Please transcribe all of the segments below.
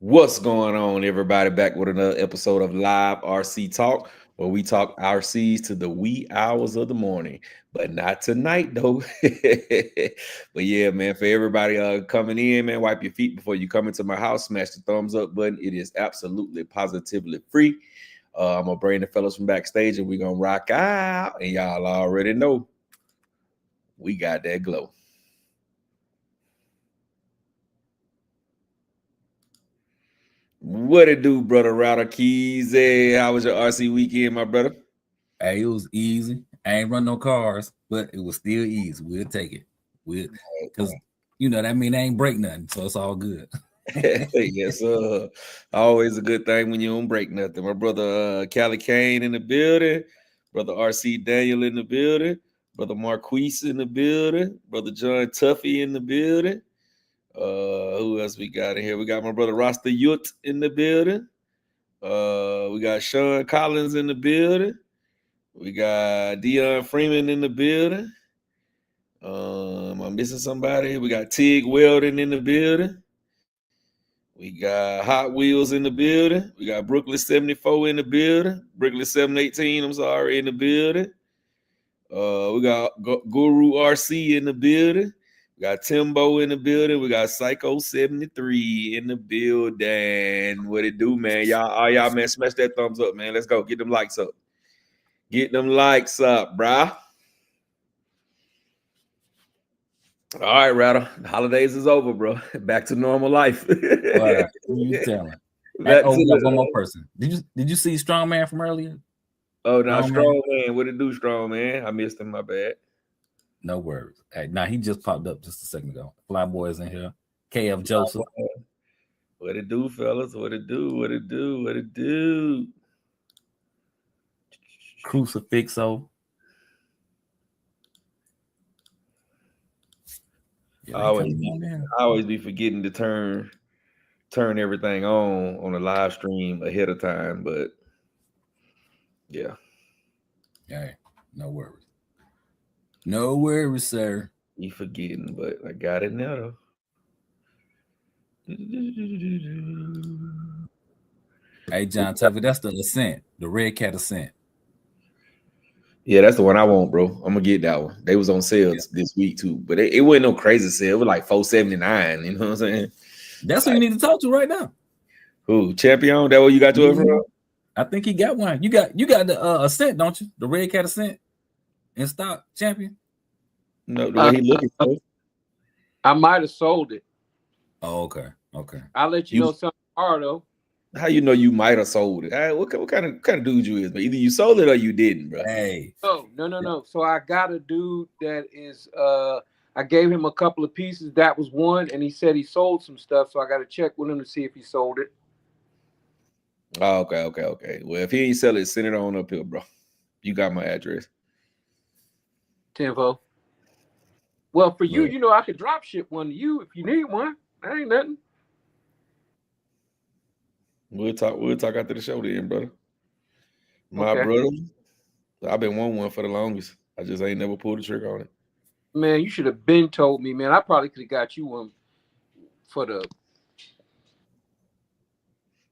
What's going on, everybody? Back with another episode of Live RC Talk, where we talk RCs to the wee hours of the morning, but not tonight, though. But yeah, man, for everybody coming in, man, wipe your feet before you come into my house. Smash the thumbs up button. It is absolutely positively free. I'm gonna bring the fellas from backstage, and we're gonna rock out. And y'all already know we got that glow. What it do, brother Router Keys? Hey, how was your RC weekend, my brother? Hey, it was easy. I ain't run no cars, but it was still easy. We'll take it. Because that mean I ain't break nothing, so it's all good. Yes, always a good thing when you don't break nothing. My brother Cali Kane in the building, brother RC Daniel in the building, brother Marquise in the building, brother John Tuffy in the building. Who else we got in here? We got my brother Rasta Yut in the building. We got Sean Collins in the building. We got Dion Freeman in the building. I'm missing somebody. We got Tig Weldon in the building. We got Hot Wheels in the building. We got Brooklyn 74 in the building. Brooklyn 718, I'm sorry, in the building. We got Guru RC in the building. We got Timbo in the building. We got Psycho 73 in the building. What it do, man? All y'all, man, smash that thumbs up, man. Let's go. Get them likes up. Get them likes up, brah. All right, Rattle. The holidays is over, bro. Back to normal life. All right, who you telling? We got one more person. Did you see Strong Man from earlier? Oh, no, Strong Man. What it do, Strong Man? I missed him. My bad. No worries. Hey, now he just popped up just a second ago. Fly Boy's in here. KF Joseph. What it do, fellas? What it do? What it do? What it do? Crucifixo. Yeah, I always be forgetting to turn everything on the live stream ahead of time, but yeah. Hey, no worries. No worries, sir. You forgetting, but I got it now though. Hey, John Tuffy, that's the Ascent, the Red Cat Ascent. Yeah, that's the one I want, bro. I'm gonna get that one. They was on sale this week too, but it wasn't no crazy sale. It was like $479. You know what I'm saying? That's who you need to talk to right now. Who? Champion? That what you got to it from? I think he got one. You got the Ascent, don't you? The Red Cat Ascent in stock, Champion. No, the way he looking for. I might have sold it. Oh, okay. I'll let you know something tomorrow, though. How you know you might have sold it? What kind of dude you is? But either you sold it or you didn't, bro. Hey. No. So I got a dude that is I gave him a couple of pieces. That was one, and he said he sold some stuff. So I got to check with him to see if he sold it. Oh, okay. Well, if he ain't sell it, send it on up here, bro. You got my address. Tenvo. Well, for you, I could drop ship one to you if you need one. That ain't nothing. We'll talk after the show then, brother. My brother, I've been wanting one for the longest. I just ain't never pulled the trigger on it. Man, you should have been told me, man. I probably could have got you one for the.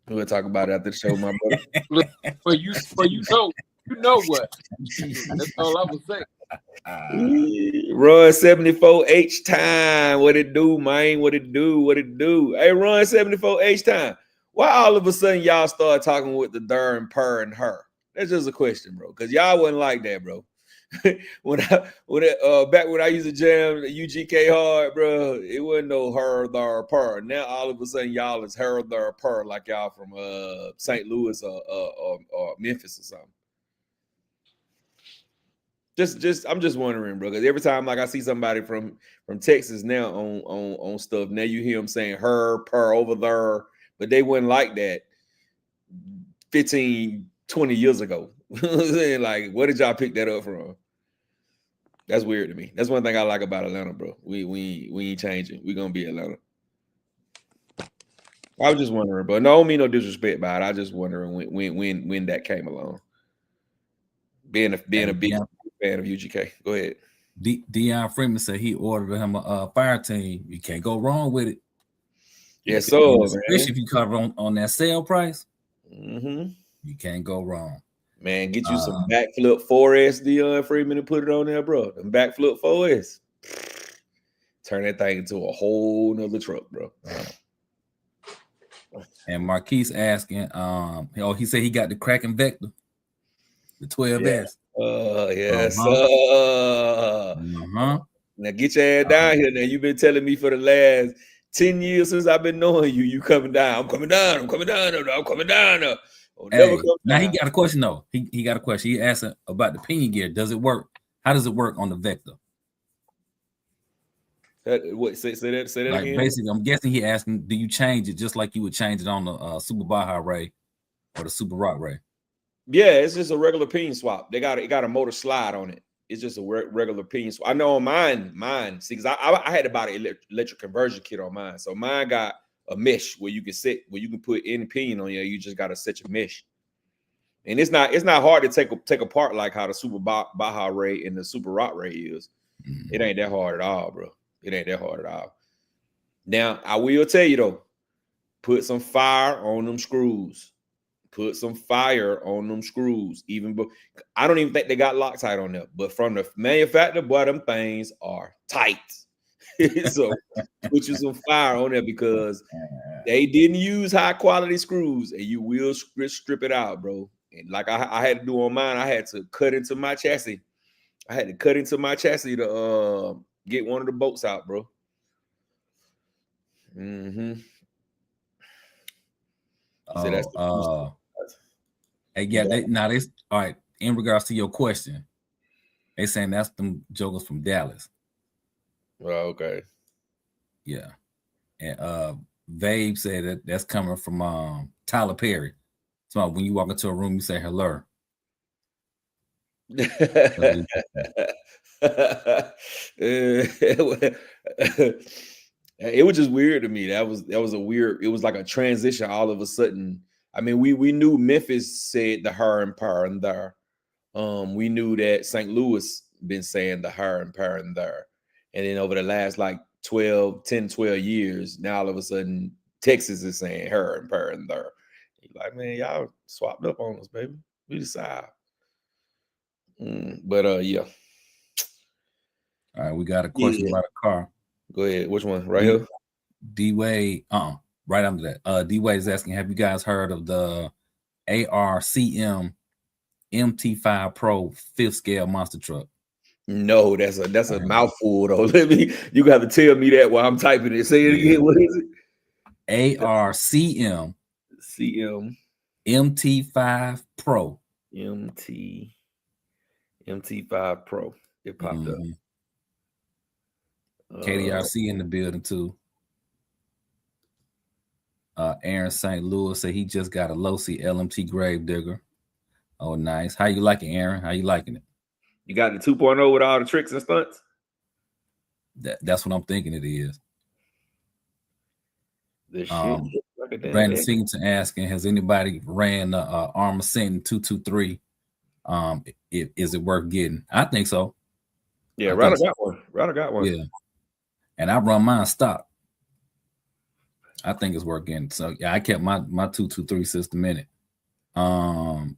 We'll talk about it after the show, my brother. Look, you know what? That's all I was saying. Run 74H time. What it do, man? What it do? Hey, Run 74H time. Why all of a sudden y'all start talking with the der and per and her? That's just a question, bro. Because y'all wasn't like that, bro. Back when I used to jam UGK hard, bro, it wasn't no her, der, per. Now all of a sudden y'all is her, der, per, like y'all from St. Louis or Memphis or something. I'm just wondering, bro, because every time like I see somebody from Texas now on stuff, now you hear them saying her, per, over there, but they wasn't like that 15, 20 years ago. Like, where did y'all pick that up from? That's weird to me. That's one thing I like about Atlanta, bro. We ain't changing. We gonna be Atlanta. I was just wondering, but no, me no disrespect by it. I just wondering when that came along. Being a big fan of UGK. Go ahead. Dion Freeman said he ordered him a fire team. You can't go wrong with it. Yes, so especially if you cover on that sale price, you can't go wrong. Man, get you some backflip 4S Dion Freeman and put it on there, bro. Them backflip 4S. Turn that thing into a whole nother truck, bro. And Marquise asking, he said he got the Kraken Vector, the 12S. Yes. Now get your ass down here. Now you've been telling me for the last 10 years since I've been knowing you. You coming down? I'm coming down. I'm coming down. I'm coming down. Never come now down. He got a question though. He got a question. He asked about the pinion gear. Does it work? How does it work on the Vector? Say that like again. Basically, I'm guessing he asking, do you change it just like you would change it on the Super Baja Ray or the Super Rock Ray? Yeah, it's just a regular pinion swap. It got a motor slide on it. It's just a regular pinion swap. I know on mine. See, because I had to buy the electric conversion kit on mine. So mine got a mesh where you can put any pinion on. You just got to set your mesh. And it's not hard to take apart like how the Super Baja Ray and the Super Rock Ray is. It ain't that hard at all, bro. It ain't that hard at all. Now, I will tell you though, put some fire on them screws. Put some fire on them screws. I don't even think they got Loctite on there, but from the manufacturer, boy, them things are tight. So put you some fire on there because they didn't use high quality screws, and you will strip it out, bro. And like I had to do on mine, I had to cut into my chassis. To get one of the bolts out, bro. So that's all right. In regards to your question, they saying that's them jokers from Dallas. Well, okay. Yeah. And Vabe said that's coming from Tyler Perry. So when you walk into a room, you say hello. It was just weird to me. That was a weird. It was like a transition all of a sudden. I mean, we knew Memphis said the her and per and there. We knew that St. Louis been saying the her and per and there. And then over the last like 12 years, now all of a sudden Texas is saying her and per and there. You're like, man, y'all swapped up on us, baby. We decide. But yeah. All right, we got a question about a car. Go ahead. Which one? Right here? D-Wade, right under that. D-Wade is asking, have you guys heard of the ARCM MT5 Pro 5th scale monster truck? No, that's a mouthful though. You got to tell me that while I'm typing it. Say it again. What is it? ARCM MT5 Pro. MT5 Pro. It popped up. KDRC in the building too. Aaron St. Louis said he just got a Losi LMT grave digger. Oh, nice. How you liking, Aaron? How you liking it? You got the 2.0 with all the tricks and stunts? That's what I'm thinking it is. This shit. Like Brandon Singleton asking, has anybody ran the Armor Sentin 223? Is it worth getting? I think so. Yeah, Ryder got one. Yeah. And I run mine stock. I think it's worth getting. So yeah, I kept my 223 system in it.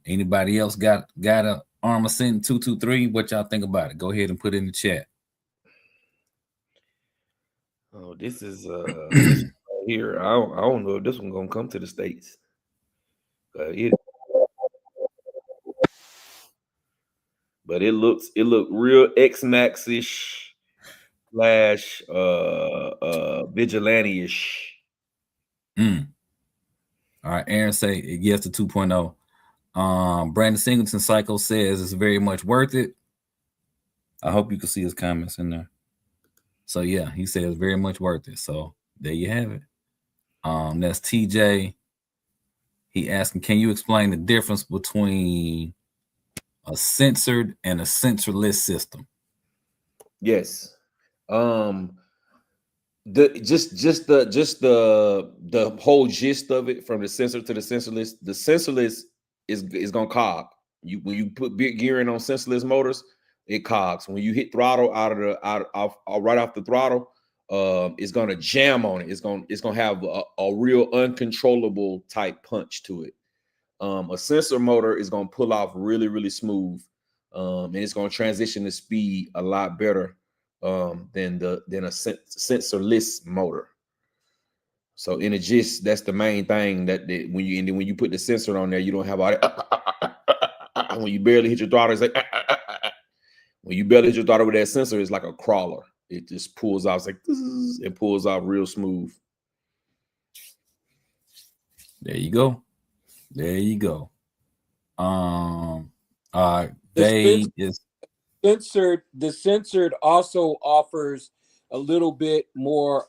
Anybody else got a Armor Sentin 223? What y'all think about it? Go ahead and put it in the chat. Oh, this is here. I don't know if this one gonna come to the States. But it looked real X-Max-ish / vigilante-ish. All right, Aaron say yes to 2.0. Brandon Singleton Psycho says it's very much worth it. I hope you can see his comments in there. So yeah, he says very much worth it. So there you have it. That's TJ. He asking, can you explain the difference between a censored and a censorless system? Yes. The whole gist of it, from the sensor to the sensorless. The sensorless is gonna cog. When you put big gearing on sensorless motors, it cogs. When you hit throttle right off the throttle, it's gonna jam on it. It's gonna have a real uncontrollable type punch to it. A sensor motor is gonna pull off really, really smooth, and it's gonna transition the speed a lot better than a sensorless motor. So in a gist, that's the main thing that when you put the sensor on there, you don't have all that. When you barely hit your throttle, it's like when you barely hit your throttle with that sensor, it's like a crawler. It just pulls off, it's like it pulls off real smooth. There you go. There you go. They is censored. The censored also offers a little bit more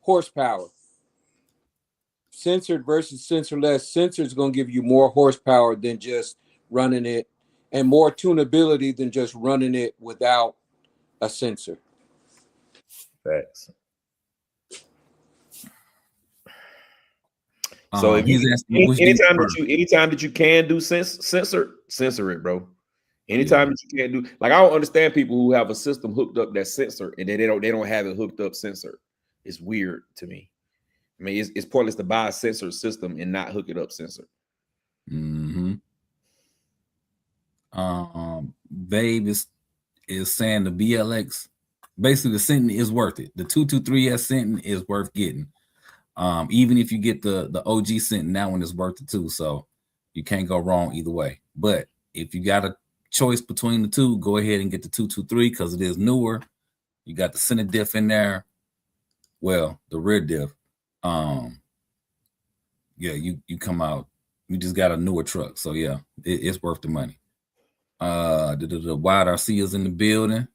horsepower. Censored versus sensorless. Censored is going to give you more horsepower than just running it, and more tunability than just running it without a sensor. Facts. So if he's asking anytime that you can do censor it, bro. Anytime that you can't do, like, I don't understand people who have a system hooked up that sensor and then they don't have it hooked up sensor. It's weird to me. I mean, it's pointless to buy a sensor system and not hook it up sensor. Babe is saying the BLX, basically the Sentinel is worth it. The 223S Sentinel is worth getting. Even if you get the OG Sentinel, that one is worth it too. So you can't go wrong either way. But if you got a choice between the two, go ahead and get the 223 because it is newer. You got the center diff in there. Well, the rear diff. Yeah, you come out. You just got a newer truck. So yeah, it's worth the money. The Wild RC is in the building.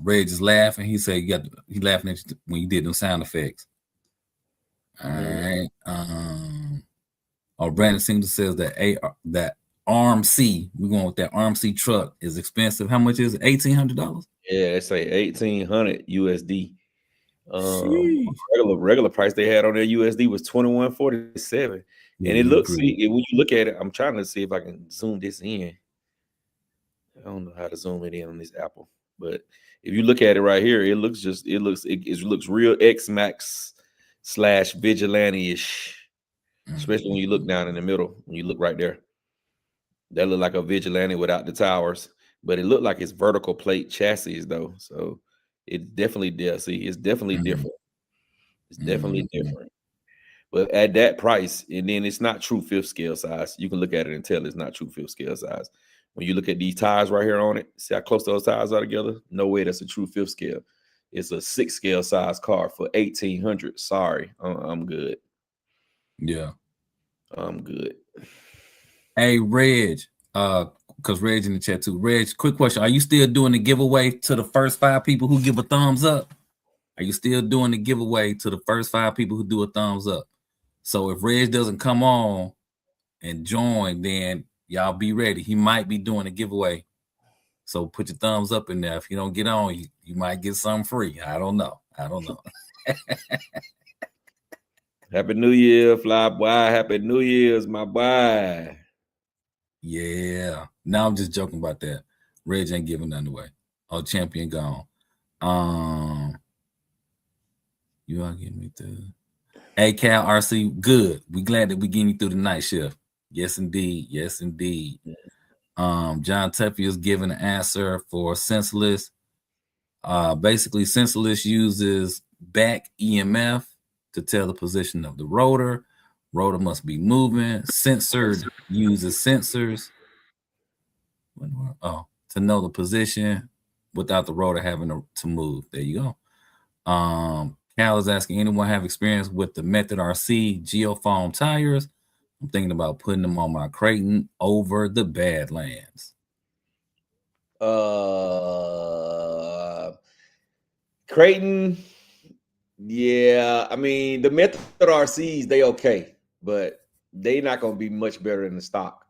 Reg is laughing. He said he laughing at you when you did them sound effects. All right. Brandon Singleton says that RMC, we're going with that RMC truck, is expensive. How much is it? $1,800? Yeah, they say $1,800 USD. Regular price they had on their USD was $21.47. And it looks, when you look at it, I'm trying to see if I can zoom this in. I don't know how to zoom it in on this Apple, but if you look at it right here, it looks real X-Max / vigilante-ish, especially when you look down in the middle. When you look right there, that look like a vigilante without the towers, but it looked like it's vertical plate chassis though, so it definitely does. See, it's definitely different. It's definitely different. But at that price, and then it's not true fifth scale size. You can look at it and tell it's not true fifth scale size. When you look at these tires right here on it, see how close those tires are together? No way that's a true fifth scale. It's a 6th scale size car for $1,800. Sorry, I'm good. Yeah, I'm good. Hey, Reg, because Reg in the chat too. Reg, quick question: are you still doing the giveaway to the first 5 people who give a thumbs up? Are you still doing the giveaway to the first 5 people who do a thumbs up? So if Reg doesn't come on and join, then y'all be ready. He might be doing a giveaway. So put your thumbs up in there. If you don't get on, you might get something free. I don't know. Happy New Year, fly boy. Happy New Year's, my boy. Yeah. Now I'm just joking about that. Reg ain't giving nothing away. Oh, champion gone. You are getting me through. Hey, Cal RC, good. We glad that we getting you through the night shift. Yes, indeed. Yes, indeed. John Tuffy is giving an answer for sensorless. Basically, sensorless uses back EMF to tell the position of the rotor. Rotor must be moving. Censored uses sensors to know the position without the rotor having to move. There you go. Cal is asking, anyone have experience with the Method RC geofoam tires? I'm thinking about putting them on my Creighton over the Badlands. Creighton, yeah. I mean, the Method RCs, they okay, but they not gonna be much better than the stock.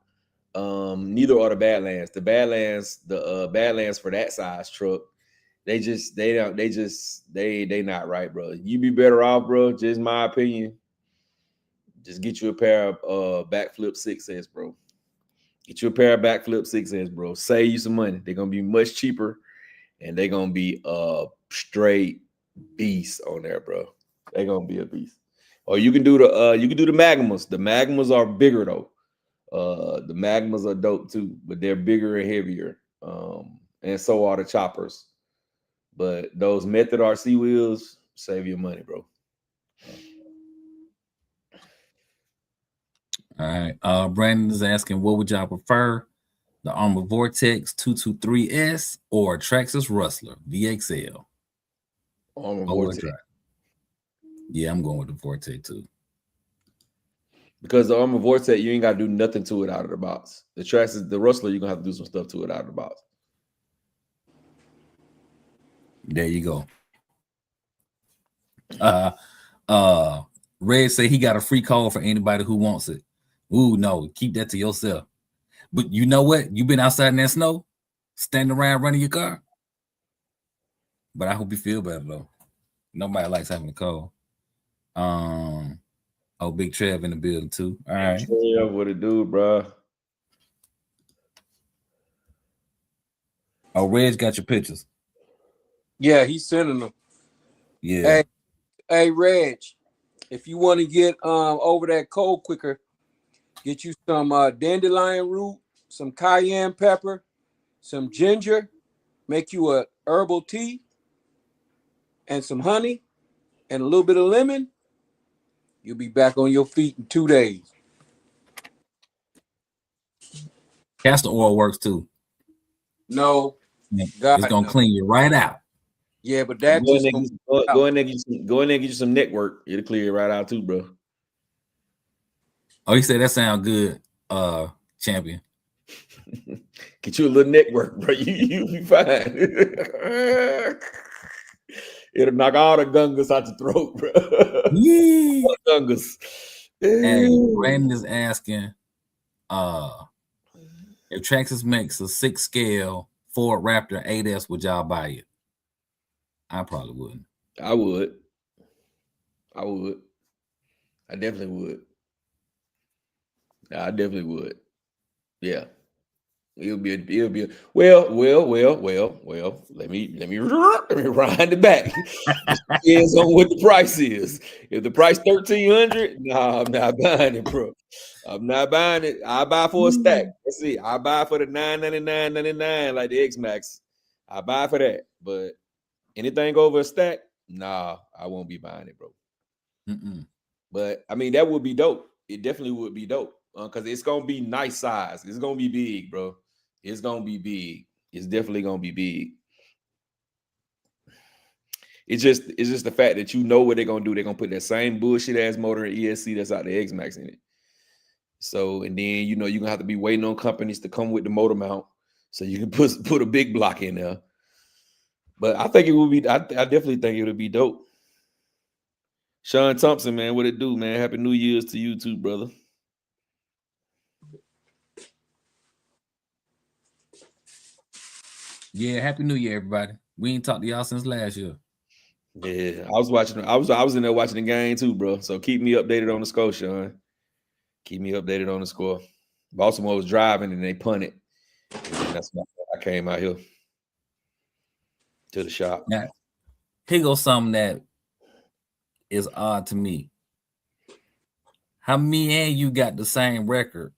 Neither are the Badlands. The Badlands for that size truck, they not right, bro. You be better off, bro. Just my opinion. Just get you a pair of backflip 6S, bro. Get you a pair of backflip 6S, bro. Save you some money. They're gonna be much cheaper, and they're gonna be a straight beast on there, bro. They're gonna be a beast. Or you can do the magmas. The magmas are bigger though. The magmas are dope too, but they're bigger and heavier. And so are the choppers. But those Method RC wheels save your money, bro. All right. Brandon is asking, what would y'all prefer? The Armor Vortex 223S or Traxxas Rustler VXL? Armor Vortex. Yeah, I'm going with the Vortex too. Because the Armor Vortex, you ain't got to do nothing to it out of the box. The Traxxas, the Rustler, you're gonna have to do some stuff to it out of the box. There you go. Red say he got a free call for anybody who wants it. Ooh, no, keep that to yourself. But you know what? You've been outside in that snow, standing around running your car. But I hope you feel better though. Nobody likes having a cold. Oh, Big Trev in the building too. All right. Trev, what it do, bro? Oh, Red's got your pictures. Yeah, he's sending them. Yeah. Hey, Reg, if you want to get over that cold quicker, get you some dandelion root, some cayenne pepper, some ginger, make you a herbal tea, and some honey, and a little bit of lemon. You'll be back on your feet in 2 days. Castor oil works too. No, God, it's gonna clean you right out. Yeah, but that go in there and get you some network. It'll clear you right out too, bro. Oh, you said that sound good, champion. Get you a little network, bro. You be fine. It'll knock all the gungas out your throat, bro. Yeah. Gungas. Hey, Brandon is asking, if Traxxas makes a 6 scale Ford Raptor 8S, would y'all buy it? I probably wouldn't. I would. I definitely would. I definitely would. Yeah. It'll be well. Let me rewind it back. Depends on what the price is. If the price $1,300, nah, I'm not buying it, bro. I'm not buying it. I buy for a stack. Let's see. I buy for the $999.99 like the X Max. I buy for that, but anything over a stack, nah, I won't be buying it, bro. But I mean, that would be dope. It definitely would be dope because it's gonna be nice size. It's gonna be big, bro. It's gonna be big. It's definitely gonna be big. It's just the fact that you know what they're gonna do. They're gonna put that same bullshit ass motor in ESC that's out the X Max in it. So and then you're gonna have to be waiting on companies to come with the motor mount so you can put a big block in there. But I think it would be. I definitely think it would be dope. Sean Thompson, man, what it do, man? Happy New Year's to you too, brother. Yeah, Happy New Year, everybody. We ain't talked to y'all since last year. Yeah, I was watching. I was in there watching the game too, bro. So keep me updated on the score, Sean. Keep me updated on the score. Baltimore was driving and they punted. And that's why I came out here to the shop. Now, here goes something that is odd to me. How me and you got the same record,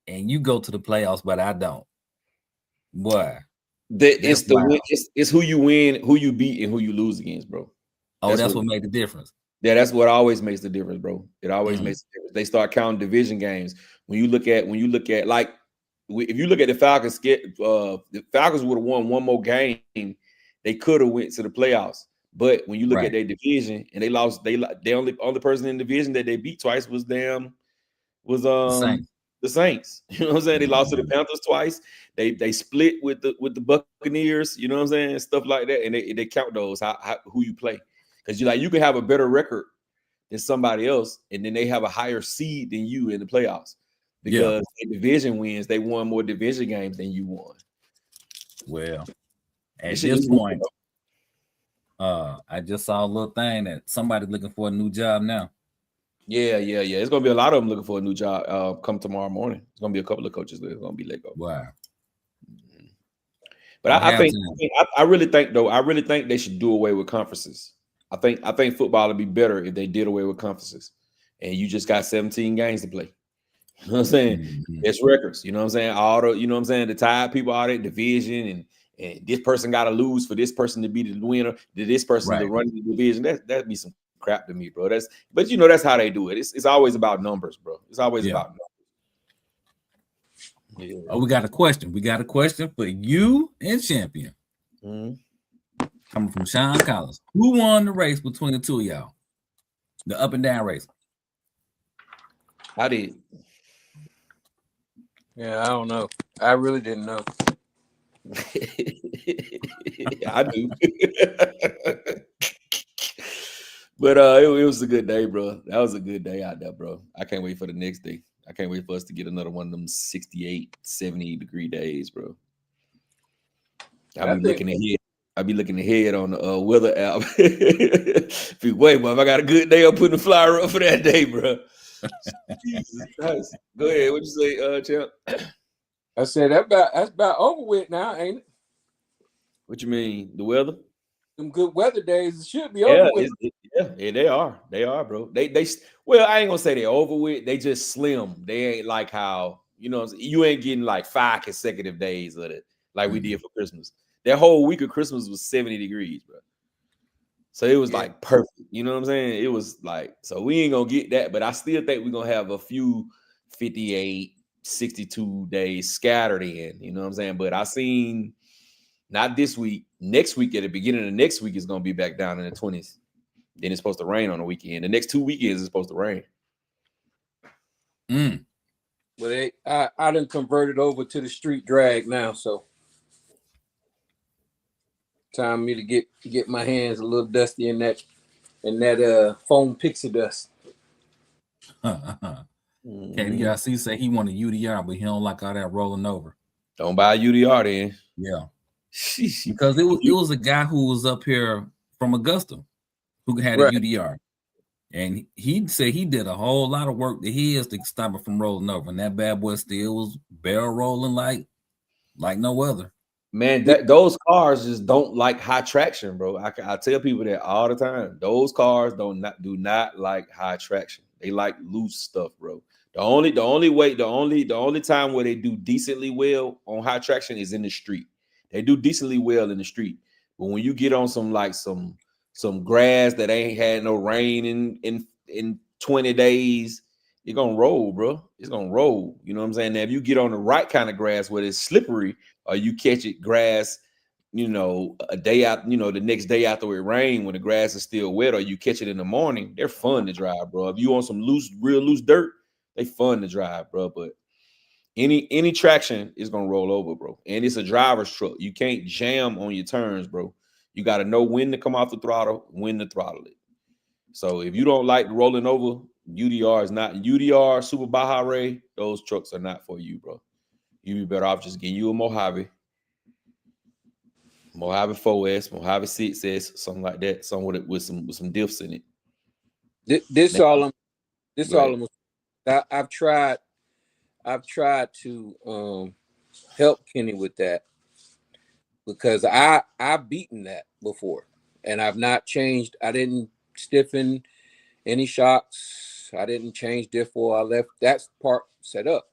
and you go to the playoffs, but I don't. Boy. It's who you win, who you beat, and who you lose against, bro. Oh, that's what made the difference. Yeah, that's what always makes the difference, bro. It always makes the difference. They start counting division games. When you look at like if you look at the Falcons, the Falcons would have won one more game, they could have went to the playoffs. But when you look at their division and they lost, they only person in the division that they beat twice was the Saints. You know what I'm saying? They lost to the Panthers twice. They split with the Buccaneers. You know what I'm saying? Stuff like that, and they count those who you play because you can have a better record than somebody else, and then they have a higher seed than you in the playoffs because the division wins. They won more division games than you won. Well, at this point, I just saw a little thing that somebody's looking for a new job now. Yeah. It's gonna be a lot of them looking for a new job. Come tomorrow morning, it's gonna be a couple of coaches that are gonna be let go. Wow. But I really think though, I really think they should do away with conferences. I think football would be better if they did away with conferences, and you just got 17 games to play. You know what I'm saying? It's records. You know what I'm saying? All the, you know what I'm saying? The tie people out that division, and this person got to lose for this person to be the winner. To this person to run the division. That'd be some crap to me, bro. But you know that's how they do it. It's always about numbers, bro. It's always about numbers. Yeah. Oh, we got a question. We got a question for you and Champion. Coming from Sean Collins. Who won the race between the two of y'all? The up and down race. I did. Yeah, I don't know. I really didn't know. I do. But it was a good day, bro. That was a good day out there, bro. I can't wait for the next day. I can't wait for us to get another one of them 68, 70 degree days, bro. I'll be looking ahead on the weather app. Wait, but if I got a good day, I'm putting the flyer up for that day, bro. Jesus Christ. Go ahead. What you say, Champ? I said that's about over with now, ain't it? What you mean? The weather? Some good weather days should be over with. Yeah, they are. They are, bro. They well, I ain't gonna say they're over with. They just slim. They ain't like how, you know, you ain't getting like 5 consecutive days of it like we did for Christmas. That whole week of Christmas was 70 degrees, bro. So it was like perfect. You know what I'm saying? It was like, so we ain't gonna get that, but I still think we're gonna have a few 58, 62 days scattered in. You know what I'm saying? But I seen not this week, next week, at the beginning of next week is gonna be back down in the 20s. Then it's supposed to rain on the weekend. The next 2 weekends is supposed to rain. Well, I done converted over to the street drag now, so time me to get my hands a little dusty in that foam pixie dust. KDRC say he wanted UDR, but he don't like all that rolling over. Don't buy a UDR then. Yeah. Because it was a guy who was up here from Augusta who had a UDR. And he said he did a whole lot of work to his to stop it from rolling over. And that bad boy still was barrel rolling like no other. Man, those cars just don't like high traction, bro. I tell people that all the time. Those cars do not like high traction. They like loose stuff, bro. The only time where they do decently well on high traction is in the street. They do decently well in the street. But when you get on some grass that ain't had no rain in 20 days, you're gonna roll, bro. It's gonna roll. You know what I'm saying? Now, if you get on the right kind of grass where it's slippery, or you catch it grass, you know, a day out, you know, the next day after it rained when the grass is still wet, or you catch it in the morning, they're fun to drive, bro. If you want some real loose dirt, they fun to drive, bro. But any traction is gonna roll over, bro. And it's a driver's truck. You can't jam on your turns, bro. You got to know when to come off the throttle, when to throttle it. So if you don't like rolling over, UDR, Super Baja Ray, those trucks are not for you, bro. You be better off just getting you a Mojave 4S, Mojave 6S, something like that, something with some diffs in it. I've tried to help Kenny with that, because I've beaten that before, and I've not changed. I didn't stiffen any shocks. I didn't change diff oil. I left that part set up.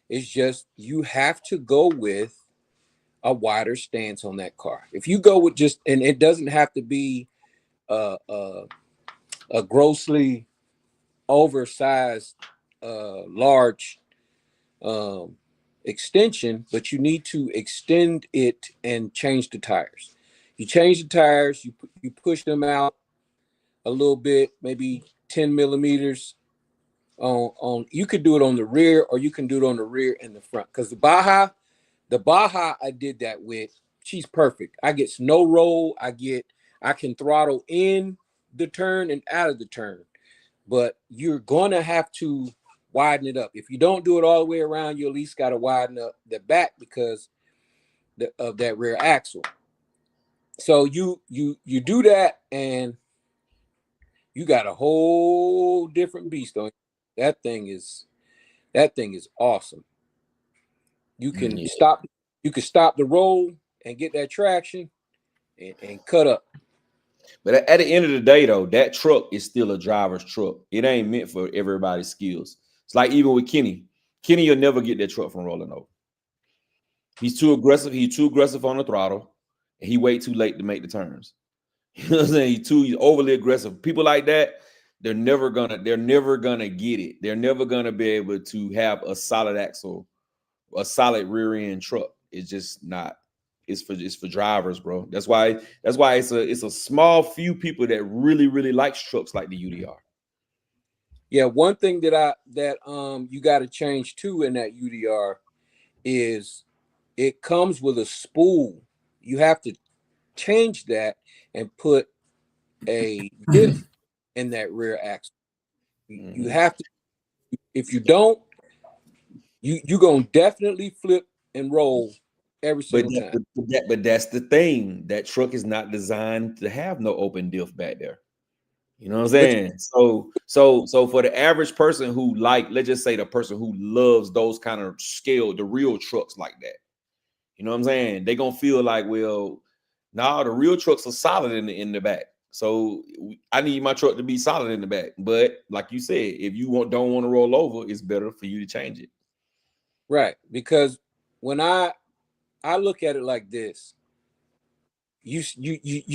It's just you have to go with a wider stance on that car. If you go with just, and it doesn't have to be a grossly oversized large extension, but you need to extend it and change the tires. You change the tires, you push them out a little bit, maybe 10 millimeters on you could do it on the rear, or you can do it on the rear and the front, because the Baja I did that with, she's perfect. I get no roll. I can throttle in the turn and out of the turn, but you're gonna have to widen it up. If you don't do it all the way around, you at least got to widen up the back because of that rear axle. So you do that, and you got a whole different beast on you. That thing is awesome. You can stop the roll and get that traction and cut up. But at the end of the day, though, that truck is still a driver's truck. It ain't meant for everybody's skills. It's like even with Kenny. Kenny will never get that truck from rolling over. He's too aggressive. He's too aggressive on the throttle, and he wait too late to make the turns. You know what I'm saying? He's overly aggressive. People like that, they're never gonna get it. They're never gonna be able to have a solid axle, a solid rear end truck. It's just not. It's for drivers, bro. That's why it's a small few people that really likes trucks like the UDR. Yeah, one thing that you got to change too in that UDR is it comes with a spool. You have to change that and put a diff in that rear axle. You have to. If you don't, you're gonna definitely flip and roll every single time. But that's the thing. That truck is not designed to have no open diff back there. You know what I'm saying? So for the average person who let's just say the person who loves those kind of the real trucks like that, you know what I'm saying? They're gonna feel like, well, nah, the real trucks are solid in the back. So I need my truck to be solid in the back. But like you said, if you don't want to roll over, it's better for you to change it. Right. Because when I look at it like this, you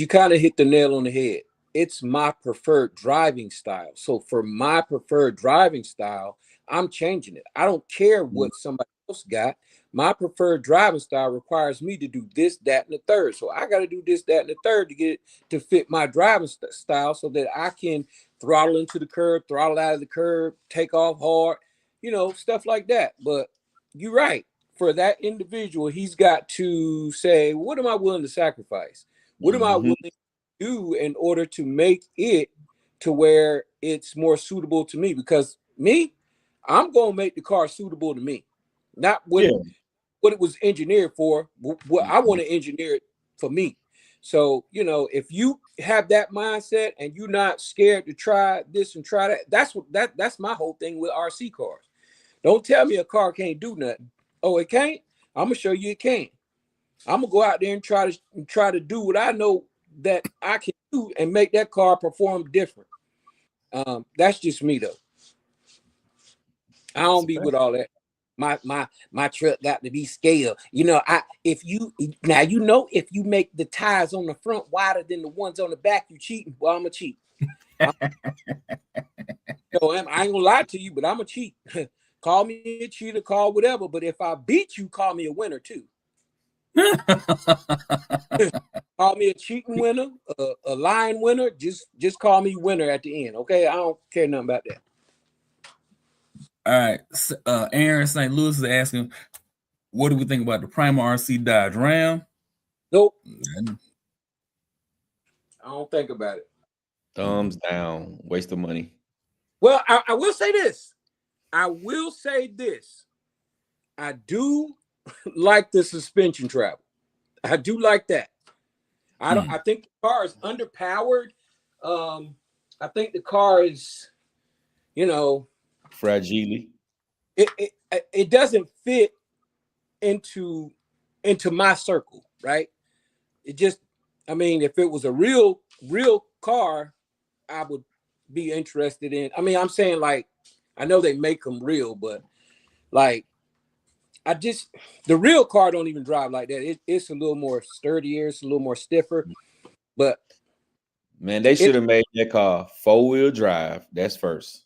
kind of hit the nail on the head. It's my preferred driving style. So for my preferred driving style, I'm changing it. I don't care what somebody else got. My preferred driving style requires me to do this, that, and the third. So I got to do this, that, and the third to get it to fit my driving style so that I can throttle into the curb, throttle out of the curb, take off hard, stuff like that. But you're right. For that individual, he's got to say, what am I willing to sacrifice? What am I willing to do in order to make it to where it's more suitable to me? Because I'm going to make the car suitable to me, not what it was engineered for. What I want to engineer it for me. So, if you have that mindset and you're not scared to try this and try that, that's my whole thing with RC cars. Don't tell me a car can't do nothing. Oh, it can't? I'm gonna show you it can. I'm gonna go out there and try to do what I know that I can do and make that car perform different. That's just me though. I don't be with all that. My truck got to be scaled. If you make the tires on the front wider than the ones on the back, you cheating. Well, I'm a cheat. I ain't gonna lie to you, but I'm a cheat. Call me a cheater, call whatever. But if I beat you, call me a winner too. Call me a cheating winner, a lying winner. Just call me winner at the end. Okay, I don't care nothing about that. All right, Aaron St. Louis is asking, what do we think about the Primal RC Dodge Ram? Nope. I don't think about it. Thumbs down. Waste of money. Well, I will say this. I do like the suspension travel. I do like that. I think the car is underpowered. I think the car is, fragile. It doesn't fit into my circle, right? It just, if it was a real car, I would be interested in. I'm saying, like, I know they make them real, but like, the real car don't even drive like that. It's a little more sturdier, it's a little more stiffer. But man, they should have made that car 4-wheel drive. That's first.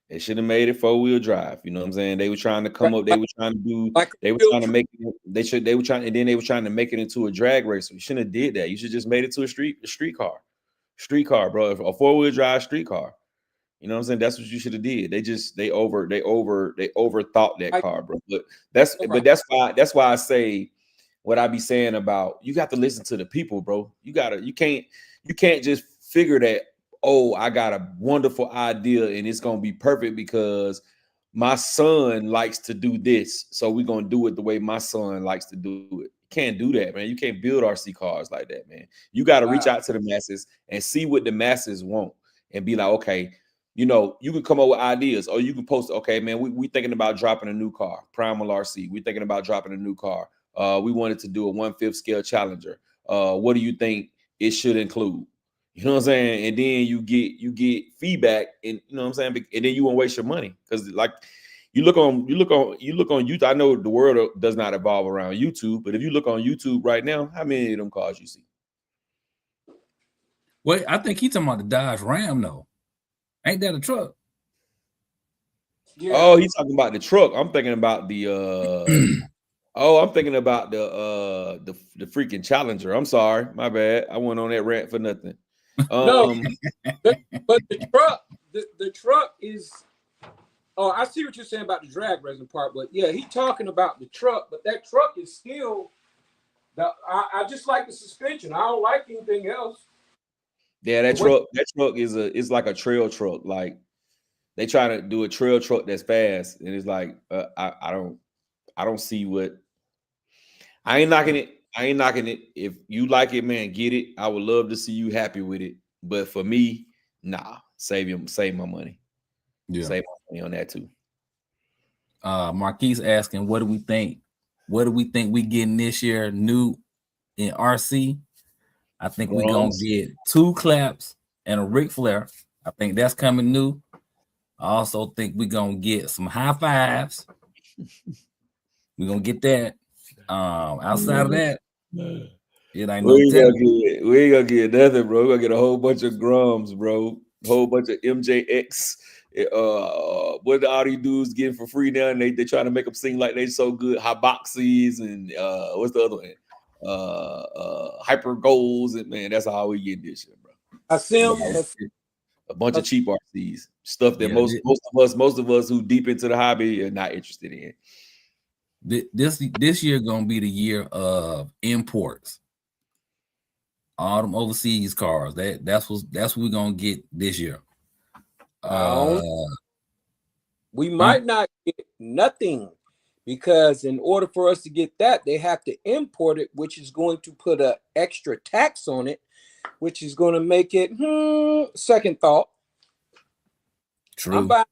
They should have made it 4-wheel drive. You know what I'm saying? They were trying to come up. They were trying to do. They were trying to make it. They were trying, and then they were trying to make it into a drag race. You shouldn't have did that. You should just made it to a street car, bro. A 4-wheel drive street car. You know what I'm saying? That's what you should have did. They overthought that car, bro. But that's why I say what I be saying about you got to listen to the people, bro. You can't just figure that, oh, I got a wonderful idea and it's gonna be perfect because my son likes to do this, so we're gonna do it the way my son likes to do it. Can't do that, man. You can't build RC cars like that, man. You got to reach out to the masses and see what the masses want and be like, okay, you can come up with ideas, or you can post, okay, man, we thinking about dropping a new car, Primal RC. We're thinking about dropping a new car, We wanted to do a 1/5 scale Challenger. What do you think it should include? You know what I'm saying? And then you get feedback, and you know what I'm saying, and then you won't waste your money because like you look on YouTube. I know the world does not evolve around YouTube, but if you look on YouTube right now, how many of them cars you see? Wait, I think he's talking about the Dodge Ram though. Ain't that a truck? Yeah. Oh, he's talking about the truck. I'm thinking about the I'm thinking about the freaking Challenger. I'm sorry, my bad. I went on that rant for nothing. No, but the truck is. Oh, I see what you're saying about the drag racing part, but yeah, he's talking about the truck. But that truck is still. I just like the suspension. I don't like anything else. Yeah, that truck is like a trail truck. Like they try to do a trail truck that's fast, and it's like I don't see what. I ain't knocking it. I ain't knocking it. If you like it, man, get it. I would love to see you happy with it. But for me, nah, save my money. Yeah, save my money on that too. Marquise asking, what do we think? What do we think we getting this year new in RC? I think we're gonna get 2 claps and a Ric Flair. I think that's coming new. I also think we're gonna get some high fives. We're gonna get that. Outside of that, it ain't no we ain't gonna get nothing, bro. We're gonna get a whole bunch of grums, bro. A whole bunch of MJX. What all these dudes getting for free now, and they trying to make them seem like they so good. Hiboxies and what's the other one? Hyper goals, and man, that's how we get this shit, bro. I see them. A bunch of cheap RCs, stuff that most of us who deep into the hobby are not interested in. This year gonna be the year of imports. All them overseas cars. That's what we're gonna get this year. We might not get nothing because in order for us to get that, they have to import it, which is going to put an extra tax on it, which is going to make it second thought. True. I'm buying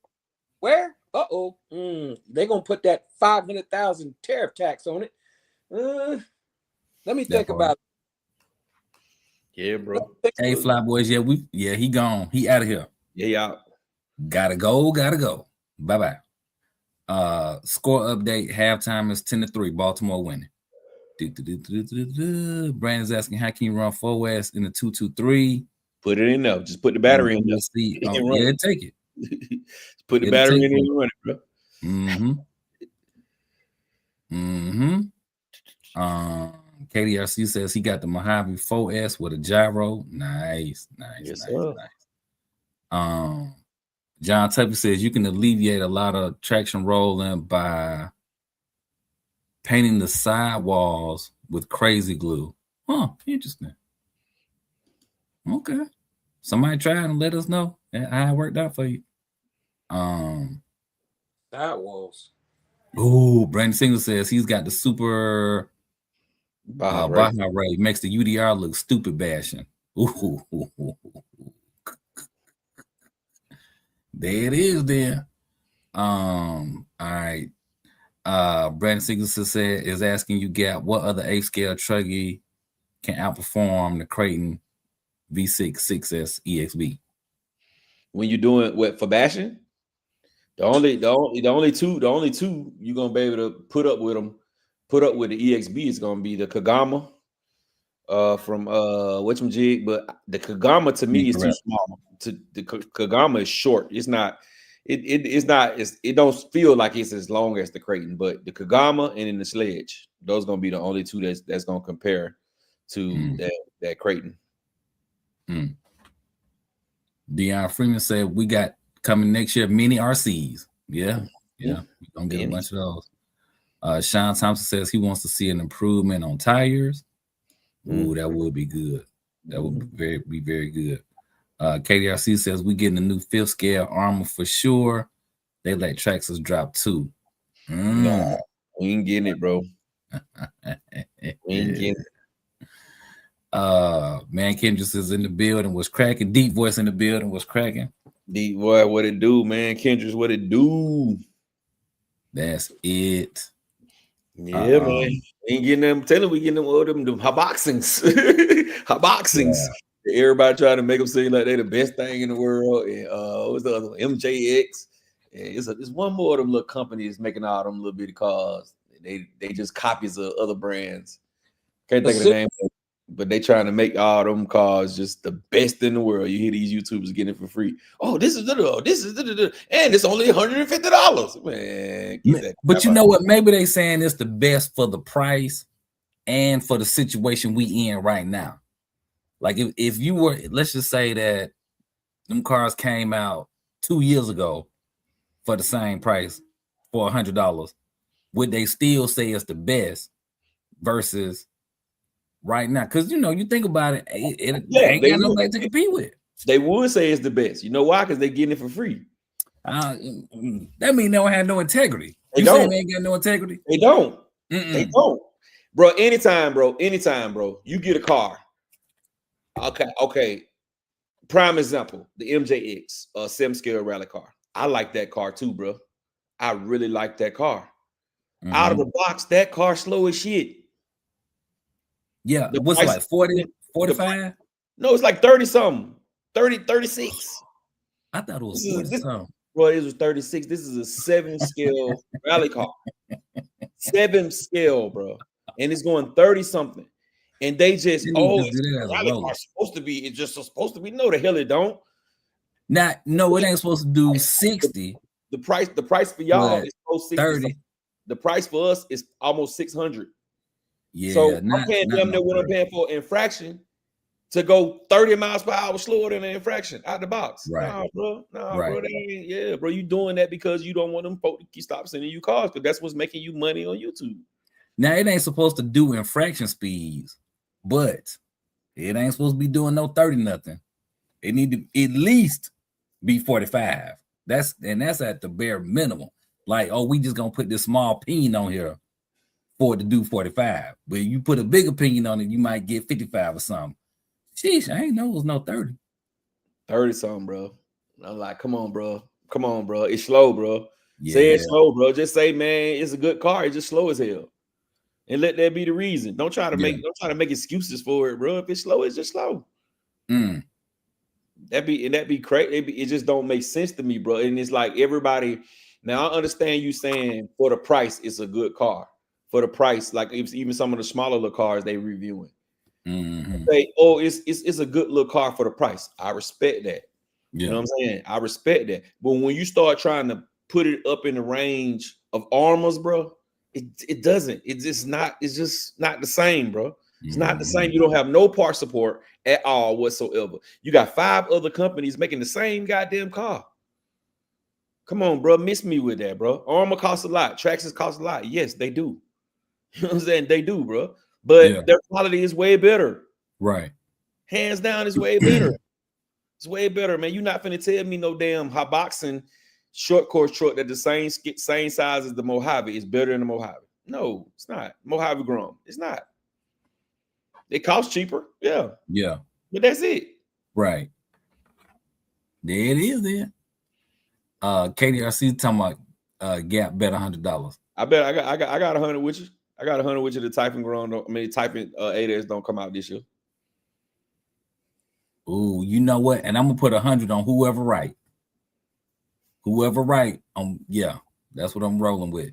where? They're gonna put that 500,000 tariff tax on it. Let me think about it. Yeah, bro. Hey, Fly Boys, he gone. He out of here. Yeah, he out. Gotta go. Bye-bye. Score update. Halftime is 10-3. Baltimore winning. Brandon's asking, how can you run 4S in the 223? Put it in there. Just put the battery in there. See. Yeah, take it. Put the battery in and run it, bro. KDRC says he got the Mojave 4S with a gyro. Nice. John Tuppy says you can alleviate a lot of traction rolling by painting the sidewalls with crazy glue. Huh, interesting. Okay. Somebody try and let us know how it worked out for you. Sidewalls. Oh, Brandon Single says he's got the super Baja Ray. Makes the UDR look stupid bashing. Ooh. There it is there. All right. Brandon Single is asking you, Gap, what other 8-scale truggy can outperform the Creighton V6 6S EXB? When you're doing what for bashing? The only two you're gonna be able to put up with the EXB is gonna be the Kagama from whatchamajig, but the Kagama to me is too small. The Kagama is short. It's not. It don't feel like it's as long as the Creighton, but the Kagama and then the Sledge, those gonna be the only two that's gonna compare to that Creighton. Deion Freeman said we got coming next year mini RCs. Yeah. We're gonna get a bunch of those. Sean Thompson says he wants to see an improvement on tires. Ooh, that would be good. That would be very good. KDRC says we getting a new 5th scale armor for sure. They let Traxxas drop 2. Nah, we ain't getting it, bro. We ain't getting it. Man, Kendrick is in the building, was cracking. Deep voice in the building, was cracking. Deep boy, what it do, man? Kendrick's what it do. That's it. Yeah, man. Ain't getting them. Telling we getting them all them boxings. Boxings. Yeah. Everybody trying to make them seem like they the best thing in the world. And what's the other one? MJX. And it's one more of them little companies making all them little bitty cars. They just copies of other brands. Can't think of the name, but they trying to make all them cars just the best in the world. You hear these YouTubers getting it for free. Oh, this is and it's only $150. Man, but you know what? Maybe they saying it's the best for the price and for the situation we in right now. Like if you were, let's just say that them cars came out 2 years ago for the same price for $100, would they still say it's the best versus right now? Because you think about it, it ain't got nobody to compete with. They would say it's the best. You know why? Because they're getting it for free. That means they don't have no integrity. They saying they ain't got no integrity? They don't. They don't. Bro, anytime, bro, you get a car. Okay. Prime example, the MJX, 7-scale rally car. I like that car too, bro. I really like that car. Out of the box, that car slow as shit. Yeah, what's like 40, 45? No, it's like 30 something. 30, 36. I thought it was 40 something. Bro, it was 36. This is a 7-scale rally car. 7-scale, bro. And it's going 30 something. And they just rally car supposed to be. It's just supposed to be. No, the hell it don't. No, it ain't supposed to do 60. The price for y'all is 30. The price for us is almost 600. Yeah, so I'm paying them what I'm paying for infraction to go 30 miles per hour slower than an infraction out the box. Right. Nah, bro. Bro. Bro. You doing that because you don't want them folk to stop sending you cars because that's what's making you money on YouTube. Now it ain't supposed to do infraction speeds, but it ain't supposed to be doing no 30 nothing. It need to at least be 45. That's at the bare minimum. Like, we just gonna put this small pinion on here for it to do 45. But you put a bigger pinion on it, you might get 55 or something. Sheesh, I ain't know it was no 30. 30 something, bro. I'm like, come on, bro. It's slow, bro. Yeah. Say it's slow, bro. Just say, man, it's a good car. It's just slow as hell. And let that be the reason. Don't try to make excuses for it, bro. If it's slow, it's just slow. That'd be crazy. It just don't make sense to me, bro. And it's like everybody. Now I understand you saying for the price, it's a good car. For the price, like even some of the smaller little cars they reviewing. Say, it's a good little car for the price. I respect that. You know what I'm saying? I respect that. But when you start trying to put it up in the range of Armors, bro, it doesn't. It's just not the same, bro. It's not the same. You don't have no part support at all whatsoever. You got 5 other companies making the same goddamn car. Come on, bro. Miss me with that, bro. Armor costs a lot. Traxxas cost a lot. Yes, they do. You know what I'm saying? They do, bro. But their quality is way better. Right. Hands down, it's way better. It's way better, man. You're not finna tell me no damn boxing short course truck that the same size as the Mojave is better than the Mojave. No, it's not. Mojave Grum. It's not. It costs cheaper. Yeah. Yeah. But that's it. Right. There it is then. KDRC talking about Gap bet $100. I bet I got 100 with you. I got 100 with you. The Typhon Grown. Typhon 8S don't come out this year. Ooh, you know what? And I'm gonna put 100 on whoever right. That's what I'm rolling with.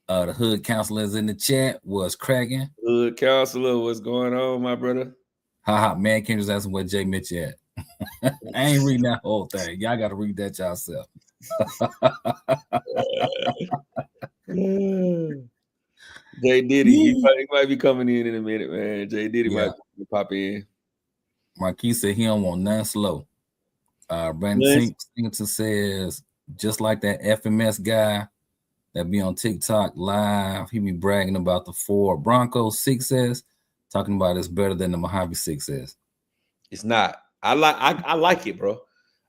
The Hood Counselors in the chat was cracking. Hood Counselor, what's going on, my brother? Haha, man, Kendra's asking where Jay Mitch at. I ain't reading that whole thing. Y'all got to read that yourself. Jay Diddy, he might be coming in a minute, man. Jay Diddy might pop in. Marquis said he don't want none slow. Brandon Singleton says, just like that FMS guy that be on TikTok live, he be bragging about the Ford Bronco 6S, talking about it's better than the Mojave 6S. It's not. I like it, bro.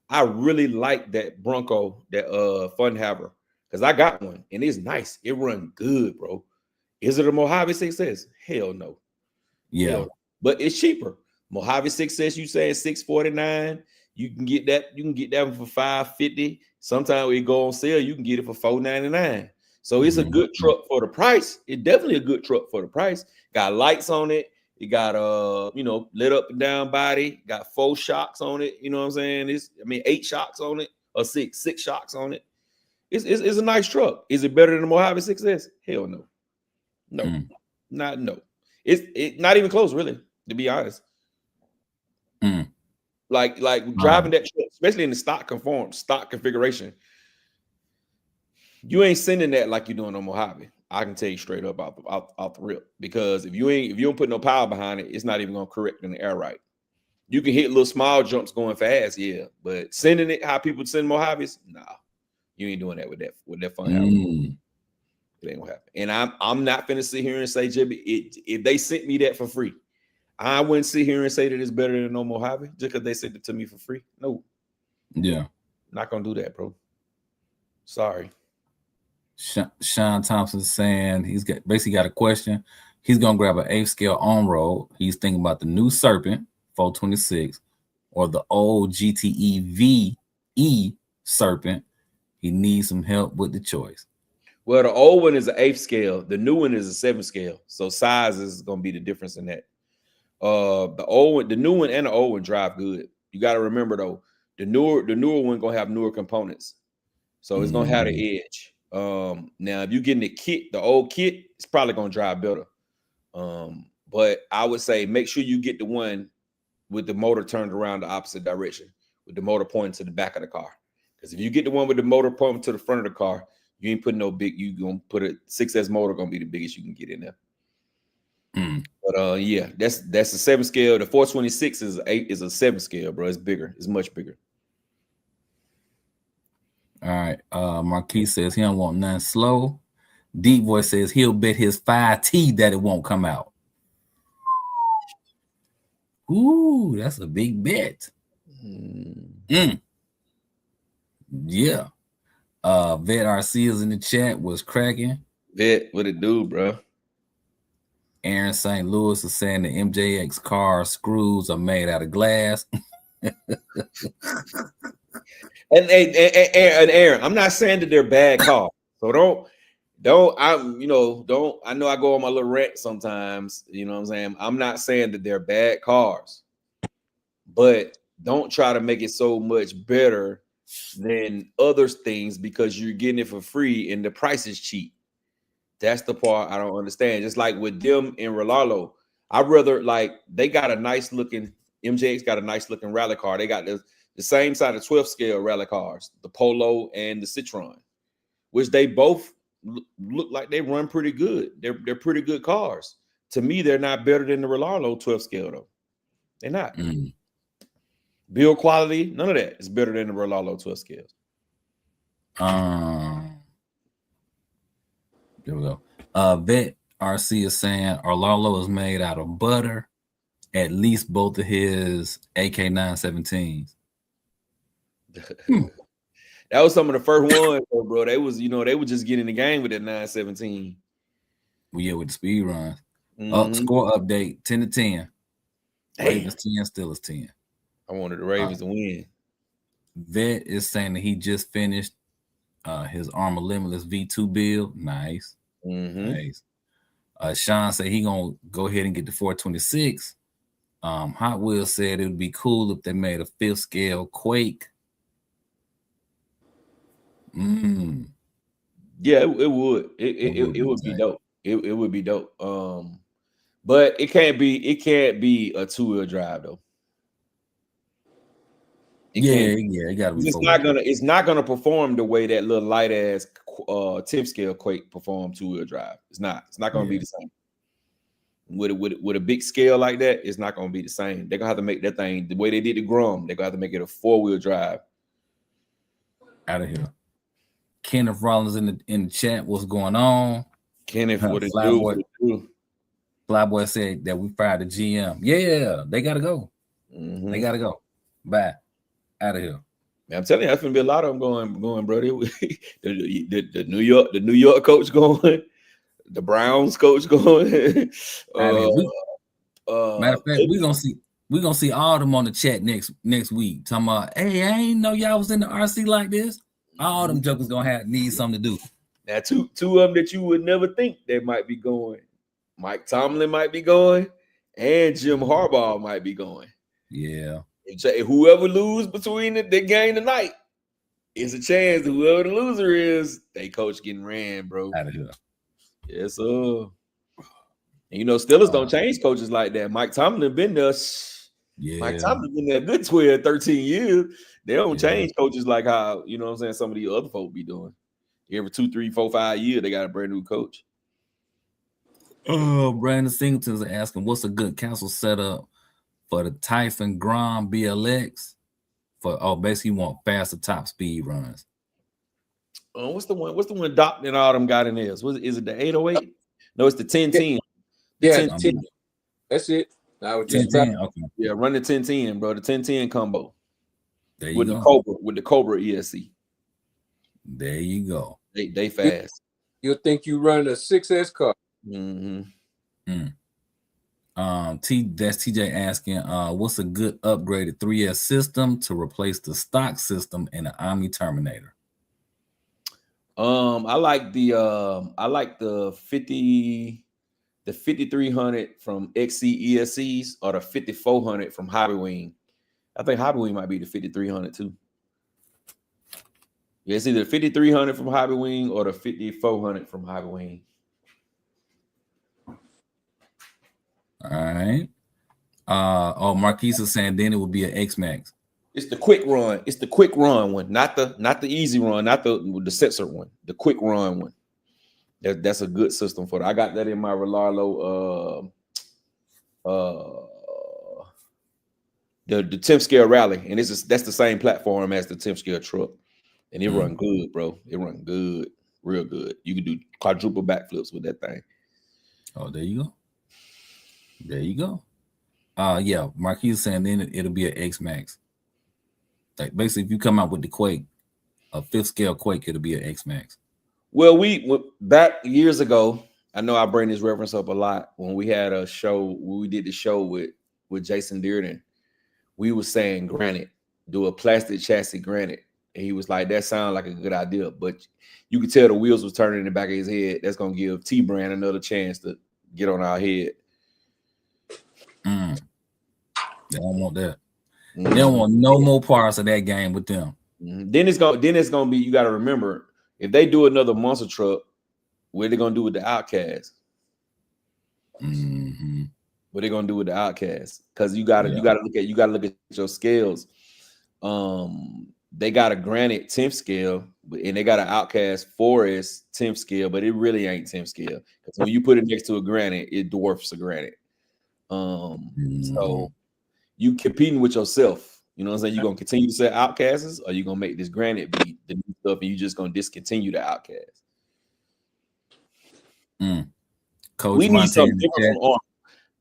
I really like that Bronco, that Fun Haver, because I got one and it's nice. It run good, bro. Is it a Mojave 6S? Hell no. Yeah. Hell no. But it's cheaper. Mojave 6S, you saying $649. You can get that. You can get that one for $550. Sometimes we go on sale. You can get it for $499. So it's a good truck for the price. It's definitely a good truck for the price. Got lights on it. It got lit up and down body. Got 4 shocks on it. You know what I'm saying? 8 shocks on it or 6 shocks on it. It's a nice truck. Is it better than the Mojave 6S? Hell no. No. It's not even close, really, to be honest. Like driving that truck, especially in the stock configuration, you ain't sending that like you're doing on Mojave. I can tell you straight up out the rip, because if you don't put no power behind it, it's not even gonna correct in the air right. You can hit little small jumps going fast, yeah, but sending it how people send Mojaves, nah, you ain't doing that with that fun house. It ain't gonna happen. And I'm not gonna sit here and say, Jibby, if they sent me that for free, I wouldn't sit here and say that it's better than no Mojave just because they sent it to me for free. No. Yeah. Not gonna do that, bro. Sorry. Sean Thompson saying he's basically got a question. He's gonna grab an 8th scale on road. He's thinking about the new Serpent 426 or the old GTE VE Serpent. He needs some help with the choice. Well, the old one is an 8th scale. The new one is a 7th scale. So size is gonna be the difference in that. The old one, the new one, and the old one drive good. You got to remember though, the newer one gonna have newer components, so it's gonna have the edge. Now if you getting the kit, the old kit, it's probably gonna drive better. But I would say make sure you get the one with the motor turned around the opposite direction, with the motor pointing to the back of the car. Because if you get the one with the motor pointing to the front of the car, you ain't putting no big. You gonna put a 6S motor, gonna be the biggest you can get in there. But yeah, that's a 7 scale. The 426 is a 7 scale, bro. It's bigger. It's much bigger. All right. Marquis says he don't want nothing slow. Deep Voice says he'll bet his 5T that it won't come out. Ooh, that's a big bet. Yeah. Vet RC is in the chat. Was cracking. Vet, what it do, bro? Aaron St. Louis is saying the MJX car screws are made out of glass. and Aaron, I'm not saying that they're bad cars. So I know I go on my little rant sometimes, you know what I'm saying? I'm not saying that they're bad cars, but don't try to make it so much better than other things because you're getting it for free and the price is cheap. That's the part I don't understand. Just like with them and Rolalo, I'd rather they got a nice looking MJX got a nice looking rally car. They got the same side of 12 scale rally cars, the Polo and the Citroen, which they both look like they run pretty good. They're pretty good cars. To me, they're not better than the Rolalo 12 scale though. They're not. Build quality, none of that is better than the Rolalo 12 scales. There we go. Vet RC is saying Rolalo is made out of butter. At least both of his AK917s. That was some of the first ones, bro. They was just getting in the game with that 917. Well, yeah, with the speed runs. Score update 10-10. Ravens 10, Steelers 10. I wanted the Ravens to win. Vet is saying that he just finished his Armor Limitless V2 build. Nice. Nice. Sean said he gonna go ahead and get the 426. Hot Wheels said it would be cool if they made a 5th scale Quake. Yeah, it would. It would be dope. It would be dope. But it can't be a 2-wheel drive though. It gotta be. It's not gonna perform the way that little light ass 10th scale Quake performed 2-wheel drive. It's not gonna be the same. With a big scale like that, it's not gonna be the same. They're gonna have to make that thing the way they did the Grum. They're gonna have to make it a 4-wheel drive. Out of here. Kenneth Rollins in the chat. What's going on? Kenneth, what it do? Flyboy said that we fired the GM. Yeah, they gotta go. They gotta go. Bye. Out of here. Man, I'm telling you, there's gonna be a lot of them going, bro. the New York coach going. The Browns coach going. Matter of fact, we're gonna see all of them on the chat next week. Talking about, hey, I ain't know y'all was in the RC like this. All them jokers gonna need something to do. Now, two of them that you would never think they might be going. Mike Tomlin might be going, and Jim Harbaugh might be going. Yeah. Whoever lose between the game tonight, it's a chance that whoever the loser is, they coach getting ran, bro. Out of here. Yes, sir. And Steelers don't change coaches like that. Mike Tomlin been there. Yeah. Mike Tomlin been there a good 12, 13 years. They don't change coaches like how, some of the other folk be doing. Every 2, 3, 4, 5 years, they got a brand new coach. Oh, Brandon Singleton's asking, what's a good council setup for the Typhon Grom BLX? Basically, you want faster top speed runs. What's the one Doc and all them got in there? Is it the 808? No, it's the 1010. Yeah, 10. That's it. I was just 1010. Okay. Yeah, run the 1010, bro. The 1010 combo. There you with go. The Cobra ESC. There you go. They fast. You'll think you run a 6S car. Mm-hmm. That's TJ asking, what's a good upgraded 3S system to replace the stock system in an Omni Terminator? I like the 5300 from XC ESCs or the 5400 from Hobby Wing. I think Hobby Wing might be the 5300 too. Yeah, it's either 5300 from Hobby Wing or the 5400 from Hobby Wing. All right. Marquise is saying then it would be an X-Max. It's the quick run. It's the quick run one, not the easy run, not the sensor one. The quick run one. That's a good system for that. I got that in my Relarlo the 10th scale rally, and that's the same platform as the 10th scale truck, and it run good, bro. It run good, real good. You can do quadruple backflips with that thing. Oh, there you go. There you go. Yeah, Marquis is saying then it'll be an X-Max. Like basically, if you come out with the Quake, a 5th scale Quake, it'll be an X-Max. Well, we back years ago. I know I bring this reference up a lot when we had a show. When we did the show with Jason Dearden, we were saying granite, do a plastic chassis granite, and he was like, "That sounds like a good idea," but you could tell the wheels was turning in the back of his head. That's gonna give T-Brand another chance to get on our head. They don't want that. They don't want no more parts of that game with them. Then it's gonna be. You got to remember, if they do another monster truck, what are they gonna do with the Outcast? What are they gonna do with the Outcast? Because you gotta look at your scales. They got a granite 10th scale, and they got an Outcast Forest 10th scale, but it really ain't 10th scale because when you put it next to a granite, it dwarfs a granite. So you competing with yourself. You know what I'm saying? You gonna continue to sell Outcasts, or you gonna make this granite be the new stuff, and you just gonna discontinue the Outcast? Coach, we need something different from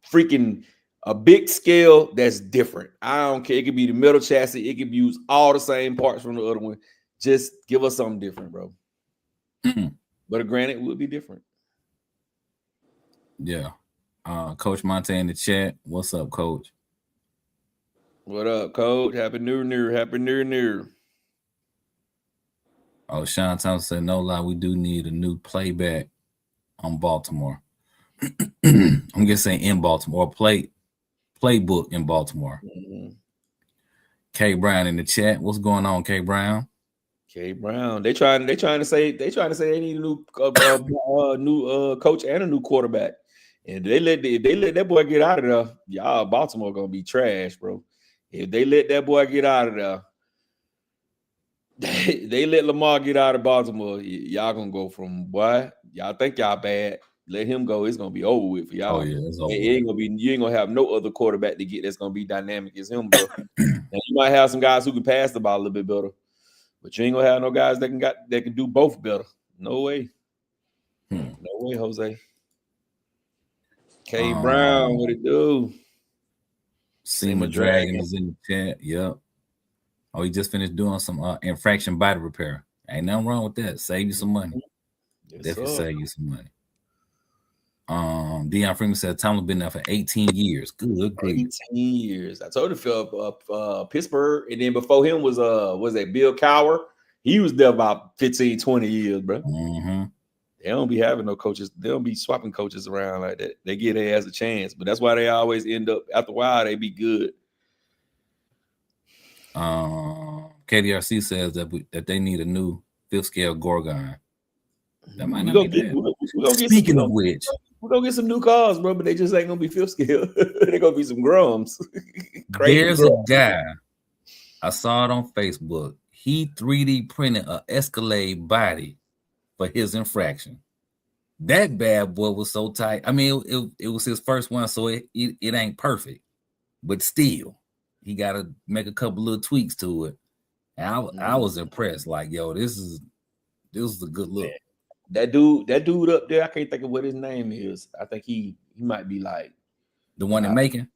freaking a big scale that's different. I don't care. It could be the metal chassis. It could use all the same parts from the other one. Just give us something different, bro. But a granite would be different. Yeah. Coach Monte in the chat. What's up, Coach? What up, Coach? Happy New Year. Happy New Year. Oh, Sean Thompson said, no lie, we do need a new playback on Baltimore. I'm just saying in Baltimore, playbook in Baltimore. K Brown in the chat. What's going on, K Brown? K Brown. They trying to say they need a new coach and a new quarterback. And if they let that boy get out of there, y'all Baltimore gonna be trash, bro. If they let that boy get out of there, they let Lamar get out of Baltimore, y'all gonna go from boy. Y'all think y'all bad. Let him go. It's gonna be over with for y'all. Oh yeah, it's over. You ain't gonna have no other quarterback to get that's gonna be dynamic as him, bro. Now you might have some guys who can pass the ball a little bit better, but you ain't gonna have no guys that can do both better. No way. No way, Jose. K Brown, what it do? Seema Dragon is in the chat. Yep. Oh, he just finished doing some infraction body repair. Ain't nothing wrong with that. Save you some money. Yes, Definitely sir. save you some money. Deion Freeman said Tomlin been there for 18 years. Good grief. 18 years. I told you Pittsburgh, and then before him was that Bill Cowher? He was there about 15, 20 years, bro. They don't be having no coaches. They don't be swapping coaches around like that. They get their ass a chance, but that's why they always end up after a while. They be good. KDRC says that they need a new 5th scale Gorgon. That might not be bad. Speaking of which, we're gonna get some new cars, bro, but they just ain't gonna be 5th scale. They're gonna be some Grums. There's a guy, I saw it on Facebook. He 3D printed an Escalade body for his infraction. That bad boy was so tight. I mean, it was his first one, so it ain't perfect, but still, he got to make a couple little tweaks to it. And I was impressed. Like, yo, this is a good look. That dude up there, I can't think of what his name is. I think he might be like the one in making.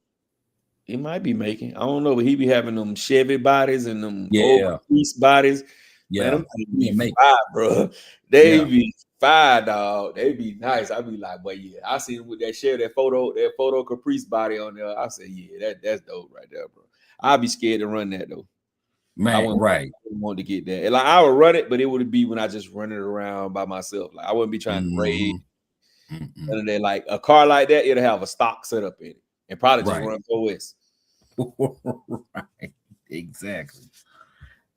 He might be making. I don't know, but he be having them Chevy bodies and them old piece bodies. Yeah, man, them be fire, bro. They be fire, dog. They be nice. I be like, but yeah, I see him with that photo Caprice body on there. I say, yeah, that's dope right there, bro. I'd be scared to run that though. Man, I wouldn't want to get that. Like I would run it, but it would be when I just run it around by myself. Like I wouldn't be trying to raid. And then like a car like that, it'll have a stock setup in it and probably just run 4S. Right, exactly.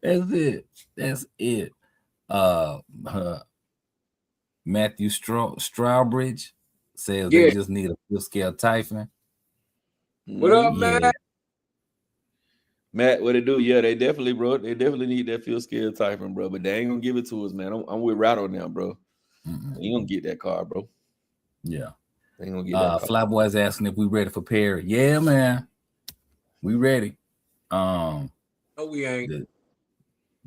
That's it. Matthew Strawbridge says they just need a 5th scale Typhon. What up, Matt? Matt, what it do? Yeah, they definitely, bro. They definitely need that 5th scale Typhon, bro. But they ain't gonna give it to us, man. I'm with Rattle now, bro. You gonna get that car, bro. Yeah. They ain't gonna get that car. Flyboy's asking if we ready for Perry. Yeah, man. We ready. No, we ain't.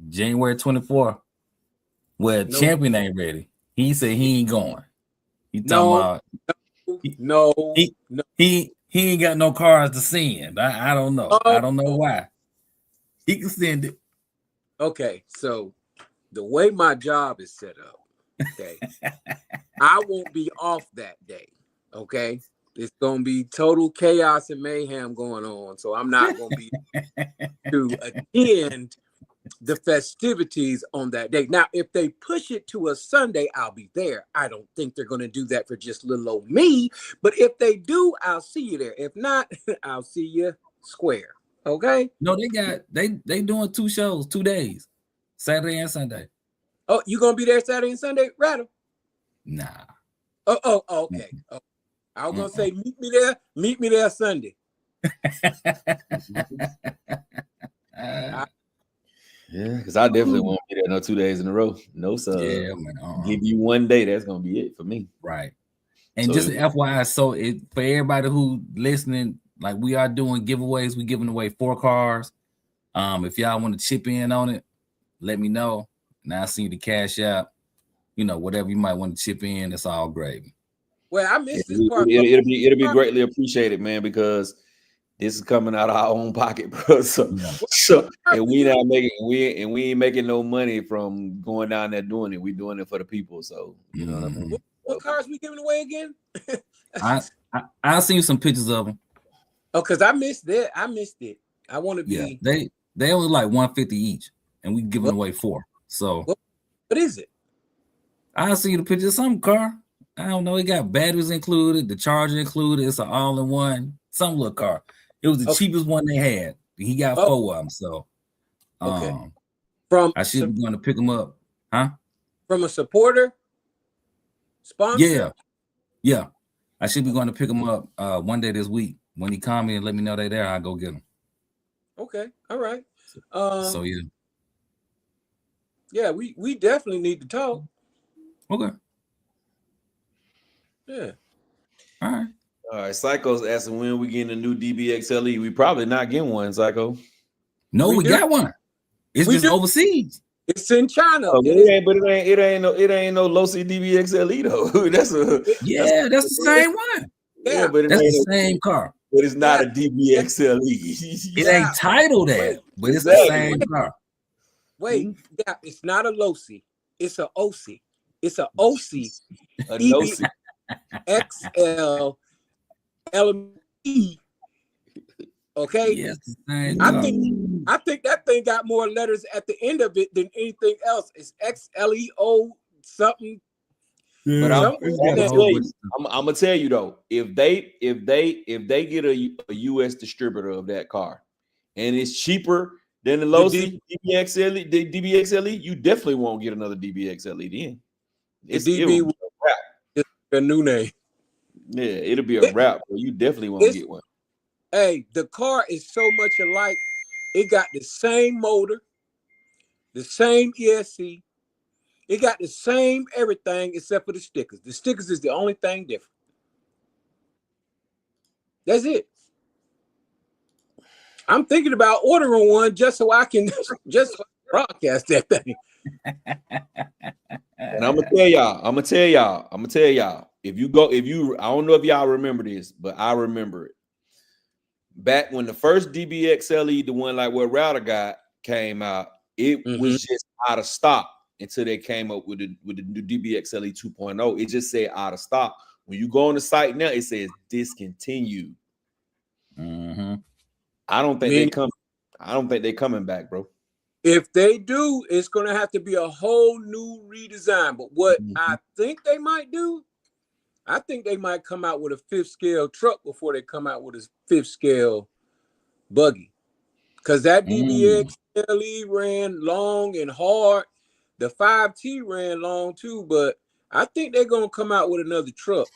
January 24th. Well, Champion ain't ready. He said he ain't going. He talking about he ain't got no cars to send. I don't know. I don't know why. He can send it. Okay, so the way my job is set up, okay, I won't be off that day. Okay, it's gonna be total chaos and mayhem going on, so I'm not gonna be to attend the festivities on that day. Now, if they push it to a Sunday, I'll be there. I don't think they're going to do that for just little old me, but if they do, I'll see you there. If not, I'll see you square. Okay? No, they doing 2 shows, 2 days, Saturday and Sunday. Oh, you gonna be there Saturday and Sunday, Rattle? Nah. Oh, okay. Oh, I was gonna say meet me there Sunday. Yeah, because I definitely won't be there no 2 days in a row. No, sir. Yeah, man. Give you one day, that's gonna be it for me. Right. And so, just FYI, so for everybody who listening, like we are doing giveaways, we're giving away 4 cars. If y'all want to chip in on it, let me know. Now I see the cash out. You know, whatever you might want to chip in, it's all gravy. Well, I missed this part. It'll be greatly appreciated, man, because this is coming out of our own pocket, bro. So and we ain't making no money from going down there doing it. We doing it for the people. So you know what I mean. What cars we giving away again? I'll send you some pictures of them. Oh, because I missed that. I missed it. I want to be. Yeah, they only like $150 each, and we giving away 4. So what is it? I'll see you the picture of some car. I don't know. It got batteries included, the charger included. It's an all-in-one, some little car. It was the cheapest one they had. He got 4 of them. So I should be going to pick them up. Huh? From a supporter? Sponsor? Yeah. I should be going to pick them up one day this week. When he call me and let me know they're there, I'll go get them. Okay. All right. So yeah. Yeah, we definitely need to talk. Okay. Yeah. All right. All right. Psycho's asking when we getting a new DBXLE. We probably not getting one, Psycho. No, we got one. It's just overseas. It's in China. It ain't no low C DBXLE though. That's the same one. Yeah, but that's the same car. But it's not a DBXLE. It ain't titled that, but it's the same car. Wait, it's not a low-C. It's a OC. It's a OC. A no-C. XL LME. Okay. Yes, I think that thing got more letters at the end of it than anything else. It's XLEO something. But I'm Some- gonna tell you though, if they get a US distributor of that car and it's cheaper than the low C DBXLE, the DBXLE, you definitely won't get another DBXLE then. The DB will be a new name. Yeah, it'll be a wrap, but you definitely won't get one. Hey, the car is so much alike. It got the same motor, the same ESC. It got the same everything except for the stickers. The stickers is the only thing different. That's it. I'm thinking about ordering one just so I can broadcast that thing. And I'm gonna tell y'all. If you, I don't know if y'all remember this, but I remember it. Back when the first DBXLE, the one like what Router got, came out, it was just out of stock until they came up with the new DBXLE 2.0. It just said out of stock. When you go on the site now, it says discontinued. I don't think they're coming back, bro. If they do, it's gonna have to be a whole new redesign. But what I think they might do, I think they might come out with a 5th scale truck before they come out with a 5th scale buggy. Because that DBXLE ran long and hard. The 5T ran long too, but I think they're gonna come out with another truck.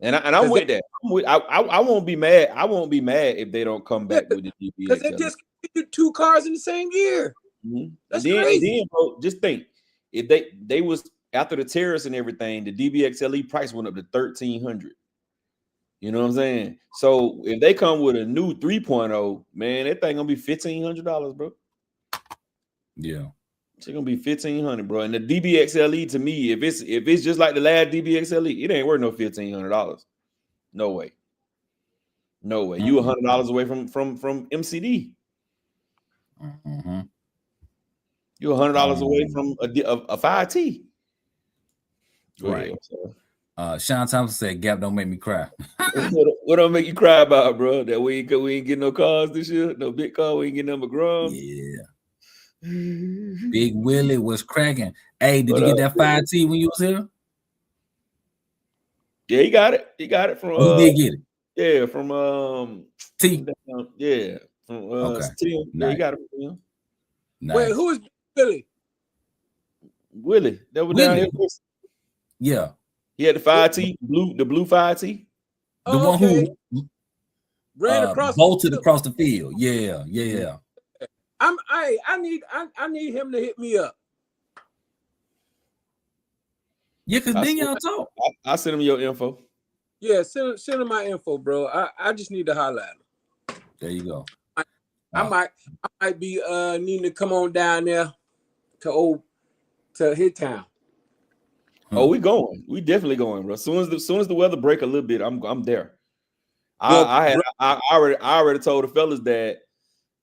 And I'm with that. I won't be mad. I won't be mad if they don't come back with the DBXLE. Because they just did 2 cars in the same year. That's crazy. Then, bro, just think if they was after the tariffs and everything, the DBXLE price went up to $1,300. You know what I'm saying? So if they come with a new 3.0, man, that thing gonna be $1,500, bro. Yeah, it's gonna be $1,500, bro. And the DBXLE to me, if it's just like the last DBXLE, it ain't worth no $1,500. No way. No way. You $100 away from MCD. You're $100 away from a 5T. Right. Sean Thompson said, "Gap don't make me cry." What don't make you cry about, bro? That we ain't getting no cars this year, no big car. We ain't getting no McGraw. Yeah. Big Willie was cracking. Hey, did you get that 5T when you was here? Yeah, he got it. He got it from. He did get it. Yeah, from T. Yeah, from okay. T. Yeah, he got it from him. Nice. Wait, who is Willie? Willie. That was down here. Yeah. He had the 5T, the blue 5T. The one who ran across bolted across the field. Yeah. I need him to hit me up. Yeah, because then y'all talk. I send him your info. Yeah, send him my info, bro. I just need to holler at him. There you go. I might be needing to come on down there to his town. Oh, we going. We definitely going, bro. As soon as the weather break a little bit, I'm there. I already told the fellas that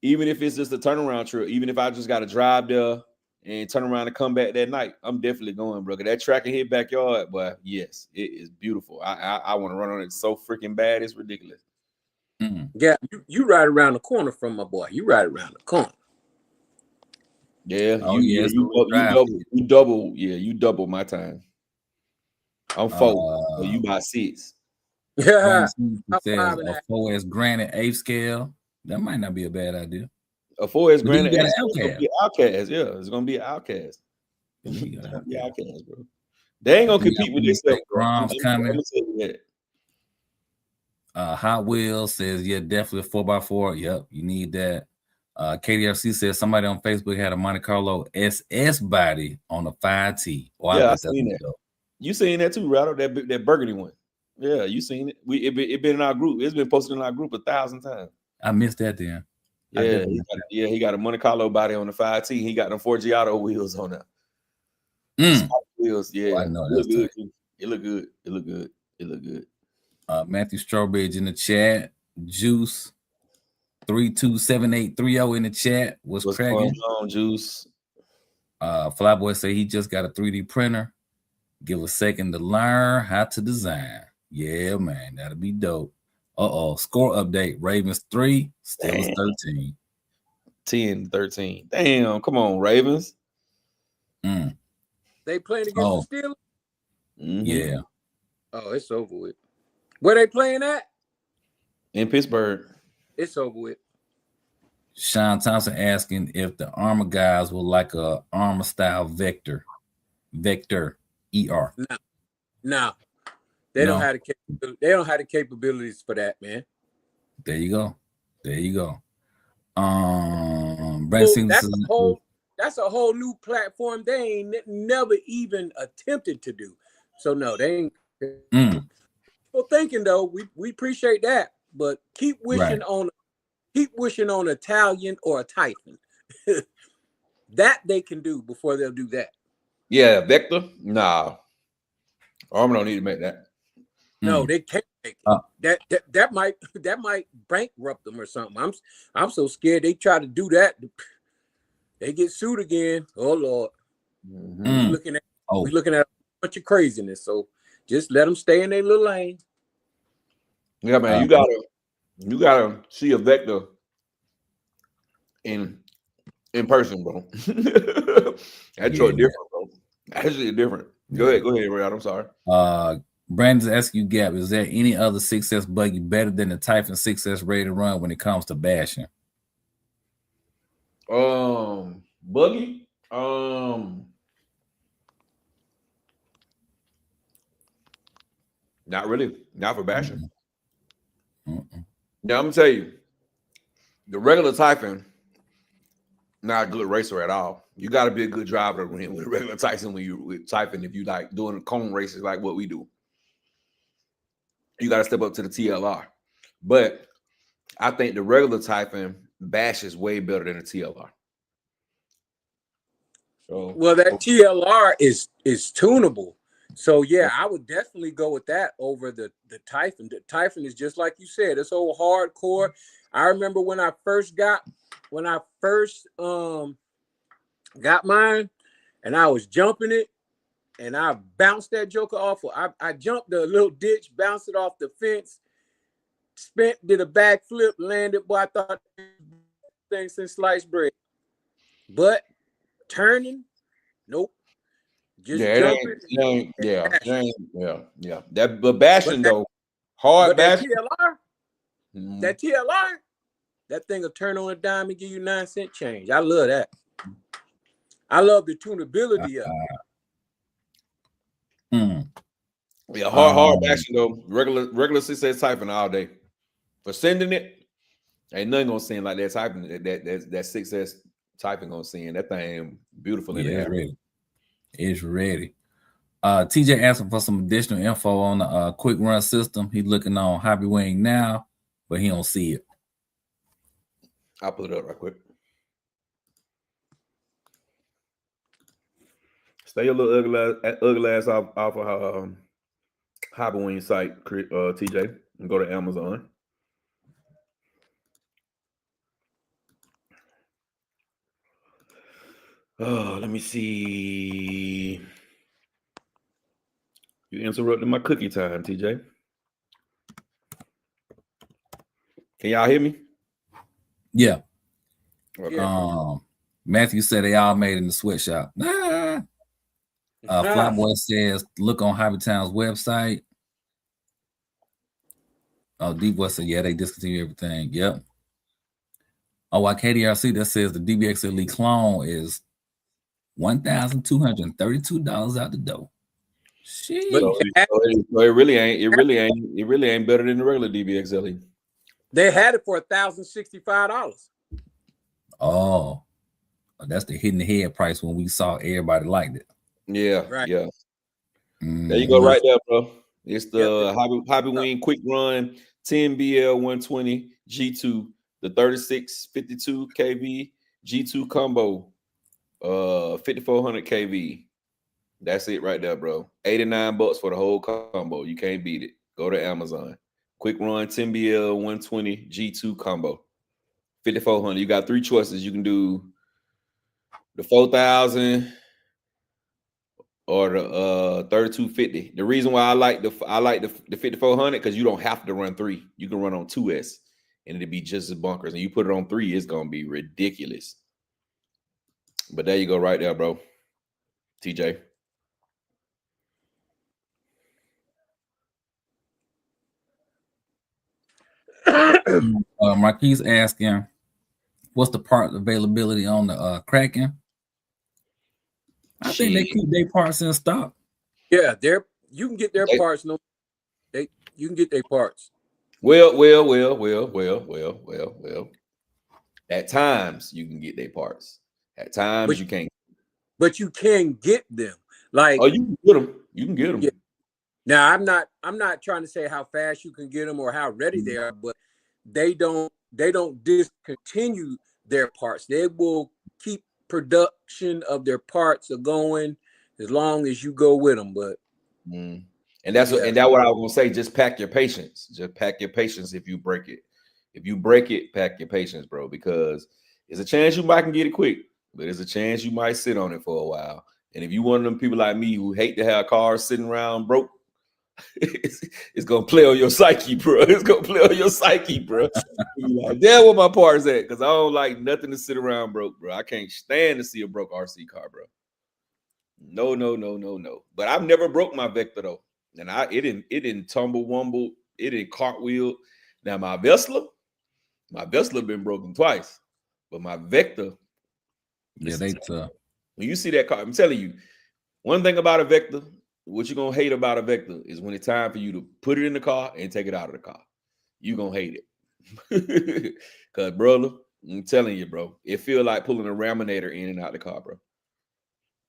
even if it's just a turnaround trip, even if I just got to drive there and turn around and come back that night, I'm definitely going, bro. That track in his backyard, but yes, it is beautiful. I want to run on it so freaking bad, it's ridiculous. Yeah, you ride around the corner from my boy. You ride around the corner. Yeah, you double my time. I'm 4, so you by 6. Yeah, says a 4S granite 8th scale. That might not be a bad idea. A 4S granite Outcast. Yeah, it's gonna be an Outcast. Outcast, bro. They ain't gonna compete with themselves. Grom's coming. Hot Wheels says, yeah, definitely a 4x4. Yep, you need that. KDRC says somebody on Facebook had a Monte Carlo SS body on a 5T. Oh, yeah, I seen that. You seen that too, Rado? That burgundy one. Yeah, you seen it. It been in our group. It's been posted in our group 1,000 times. I missed that then. Yeah, he got a Monte Carlo body on the 5T. He got them 4Giotto wheels on there. Wheels, yeah. I know that's good. It look good. It look good. Matthew Strawbridge in the chat. Juice 327830 in the chat. What's cracking? Juice. Flyboy say he just got a 3D printer. Give a second to learn how to design. Yeah, man, that'll be dope. Score update. Ravens 3, Steelers 13. 10-13. Damn, come on, Ravens. They playing against the Steelers? Yeah. Oh, it's over with. Where they playing at? In Pittsburgh. It's over with. Sean Thompson asking if the armor guys will like a armor style Vector ER. No. They don't have the capabilities for that, man. There you go. That's a whole new platform they ain't never even attempted to do. So no, they ain't. Well, thinking though, we appreciate that, but keep wishing on Italian or a Typhon. That they can do before they'll do that. Yeah, Vector. Nah, Armor don't need to make that. No, they can't make it. That might bankrupt them or something. I'm so scared they try to do that. They get sued again. Oh Lord. We're looking at a bunch of craziness. So just let them stay in their little lane. Yeah, man, you gotta see a Vector in person, bro. That's different, bro. Actually different. Go ahead, Rayad. I'm sorry. Brandon's asking you, Gap, is there any other 6S buggy better than the Typhon 6S ready to run when it comes to bashing? Buggy? Not really. Not for bashing. Now I'm gonna tell you, the regular Typhon, not a good racer at all. You got to be a good driver with regular Typhon with Typhon. If you like doing cone races like what we do, you got to step up to the TLR. But I think the regular Typhon bash is way better than the TLR. So, well, that TLR is tunable. So yeah, I would definitely go with that over the Typhon. The Typhon is just like you said, it's old hardcore. I remember when I first got mine, and I was jumping it, and I bounced that joker off. I jumped the little ditch, bounced it off the fence, did a backflip, landed. Boy, I thought things since sliced bread, but turning, nope. Just jumping. Yeah. But bashing though, hard bashing. That TLR, that thing will turn on a dime and give you 9-cent change. I love that. I love the tunability of it. Yeah, hard bashing though. Regular success Typhon all day. For sending it, ain't nothing gonna send like that Typhon. That success Typhon gonna send. That thing beautiful in the air. It's ready. TJ asking for some additional info on the quick run system. He's looking on Hobby Wing now, but he don't see it. I'll put it up right quick. Stay your little ugly ass off of Hobby Wing site, TJ, and go to Amazon. Oh, let me see. You interrupted my cookie time, TJ. Can y'all hear me? Yeah. Okay. Matthew said they all made in the sweatshop. Flyboy says look on Hobby Town's website. Oh, D-Boy said, yeah, they discontinue everything. Yep. Oh, KDRC that says the DBX Elite clone is $1,232 out the door. So it really ain't better than the regular DBX Elite. They had it for $1,065. Oh, that's the hitting the head price when we saw everybody liked it. Yeah, yeah. There you go, right there, bro. It's the Hobby Wing Quick Run 10BL 120 G2, the 3652 kV G2 combo, 5400 kV. That's it right there, bro. $89 for the whole combo. You can't beat it. Go to Amazon. Quick Run 10BL 120 G2 combo, 5400. You got three choices. You can do the 4000 or the 3250. The reason why I like the 5400 because you don't have to run 3. You can run on 2S and it'll be just as bunkers. And you put it on 3, it's gonna be ridiculous. But there you go, right there, bro. TJ. Marquise asking, what's the part availability on the Kraken? I think they keep their parts in stock. Yeah, you can get their parts. You can get their parts. Well. At times you can get their parts. At times you can't. But you can get them. Like, oh, you can get them. You can get them. Yeah. Now, I'm not trying to say how fast you can get them or how ready they are, but they don't discontinue their parts. They will keep production of their parts going as long as you go with them. But and that's what I was gonna say. Just pack your patience. Just pack your patience if you break it. If you break it, pack your patience, bro, because there's a chance you might can get it quick, but there's a chance you might sit on it for a while. And if you one of them people like me who hate to have cars sitting around broke, it's gonna play on your psyche, bro. It's gonna play on your psyche, bro. Like, damn, where my parts at? Because I don't like nothing to sit around broke, bro. I can't stand to see a broke RC car, bro. No. But I've never broke my Vector though, and it didn't tumble wumble, it didn't cartwheel. Now my Vesla been broken twice, but my Vector, they tough. When you see that car, I'm telling you, one thing about a Vector, what you're gonna hate about a Vector is when it's time for you to put it in the car and take it out of the car. You're gonna hate it. Cause brother, I'm telling you, bro, it feel like pulling a raminator in and out the car, bro.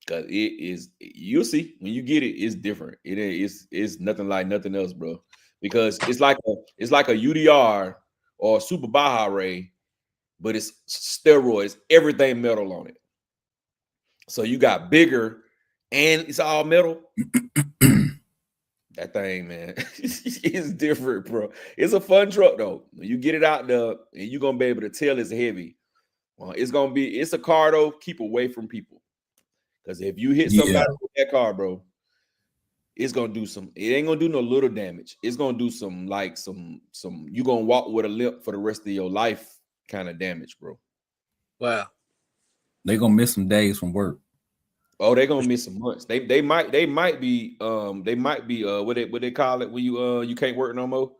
Cause it is, you'll see when you get it, it's different. It's nothing like nothing else, bro. Because it's like a UDR or a Super Baja Ray, but it's steroids, everything metal on it. So you got bigger and it's all metal. That thing, man, it's different, bro. It's a fun truck though. When you get it out there and you're gonna be able to tell it's heavy. Well, it's a car though. Keep away from people. Because if you hit somebody with that car, bro, it's gonna do some. It ain't gonna do no little damage. It's gonna do some you gonna walk with a limp for the rest of your life kind of damage, bro. Wow. They gonna miss some days from work. Oh, they're gonna miss some months. They might be what they call it when you can't work no more.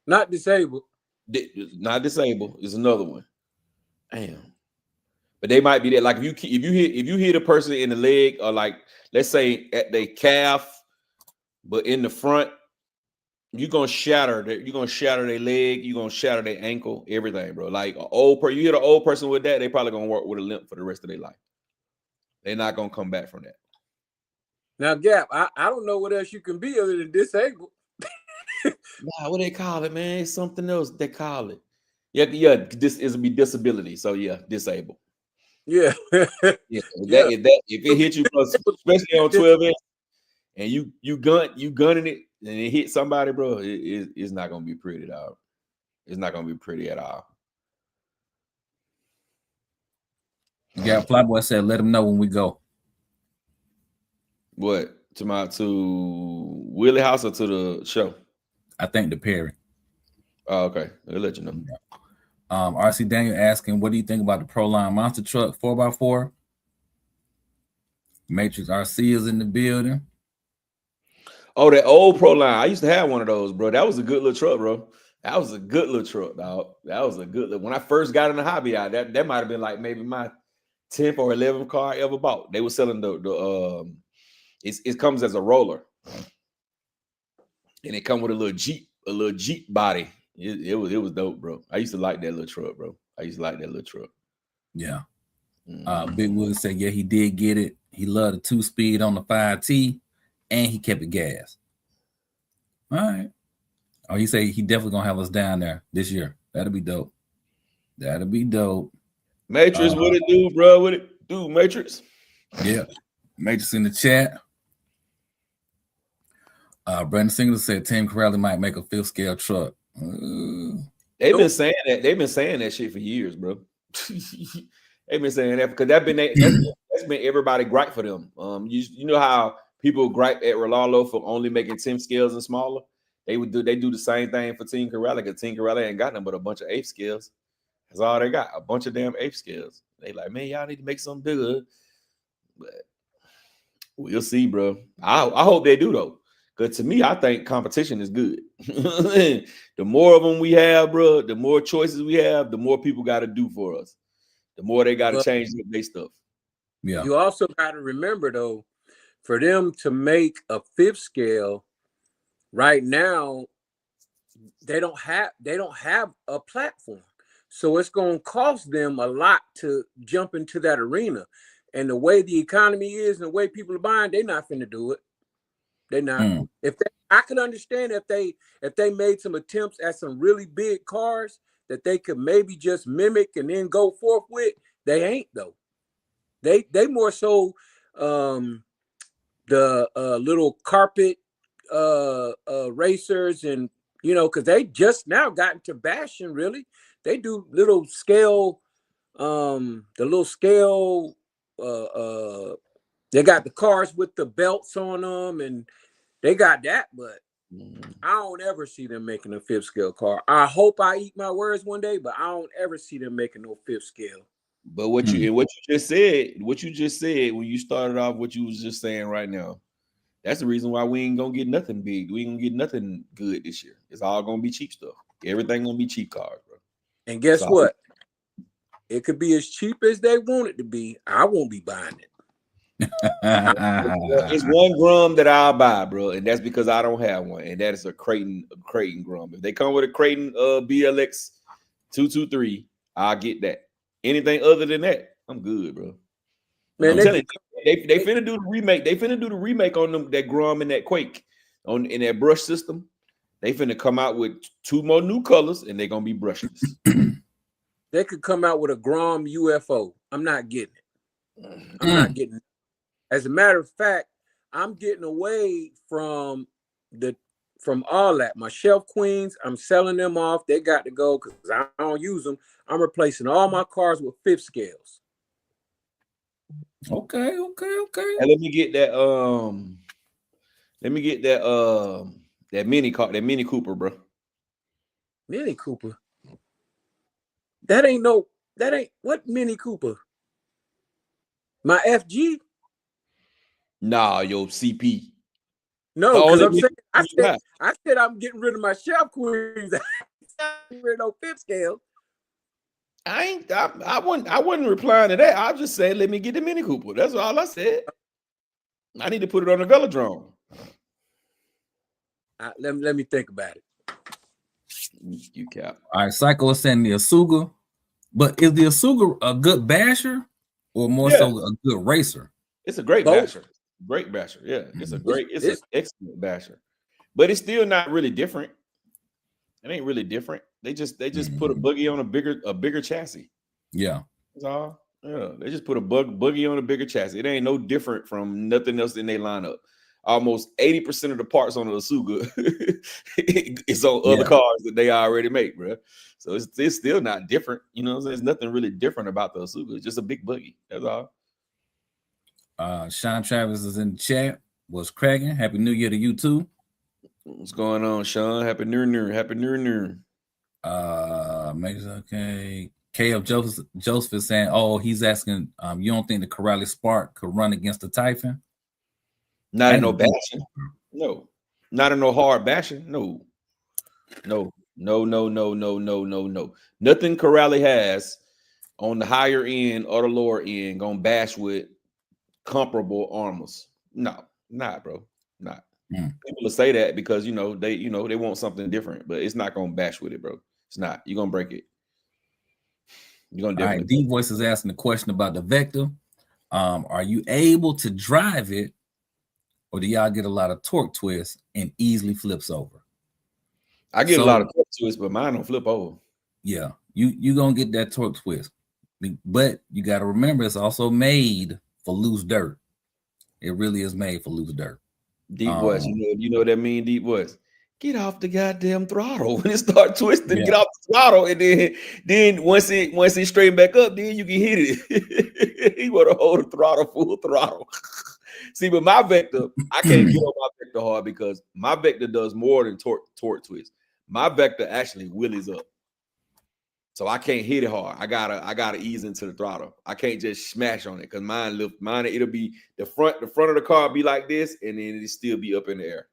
Not disabled. Not disabled is another one. Damn. But they might be there. Like if you hit a person in the leg, or like let's say at their calf, but in the front, you're gonna shatter their leg, you're gonna shatter their ankle, everything, bro. Like you hit an old person with that, they probably gonna work with a limp for the rest of their life. They're not gonna come back from that. Now, Gap, I don't know what else you can be other than disabled. Nah, what they call it, man? It's something else they call it. Yeah. This is be disability. So yeah, disabled. Yeah. If it hit you, especially on 12 inch, and you gunning it and it hit somebody, bro, it's not gonna be pretty at all. It's not gonna be pretty at all. Yeah, Flyboy said, let him know when we go. What? To Willie House or to the show? I think the Perry. Oh, okay. I'll let you know. RC Daniel asking, what do you think about the Proline monster truck 4x4? Matrix RC is in the building. Oh, that old Proline. I used to have one of those, bro. That was a good little truck, bro. That was a good little truck, dog. That was a good when I first got in the hobby, that might have been like maybe my 10th or 11th car I ever bought. They were selling it comes as a roller. And it come with a little Jeep body. It was dope, bro. I used to like that little truck, bro. Yeah. Big Wood said, yeah, he did get it. He loved the 2-speed on the 5T, and he kept it gas. All right. Oh, he said he definitely gonna have us down there this year. That'll be dope. Matrix, what it do, bro? What it do, Matrix? Yeah. Matrix in the chat. Brandon Singleton said Team Corrali might make a 5th scale truck. They've been saying that. They've been saying that shit for years, bro. They've been saying that because that's been everybody gripe for them. You know how people gripe at Rolalo for only making 10 scales and smaller? They do the same thing for Team Corrali because Team Corrali ain't got nothing but a bunch of 8 scales. That's all they got, a bunch of damn 8 scales. They like, man, y'all need to make something bigger. But we'll see, bro. I hope they do though. Because to me, I think competition is good. The more of them we have, bro, the more choices we have, the more people got to do for us. The more they got to change their stuff. Yeah. You also got to remember, though, for them to make a fifth scale right now, they don't have a platform. So it's going to cost them a lot to jump into that arena. And the way the economy is and the way people are buying, they're not finna do it. They're not. I could understand if they made some attempts at some really big cars that they could maybe just mimic and then go forth with. They ain't though. They more so the little carpet racers, and because they just now got into bashing. Really, they do little scale, the little scale. They got the cars with the belts on them, and they got that, but I don't ever see them making a fifth scale car. I hope I eat my words one day, but I don't ever see them making no fifth scale. But what you just said when you started off, what you was just saying right now, that's the reason why we ain't gonna get nothing big. We ain't gonna get nothing good this year. It's all gonna be cheap stuff. Everything gonna be cheap cars, bro. And guess what? It could be as cheap as they want it to be. I won't be buying it. It's 1 gram that I'll buy, bro, and that's because I don't have one, and that is a Creighton gram. If they come with a Creighton BLX 223, I'll get that. Anything other than that, I'm good, bro. Man, I'm telling you, they finna do the remake. They finna do the remake on them, that Grom and that Quake in that brush system. They finna come out with 2 more new colors, and they're gonna be brushless. They could come out with a Grom UFO. I'm not getting it. I'm not getting it. As a matter of fact, I'm getting away from all that. My shelf queens, I'm selling them off. They got to go because I don't use them. I'm replacing all my cars with fifth scales. Okay. And let me get that that Mini car, that Mini Cooper, bro. Mini Cooper. That ain't what Mini Cooper? My FG? Nah, yo, CP. No, because I'm saying I said I'm getting rid of my shelf queens. Rid of no fifth scale. I wasn't replying to that. I just said let me get the Mini Cooper. That's all I said. I need to put it on the velodrome. Let me think about it. You cap. All right, Psycho is saying the Asuga, but is the Asuga a good basher or more so a good racer? It's a great basher. Great basher. Yeah, it's an excellent basher. But it's still not really different. It ain't really different. They just put a buggy on a bigger chassis. Yeah. That's all. Yeah, they just put a buggy on a bigger chassis. It ain't no different from nothing else in their lineup. Almost 80% of the parts on the Asuga is on other cars that they already make, bro. So it's still not different. You know, there's nothing really different about the Asuga. It's just a big buggy. That's all. Sean Travis is in the chat. What's cracking? Happy New Year to you too. What's going on, Sean? Happy New Year. Happy New Year. Okay. KF Joseph is saying, oh, he's asking, you don't think the Corrales Spark could run against the Typhon? Not in no bashing. No. Not in no hard bashing. No. Nothing Corrales has on the higher end or the lower end gonna bash with comparable armors. No, not bro. Not. People will say that because they want something different, but it's not gonna bash with it, bro. It's not. You're gonna break it. You're gonna definitely. All right, D Voice is asking the question about the Vector. Are you able to drive it, or do y'all get a lot of torque twists and easily flips over? I get a lot of torque twists, but mine don't flip over. Yeah, you gonna get that torque twist, but you got to remember it's also made for loose dirt. It really is made for loose dirt. Deep voice, you know what that mean? Deep voice. Get off the goddamn throttle when it start twisting. Get off the throttle, and then once it straighten back up, then you can hit it. He want to hold the throttle full throttle. See, but my Vector, I can't get on my Vector hard because my Vector does more than torque twist. My Vector actually wheelies up, so I can't hit it hard. I gotta ease into the throttle. I can't just smash on it because mine it'll be the front of the car be like this, and then it'll still be up in the air.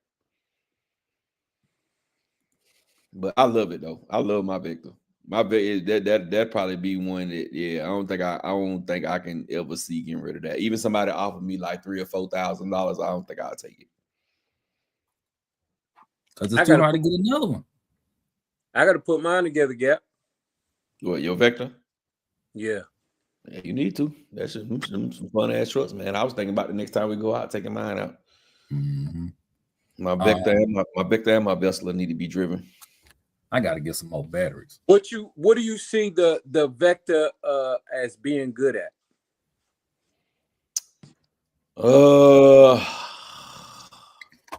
But I love it though. I love my Vector. My that probably be one that I don't think I can ever see getting rid of that. Even somebody offered me like $3,000 or $4,000, I don't think I'll take it. Because it's too hard to get another one. I got to put mine together, Gap. What, your Vector? Yeah. Yeah, you need to. That's some fun ass trucks, man. I was thinking about the next time we go out, taking mine out. Mm-hmm. My Vector and my Vesla need to be driven. I got to get some more batteries. What do you see the Vector as being good at?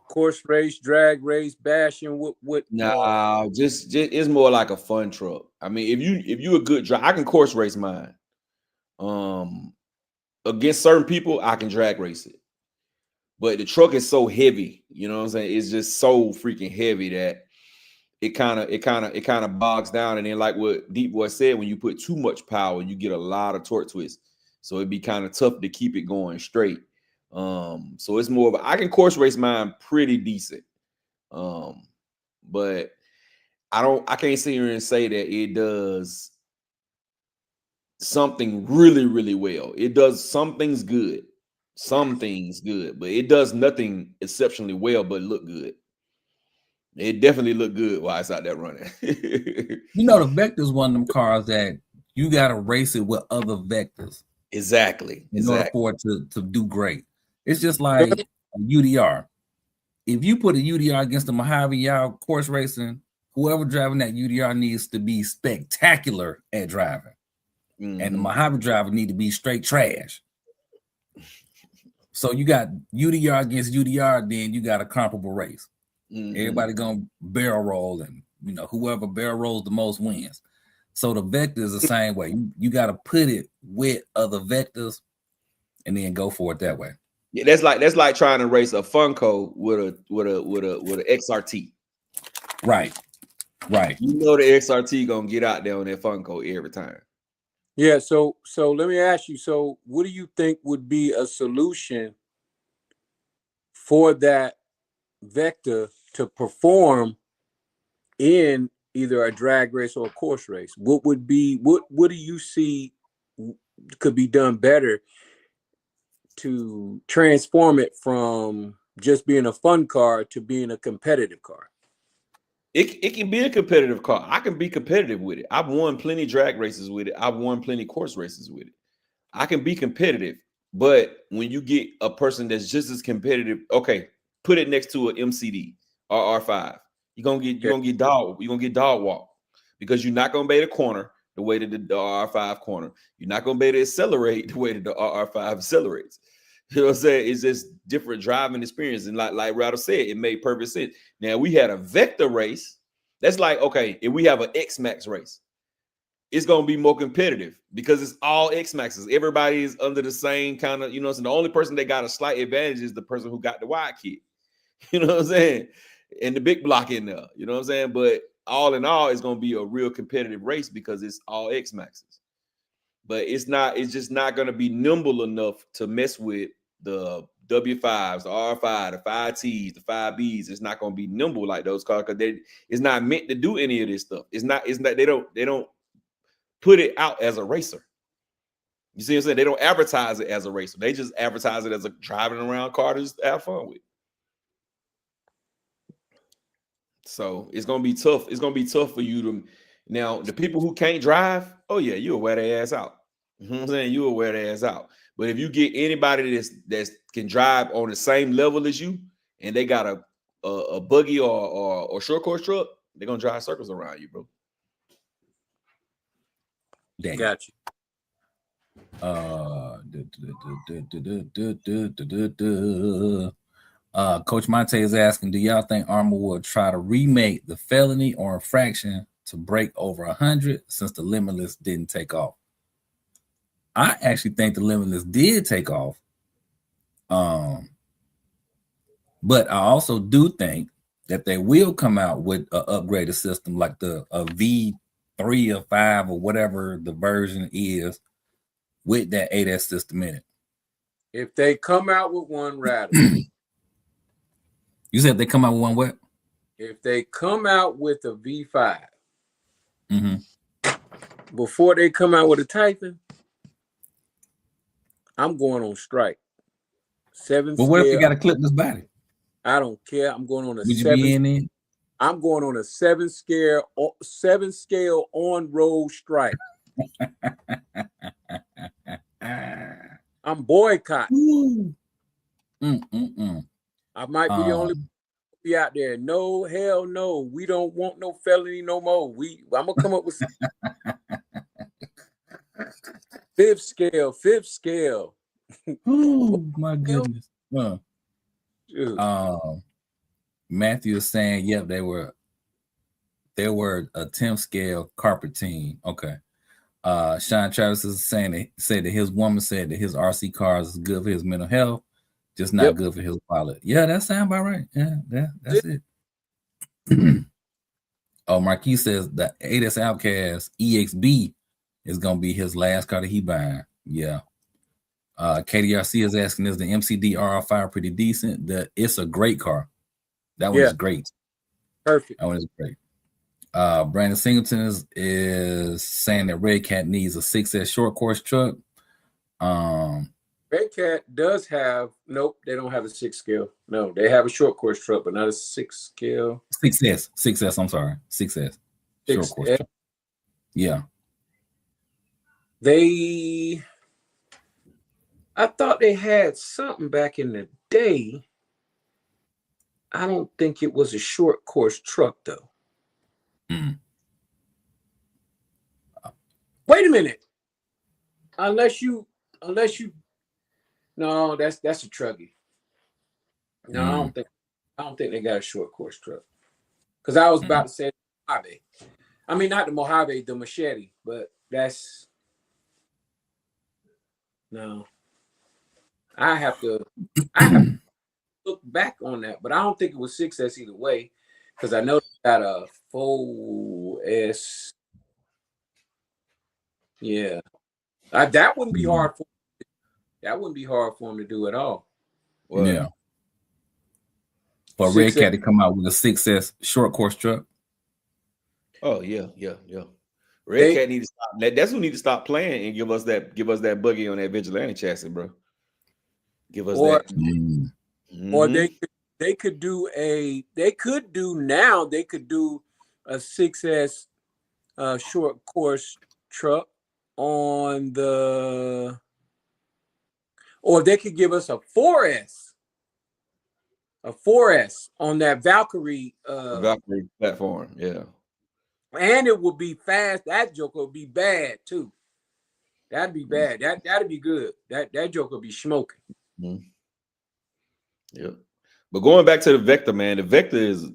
Course race, drag race, bashing. What? Nah, just it's more like a fun truck. I mean, if you a good driver, I can course race mine. Against certain people, I can drag race it. But the truck is so heavy, you know what I'm saying? It's just so freaking heavy that it kind of bogs down. And then, like what Deep Boy said, when you put too much power, you get a lot of torque twists. So it'd be kind of tough to keep it going straight. So it's more of I can course race mine pretty decent. But I can't sit here and say that it does something really, really well. It does some things good, but it does nothing exceptionally well, but look good. It definitely look good while it's out there running. You know, the Vector's one of them cars that you got to race it with other Vectors. Exactly. In order for it to do great. It's just like a UDR. If you put a UDR against a Mojave, y'all course racing, whoever driving that UDR needs to be spectacular at driving. Mm-hmm. And the Mojave driver need to be straight trash. So you got UDR against UDR, then you got a comparable race. Mm-hmm. Everybody gonna barrel roll, and you know whoever barrel rolls the most wins. So the Vector is the same way. You got to put it with other Vectors, and then go for it that way. Yeah, that's like trying to race a Funko with a XRT. Right. You know the XRT gonna get out there on that Funko every time. Yeah. So let me ask you. So what do you think would be a solution for that Vector to perform in either a drag race or a course race? What do you see could be done better to transform it from just being a fun car to being a competitive car? It can be a competitive car. I can be competitive with it. I've won plenty drag races with it. I've won plenty course races with it. I can be competitive, but when you get a person that's just as competitive, okay, put it next to an MCD or R5. You're gonna get dog walk because you're not gonna be able to corner the way that the R5 corner. You're not gonna be able to accelerate the way that the R5 accelerates. You know what I'm saying? It's just different driving experience. And like Rattle said, it made perfect sense. Now we had a Vector race. That's like, okay, if we have an X-Max race, it's gonna be more competitive because it's all X-Maxes. Everybody is under the same kind of, you know, so the only person that got a slight advantage is the person who got the wide kit. You know what I'm saying? And the big block in there. You know what I'm saying? But all in all, it's gonna be a real competitive race because it's all X-Maxes. But it's just not gonna be nimble enough to mess with the W5s, the R5, the 5Ts, the 5Bs. It's not gonna be nimble like those cars because it's not meant to do any of this stuff. It's not they don't put it out as a racer. You see what I'm saying? They don't advertise it as a racer. They just advertise it as a driving around car to just have fun with. So it's gonna be tough. It's gonna be tough for you to now. The people who can't drive, oh yeah, you'll wear their ass out. You know what I'm saying? You'll wear their ass out. But if you get anybody that's can drive on the same level as you, and they got a buggy or short course truck, they're gonna drive circles around you, bro. Dang. Got you. Coach Monte is asking, do y'all think Armour will try to remake the felony or infraction to break over 100 since the Limitless didn't take off? I actually think the Limitless did take off. But I also do think that they will come out with an upgraded system like a V3 or 5 or whatever the version is with that ADAS system in it. If they come out with one, Rattle. You said they come out with one what? if they come out with a V5 before they come out with a Titan, I'm going on strike. 7 But what if they scale. got a clipless body? I don't care. I'm going on a Would you 7. be in it? I'm going on a 7 scale on road strike. I'm boycotting. I might be the only be out there. No, hell no. We don't want no felony no more. I'm gonna come up with fifth scale. Oh my goodness. Matthew is saying, yep, they were a 10 scale carpet team. Okay. Sean Travis is saying that his woman said that his RC cars is good for his mental health, just not good for his wallet. Yeah, that sounds about right. Yeah, that's it. Marquis says the 8S Outcast EXB is gonna be his last car that he buying. Yeah. KDRC is asking, is the MCD RR5 pretty decent? It's a great car. That one is great. Perfect. That one is great. Brandon Singleton is saying that Red Cat needs a 6S short course truck. Red Cat does have, nope, they don't have a 6 scale. No, they have a short course truck, but not a 6 scale. 6S, I'm sorry. 6S. Short course truck. Yeah. I thought they had something back in the day. I don't think it was a short course truck though. Wait a minute. Unless you no, that's a trucky. No, I don't think they got a short course truck. Because I was about to say Mojave. I mean, not the Mojave, the Machete, but that's no. I have to look back on that, but I don't think it was 6S either way, because I know they got a 4S. Yeah, that wouldn't be hard for. That wouldn't be hard for him to do at all. Well, yeah. For Red Cat to come out with a 6S short course truck. Oh yeah. Red Cat need to stop. That's who need to stop playing and give us that buggy on that Vigilante chassis, bro. Give us that. Or they could do a 6S short course truck on the, or they could give us a 4S on that Valkyrie platform. Yeah. And it would be fast. That joker would be bad too. That'd be bad. That'd be good. That joker would be smoking. Yeah. But going back to the Vector, man, the Vector is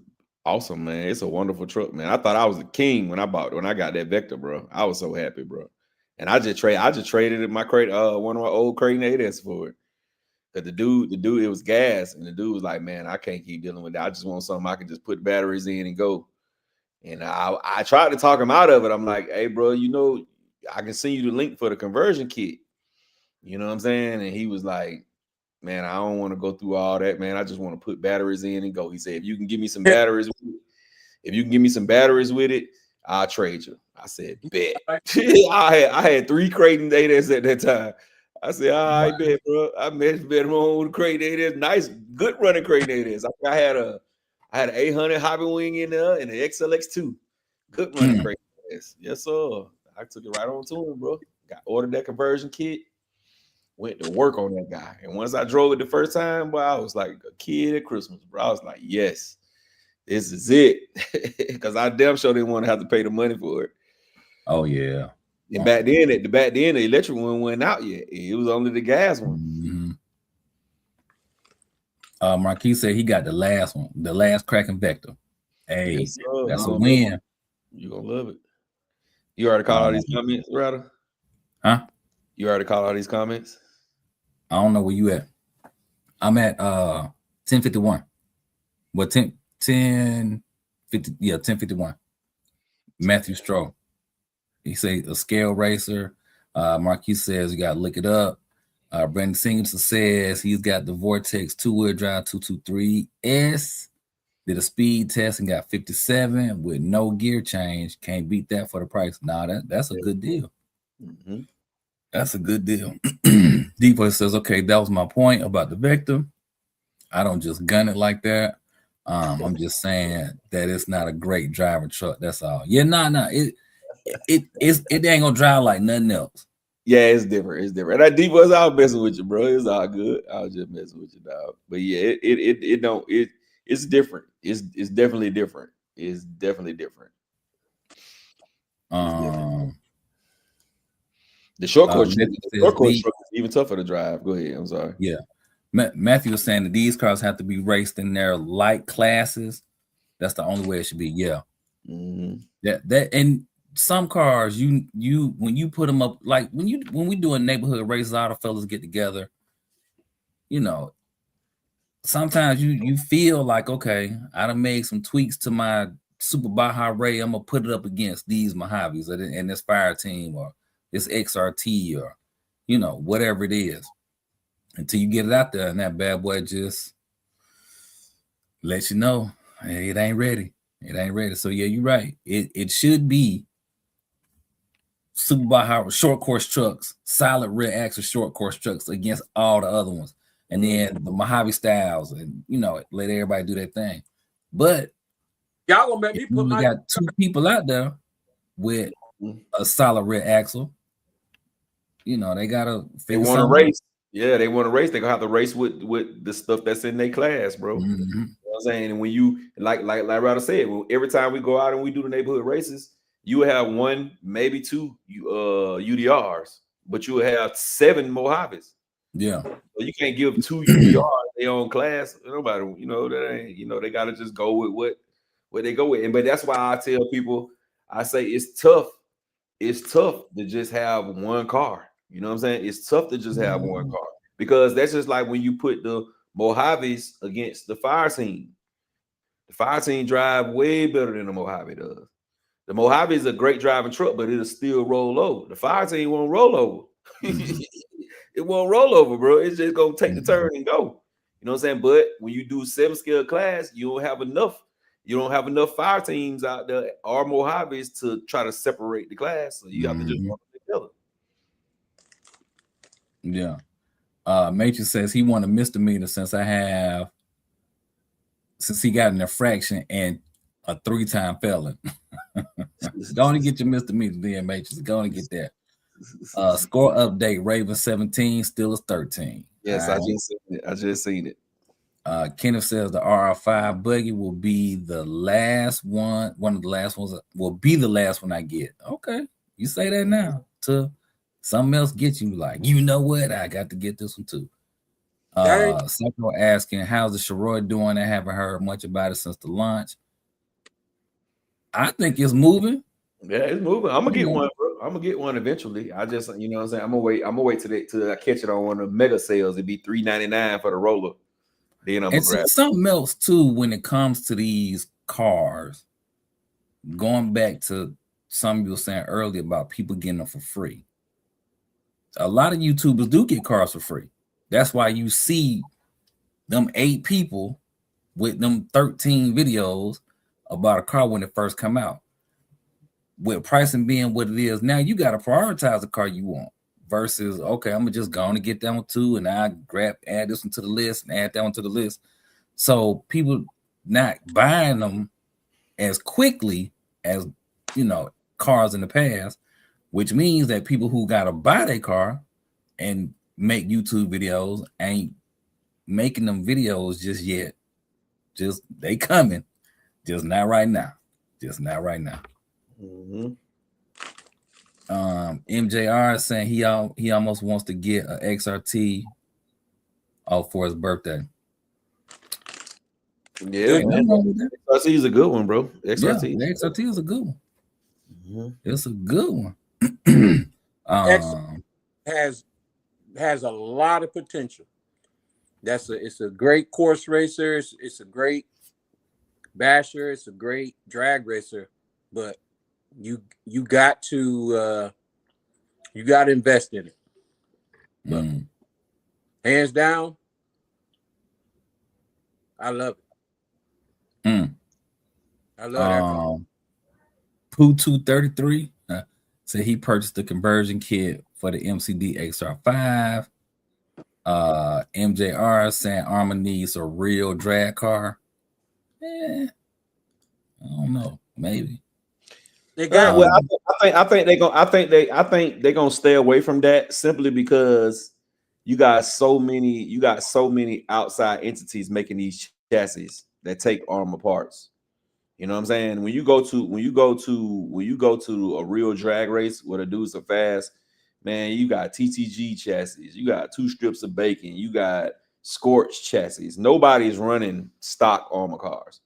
awesome, man. It's a wonderful truck, man. I thought I was the king when I got that Vector, bro. I was so happy, bro. And I just traded my crate, one of my old Crate 8S for it. Cause the dude, it was gas, and the dude was like, man, I can't keep dealing with that. I just want something I can just put batteries in and go. And I tried to talk him out of it. I'm like, hey, bro, I can send you the link for the conversion kit. You know what I'm saying? And he was like, man, I don't want to go through all that, man. I just want to put batteries in and go. He said, if you can give me some batteries with it, I'll trade you. I said, bet. I had 3 Crate 8S at that time. I said, all right, bet, bro. I bet on with Crate 8S. Nice, good running Crate 8S. I had an 800 Hobby Wing in there and an XLX2. Good running Crate 8S. Yes, sir. I took it right on to him, bro. Ordered that conversion kit. Went to work on that guy. And once I drove it the first time, boy, I was like a kid at Christmas, bro. I was like, yes, this is it. Because I damn sure didn't want to have to pay the money for it. Oh, yeah. And back then, the electric one wasn't out yet. It was only the gas one. Marquis said he got the last one, the last cracking Vector. Hey, yes, that's a win. You're going to love it. You already caught all these comments, Ryder? Huh? You already caught all these comments? I don't know where you at. I'm at 1051. Well, 1050, yeah, 1051. Matthew Stroh. He say a scale racer. Marquis says you gotta look it up. Brandon Singleton says he's got the Vortex 2-wheel drive 223S. Did a speed test and got 57 with no gear change. Can't beat that for the price. Nah, that's a good deal. Mm-hmm. That's a good deal. Deepo says, okay, that was my point about the Vector. I don't just gun it like that. I'm just saying that it's not a great driving truck. That's all. Yeah, nah. It ain't gonna drive like nothing else. Yeah, it's different. It's different. And that deep was all messing with you, bro. It's all good. I was just messing with you, dog. But yeah, it's different. It's definitely different. It's definitely different. The short course truck is even tougher to drive. Go ahead. I'm sorry. Yeah. Matthew was saying that these cars have to be raced in their light classes. That's the only way it should be. Yeah. Mm-hmm. That and some cars, you when you put them up, like when we do a neighborhood races, all the fellas get together. You know, sometimes you feel like, okay, I done made some tweaks to my Super Baja Ray. I'm gonna put it up against these Mojaves and this Fire Team or this XRT or whatever it is. Until you get it out there and that bad boy just lets you know, hey, it ain't ready. It ain't ready. So yeah, you're right. It should be Super Baja short course trucks, solid rear axle short course trucks against all the other ones. And then the Mojave styles and let everybody do their thing. But y'all gonna make me put we got two people out there with a solid rear axle. They gotta they want to race. Yeah, they want to race. They're gonna have to race with the stuff that's in their class, bro. Mm-hmm. You know what I'm saying? And when you like Ryder said, every time we go out and we do the neighborhood races, you will have one, maybe two UDRs, but you will have 7 Mojaves. Yeah. So you can't give 2 UDRs their own class. Nobody, that ain't, they gotta just go with what they go with. But that's why I tell people, I say it's tough. It's tough to just have one car. You know what I'm saying? It's tough to just have one car because that's just like when you put the Mojaves against the Fire Team. The Fire Team drive way better than the Mojave does. The Mojave is a great driving truck, but it'll still roll over. The Fire Team won't roll over. It won't roll over, bro. It's just gonna take the turn and go. You know what I'm saying? But when you do 7 scale class, you don't have enough. You don't have enough Fire Teams out there or Mojaves to try to separate the class. So you have to just run together. Yeah. Matrix says he won a misdemeanor since he got an infraction and a 3-time felon. Go on and get your misdemeanor then, Matrix. Go on and get that. Score update, Raven 17, Steelers 13. Yes, right. I just seen it. Kenneth says the RR5 buggy will be the last one. One of the last ones will be the last one I get. Okay. You say that now to something else get you like, you know what? I got to get this one too. Psycho asking, how's the Sherrod doing? I haven't heard much about it since the launch. I think it's moving. Yeah, it's moving. I'm gonna get one, bro. I'm gonna get one eventually. I just, what I'm saying, I'm gonna wait till I catch it on one of the mega sales. It'd be $399 for the roller. Then I'm gonna grab something else too when it comes to these cars. Going back to something you were saying earlier about people getting them for free. A lot of YouTubers do get cars for free. That's why you see them 8 people with them 13 videos about a car when it first come out. With pricing being what it is now, you got to prioritize the car you want versus, okay, I'm going to just go on and get that one too, and I add this one to the list and add that one to the list. So people not buying them as quickly as, cars in the past, which means that people who got to buy their car and make YouTube videos ain't making them videos just yet. Just they coming, just not right now. Just not right now. Mm-hmm. MJR is saying he almost wants to get an XRT for his birthday. Yeah, XRT is a good one, bro. XRT. Yeah, the XRT is a good one. Mm-hmm. It's a good one. has a lot of potential. It's a great course racer. It's a great basher. It's a great drag racer, but you got to invest in it. But hands down, I love it. Mm. I love that car. Poo233 said he purchased the conversion kit for the MCD XR5. MJR saying Armor needs a real drag car. I don't know, maybe. They got Well, I think they're gonna stay away from that simply because you got so many outside entities making these chassis that take armor parts. You know what I'm saying? When you go to a real drag race where the dudes are fast, man, you got TTG chassis, you got 2 strips of bacon, you got scorched chassis. Nobody's running stock armor cars.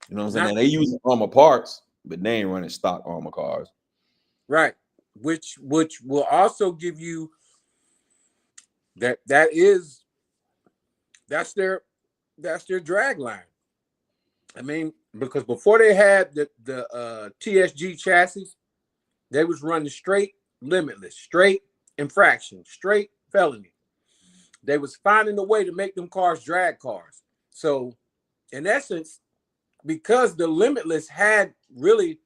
You know what I'm saying? Now, they use armor parts, but they ain't running stock armor cars. right, which will also give you that's their drag line. I mean, because before they had the TSG chassis, they was running straight limitless, straight infraction, straight felony. They was finding a way to make them cars drag cars. So, in essence, because the limitless it really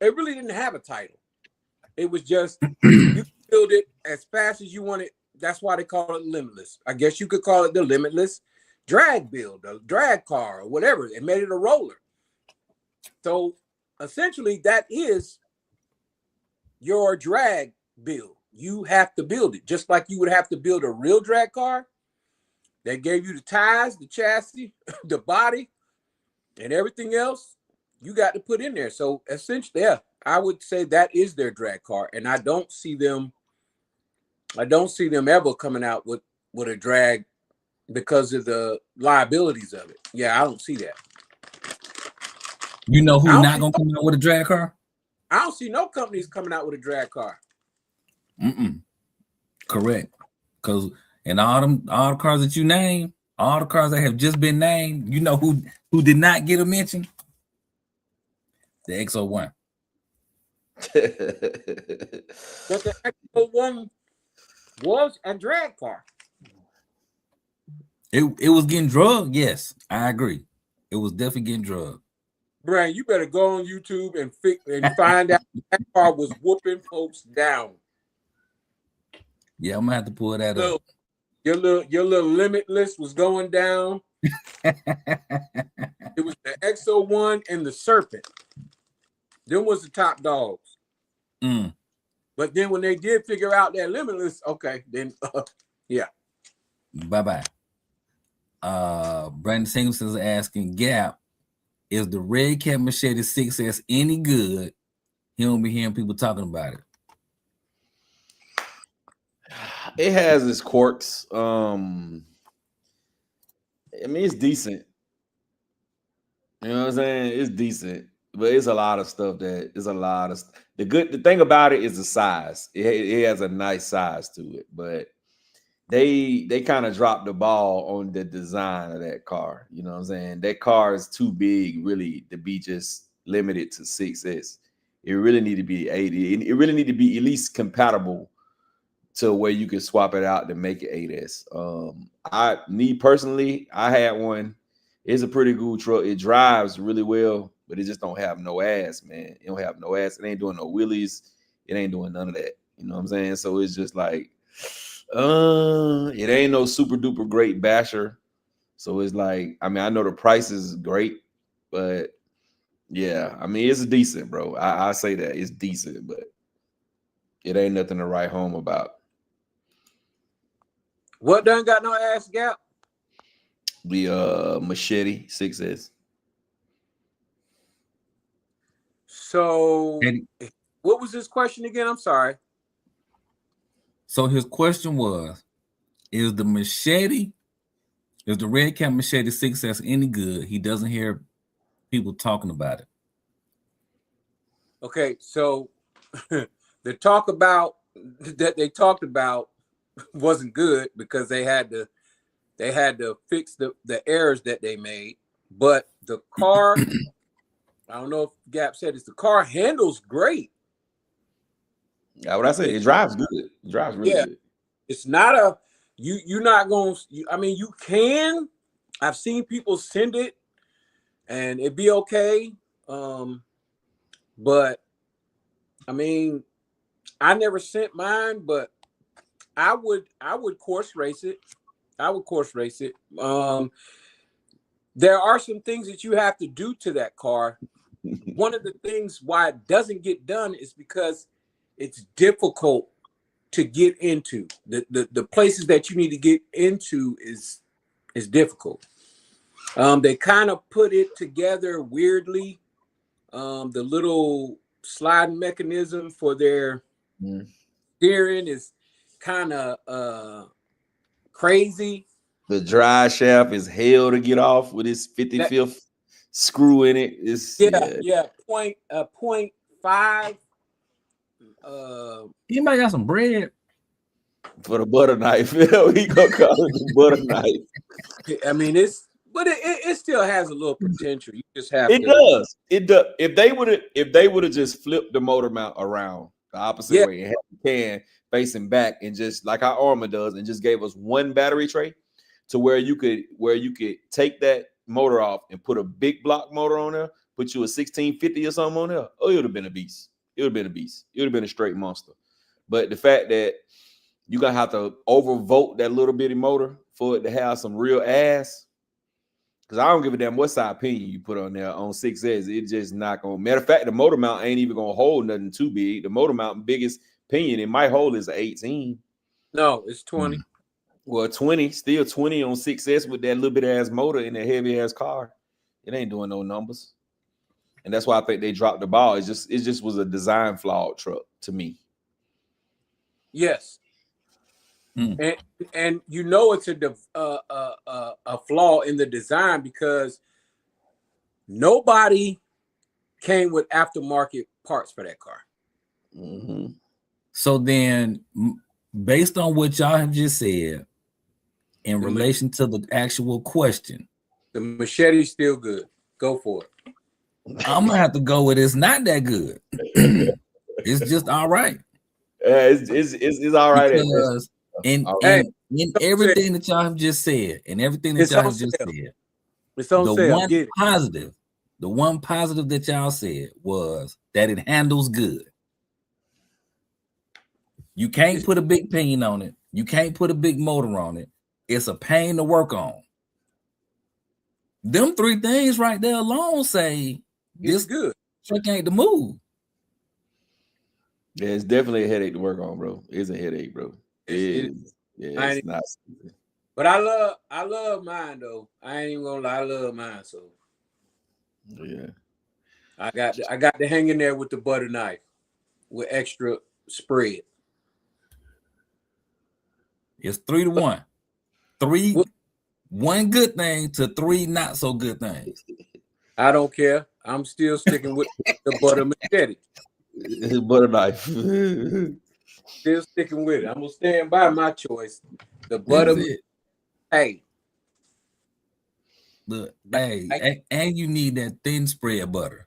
didn't have a title. It was just you could build it as fast as you wanted. That's why they call it limitless. I guess you could call it the limitless drag build, a drag car, or whatever. It made it a roller. So essentially, that is your drag build. You have to build it just like you would have to build a real drag car. They gave you the ties, the chassis, the body, and everything else you got to put in there. So essentially, yeah, I would say that is their drag car, and I don't see them ever coming out with a drag because of the liabilities of it. Yeah, I don't see that. You know who's not gonna come out with a drag car? I don't see no companies coming out with a drag car. Correct. Because in all the cars that you name, all the cars that have just been named, you know who did not get a mention? The X01. But the X01 was a drag car. It was getting drugged. Yes, I agree. It was definitely getting drugged. Brian, you better go on YouTube and find out that car was whooping folks down. Yeah, I'm gonna have to pull that up. Your little limitless was going down. It was the X01 and the Serpent. Them was the top dogs. But then when they did figure out that limitless, okay, then yeah. Bye-bye. Brandon Singleton's asking Gap, is the Red Cat Machete 6S any good? He don't be hearing people talking about it. It has its quirks. I mean, it's decent. You know what I'm saying? It's decent, but it's a lot of stuff the thing about it is the size. It has a nice size to it, but they kind of dropped the ball on the design of that car. You know what I'm saying? That car is too big, really, to be just limited to 6S. It really need to be 80. It really need to be at least compatible to where you can swap it out to make it 8S. Me personally, I had one. It's a pretty good truck. It drives really well, but it just don't have no ass, man. It don't have no ass. It ain't doing no wheelies. It ain't doing none of that. You know what I'm saying? So it's just like, it ain't no super duper great basher. So it's like, I mean, I know the price is great, but yeah, I mean, it's decent, bro. I say that it's decent, but it ain't nothing to write home about. What done got no ass, Gap? The Machete 6S. So what was his question again? I'm sorry. So his question was, is the Red Cat Machete 6S any good? He doesn't hear people talking about it. Okay, so the talk about that they talked about wasn't good because they had to fix the errors that they made. But the car, I don't know if Gap said this, the car handles great. Yeah, what I said, it drives good. It drives really good. It's not a you're not going. I mean, you can. I've seen people send it and it'd be okay. But I mean, I never sent mine, but I would course race it. I would course race it. There are some things that you have to do to that car. One of the things why it doesn't get done is because it's difficult to get into. The places that you need to get into is difficult. They kind of put it together weirdly. The little sliding mechanism for their steering is kind of crazy. The dry shaft is hell to get off with its 55th screw in it. It's point 0.5. You might got some bread for the butter knife. We gonna call it the butter knife. I mean, it still has a little potential. You just have it does. It does. If they would have just flipped the motor mount around the opposite way and had the can facing back and just like how Armor does and just gave us one battery tray to where you could take that motor off and put a big block motor on there, put you a 1650 or something on there. Oh, it would have been a beast. It would have been a beast. It would have been a straight monster. But the fact that you're gonna have to overvolt that little bitty motor for it to have some real ass. Because I don't give a damn what side pinion you put on there on 6S. It just not gonna. Matter of fact, the motor mount ain't even gonna hold nothing too big. The motor mount biggest pinion it might hold is an 18. No, it's 20. Well, 20, still 20 on 6S with that little bit ass motor in that heavy ass car. It ain't doing no numbers. And that's why I think they dropped the ball. It just was a design flawed truck to me. Yes. And you know it's a flaw in the design because nobody came with aftermarket parts for that car. Mm-hmm. So then, based on what y'all have just said, in relation to the actual question, the machete's still good. Go for it. I'm gonna have to go with it's not that good. It's just all right. It's all right. Because in everything that y'all have just said, and everything that y'all have just said, it's on sale. The one positive that y'all said was that it handles good. You can't put a big pinion on it. You can't put a big motor on it. It's a pain to work on. Them three things right there alone say this good. Truck ain't the move. Yeah, it's definitely a headache to work on, bro. It's a headache, bro. It's not. But I love mine though. I ain't even gonna lie, I love mine. So yeah, I got to hang in there with the butter knife with extra spread. It's 3-1. 1 good thing to 3 not so good things. I don't care. I'm still sticking with the butter machete. Butter knife. Still sticking with it. I'm gonna stand by my choice. The butter. Hey. Look, and you need that thin spread butter.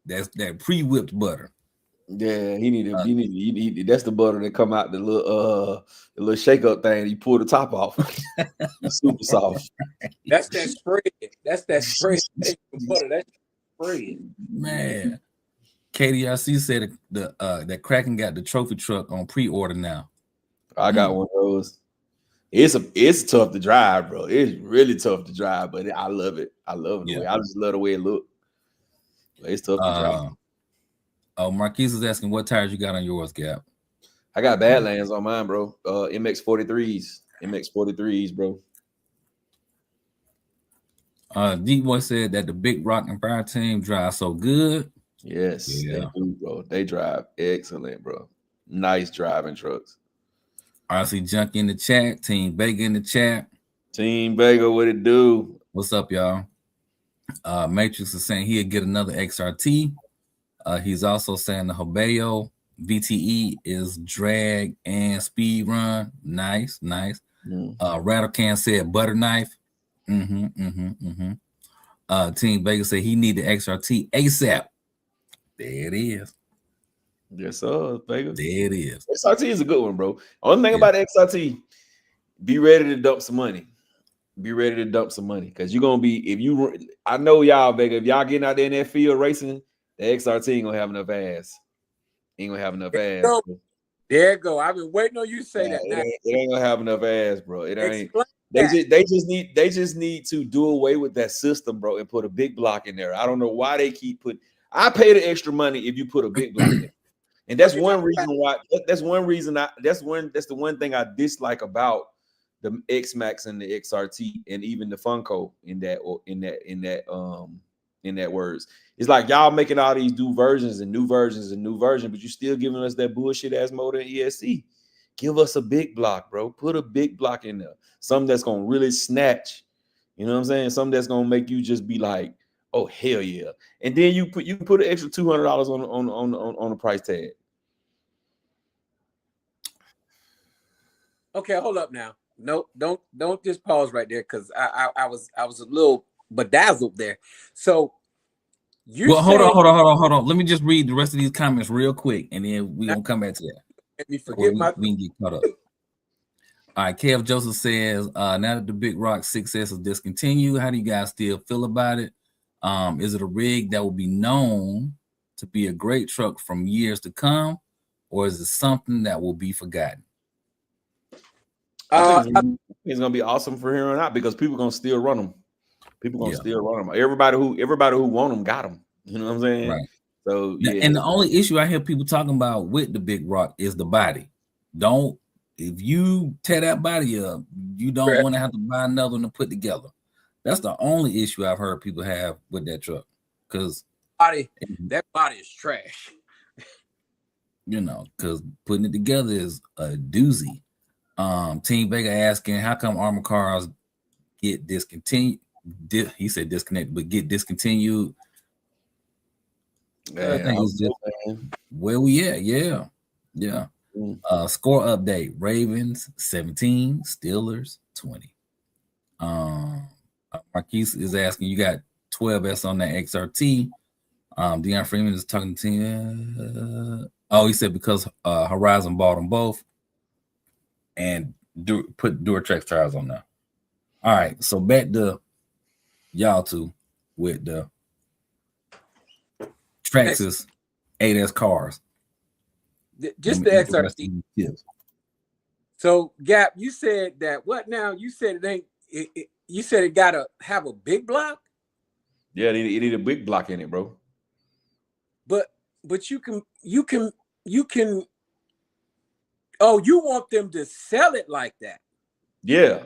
That's that pre-whipped butter. Yeah, he needed that's the butter that come out the little shake up thing. You pull the top off. Super soft. That's that spread. That's that spread. Butter. That's spread. Man, KDRC said that Kraken got the trophy truck on pre-order now. I got one of those. It's tough to drive, bro. It's really tough to drive, but I love it. I love it. I just love the way it looks. It's tough to drive. Oh, Marquise is asking what tires you got on yours, Gap. I got Badlands on mine, bro. MX43s. MX43s, bro. D-Boy said that the Big Rock and Fire team drives so good. Yes, they do, bro. They drive excellent, bro. Nice driving trucks. RC Junkie in the chat. Team Vega in the chat. Team Vega, what it do? What's up, y'all? Matrix is saying he'll get another XRT. He's also saying the Hobeo VTE is drag and speed run. Nice. Rattlecan said butter knife. Team Vega said he need the XRT ASAP. There it is. Yes, sir, Vega. There it is. XRT is a good one, bro. Only thing about XRT, be ready to dump some money. be ready to dump some money because you're gonna be I know y'all, Vega. If y'all getting out there in that field racing, the XRT ain't gonna have enough ass. Ain't gonna have enough ass. There you go. I've been waiting on you to say that. Now, it ain't gonna have enough ass, bro. It ain't. explain They just need to do away with that system, bro, and put a big block in there. I don't know why they keep putting. I pay the extra money if you put a big block in there. And that's one reason why. That's one reason. That's the one thing I dislike about the X Max and the XRT and even the Funko in that words. It's like y'all making all these new versions, but you still giving us that bullshit ass motor in EST. Give us a big block, bro. Put a big block in there. Something that's gonna really snatch. You know what I'm saying? Something that's gonna make you just be like, oh hell yeah. And then you can put an extra $200 on the price tag. Okay, hold up now. No, don't just pause right there because I was a little bedazzled there. So hold on. Let me just read the rest of these comments real quick, and then we're gonna come back to that. Let me forget we can get caught up. All right, Kev Joseph says, now that the Big Rock 6S is discontinued, how do you guys still feel about it? Is it a rig that will be known to be a great truck from years to come, or is it something that will be forgotten? I think it's gonna be awesome for here on out because people are gonna still run them. People gonna still run them. Everybody who want them got them. You know what I'm saying? Right. So yeah. And the only issue I hear people talking about with the Big Rock is the body. If you tear that body up, you don't want to have to buy another one to put together. That's the only issue I've heard people have with that truck. Because that body is trash. You know, because putting it together is a doozy. Team Vega asking, how come armor cars get discontinued? He said disconnected, but get discontinued. Man, I think it's just where we at. Yeah. Score update: Ravens 17, Steelers 20. Marquise is asking, you got 12S on that XRT. Deion Freeman is talking to you. He said because Horizon bought them both and put Duratrex tires on there. All right, so back to y'all two with the Traxxas 8S cars. Just the XRT. So Gap, you said that what now? You said you said it gotta have a big block? Yeah, it need a big block in it, bro. But you can oh, you want them to sell it like that? Yeah.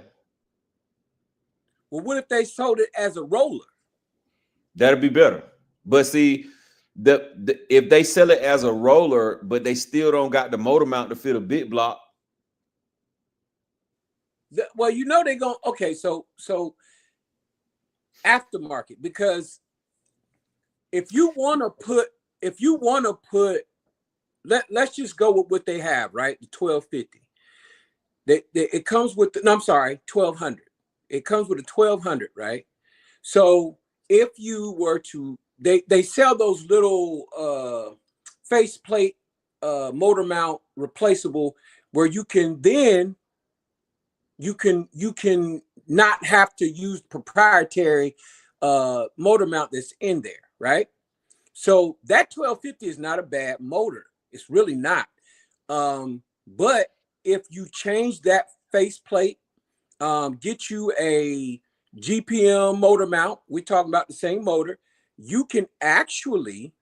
Well, what if they sold it as a roller? That'd be better. But see, if they sell it as a roller, but they still don't got the motor mount to fit a big block. Well, you know they're going. Okay, so aftermarket, because if you want to put, let's just go with what they have, right? The 1250. It comes with the, no, I'm sorry, 1200. It comes with a 1200, right? So if you were to, they sell those little faceplate motor mount replaceable where you can not have to use proprietary motor mount that's in there, right? So that 1250 is not a bad motor. It's really not. But if you change that faceplate, get you a GPM motor mount, we're talking about the same motor, you can actually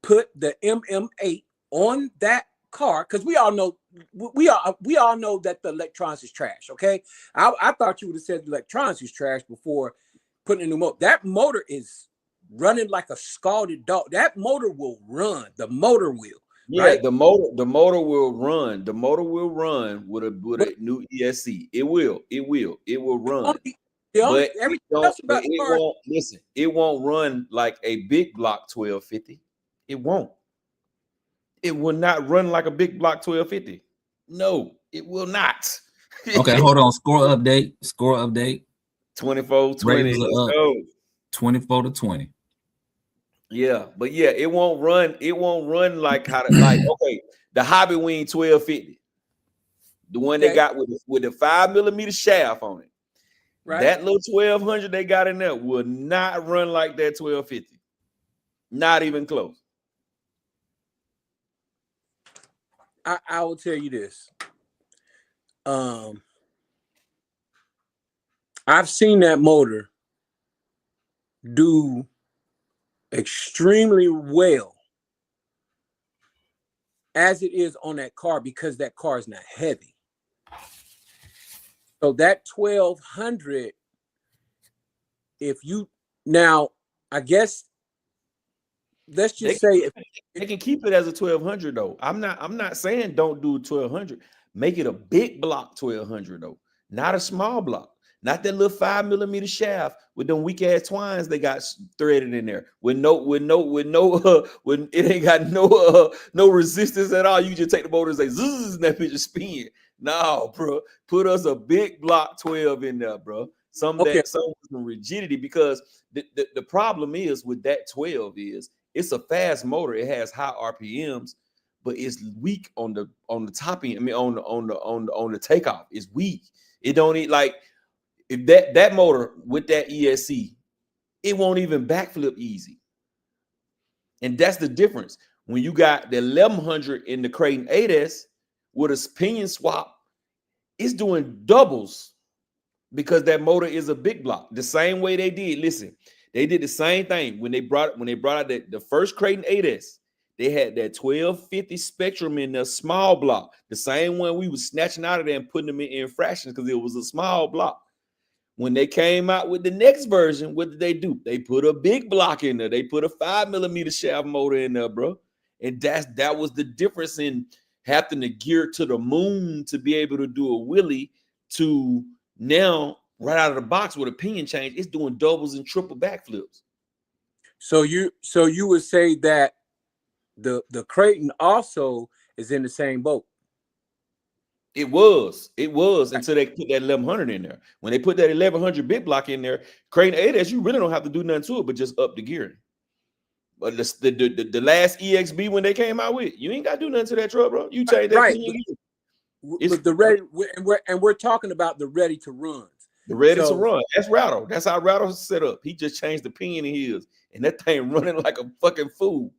put the MM8 on that car, because we all know that the electronics is trash. Okay, I thought you would have said the electronics is trash before putting a new motor. That motor is running like a scalded dog. That motor will run. The motor will. Yeah, right? the motor will run. The motor will run with a new ESC. It will run. It won't run like a big block 1250. It won't. It will not run like a big block 1250. No, it will not. Okay, hold on. Score update. 24-20. Let's go. 24-20. Yeah, but yeah, it won't run. It won't run like okay, the Hobby Wing 1250, the one they got with the 5mm shaft on it. Right. That little 1200 they got in there will not run like that 1250. Not even close. I will tell you this. I've seen that motor do extremely well as it is on that car because that car is not heavy. So that 1200, if you now, I guess, let's just say they can keep it as a 1200 though. I'm not saying don't do 1200. Make it a big block 1200 though, not a small block. Not that little 5mm shaft with them weak ass twines they got threaded in there with no when it ain't got no resistance at all. You just take the motor and say zzz, and that bitch just spin. No, bro, put us a big block 12 in there, bro. Some rigidity, because the problem is with that 12 is it's a fast motor. It has high RPMs, but it's weak on the top end. I mean on the takeoff. It's weak. It don't eat like. If that motor with that ESC, it won't even backflip easy. And that's the difference. When you got the 1100 in the Creighton 8S with a pinion swap, it's doing doubles because that motor is a big block. The same way they did. Listen, they did the same thing when they brought out the first Creighton 8S. They had that 1250 Spectrum in the small block. The same one we was snatching out of there and putting them in fractions because it was a small block. When they came out with the next version, what did they do? They put a big block in there. They put a 5mm shaft motor in there, bro. And that was the difference in having to gear to the moon to be able to do a wheelie to now right out of the box with a pinion change. It's doing doubles and triple backflips. So you would say that the Creighton also is in the same boat. It was until they put that 1100 in there. When they put that 1100 big block in there, Creighton 8S, you really don't have to do nothing to it, but just up the gearing. But the last EXB when they came out with, you ain't got to do nothing to that truck, bro. You change that thing. With the ready, and we're talking about the ready to run. The ready to run. That's Rattle. That's how Rattle's set up. He just changed the pinion in his, and that thing running like a fucking fool.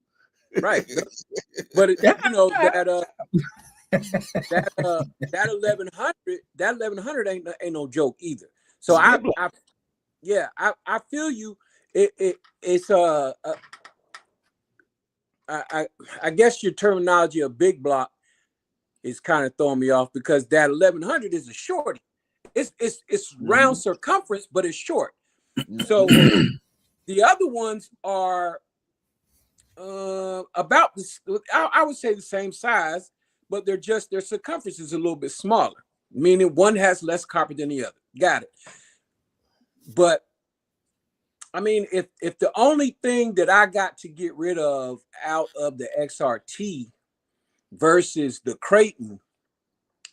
Right. But you know that 1100 ain't no joke either. So I feel you. It's I guess your terminology of big block is kind of throwing me off because that 1100 is a shorty. It's round circumference, but it's short. So the other ones are about this. I would say the same size, but their circumference is a little bit smaller, meaning one has less copper than the other. Got it. But I mean, if the only thing that I got to get rid of out of the XRT versus the Creighton,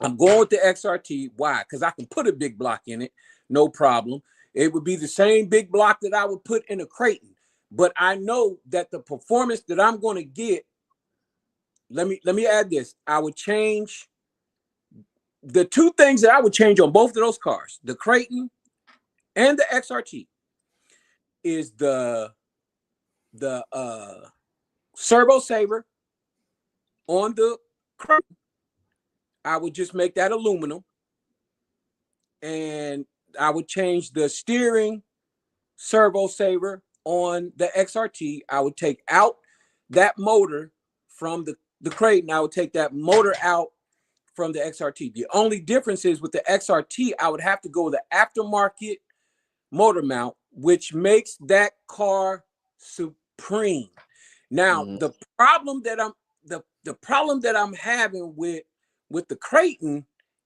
I'm going with the XRT. Why? Because I can put a big block in it, no problem. It would be the same big block that I would put in a Creighton. But I know that the performance that I'm going to get, let me add this. I would change the two things that I would change on both of those cars, the Creighton and the XRT, is the servo saver on the Creighton. I would just make that aluminum, and I would change the steering servo saver on the XRT. I would take out that motor from the Creighton. I would take that motor out from the XRT. The only difference is with the XRT, I would have to go with the aftermarket motor mount, which makes that car supreme. Now, the problem that I'm having with the Creighton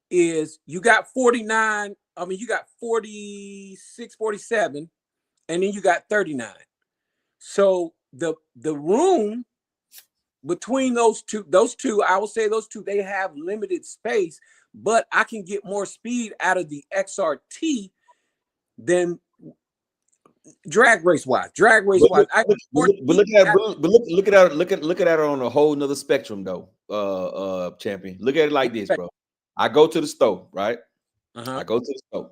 is you got 49, you got 46, 47, and then you got 39. So the room between those two, I will say those two, they have limited space, but I can get more speed out of the XRT than drag race wise. But look at it on a whole nother spectrum though, champion. Look at it like this, bro. I go to the store, right? I go to the store.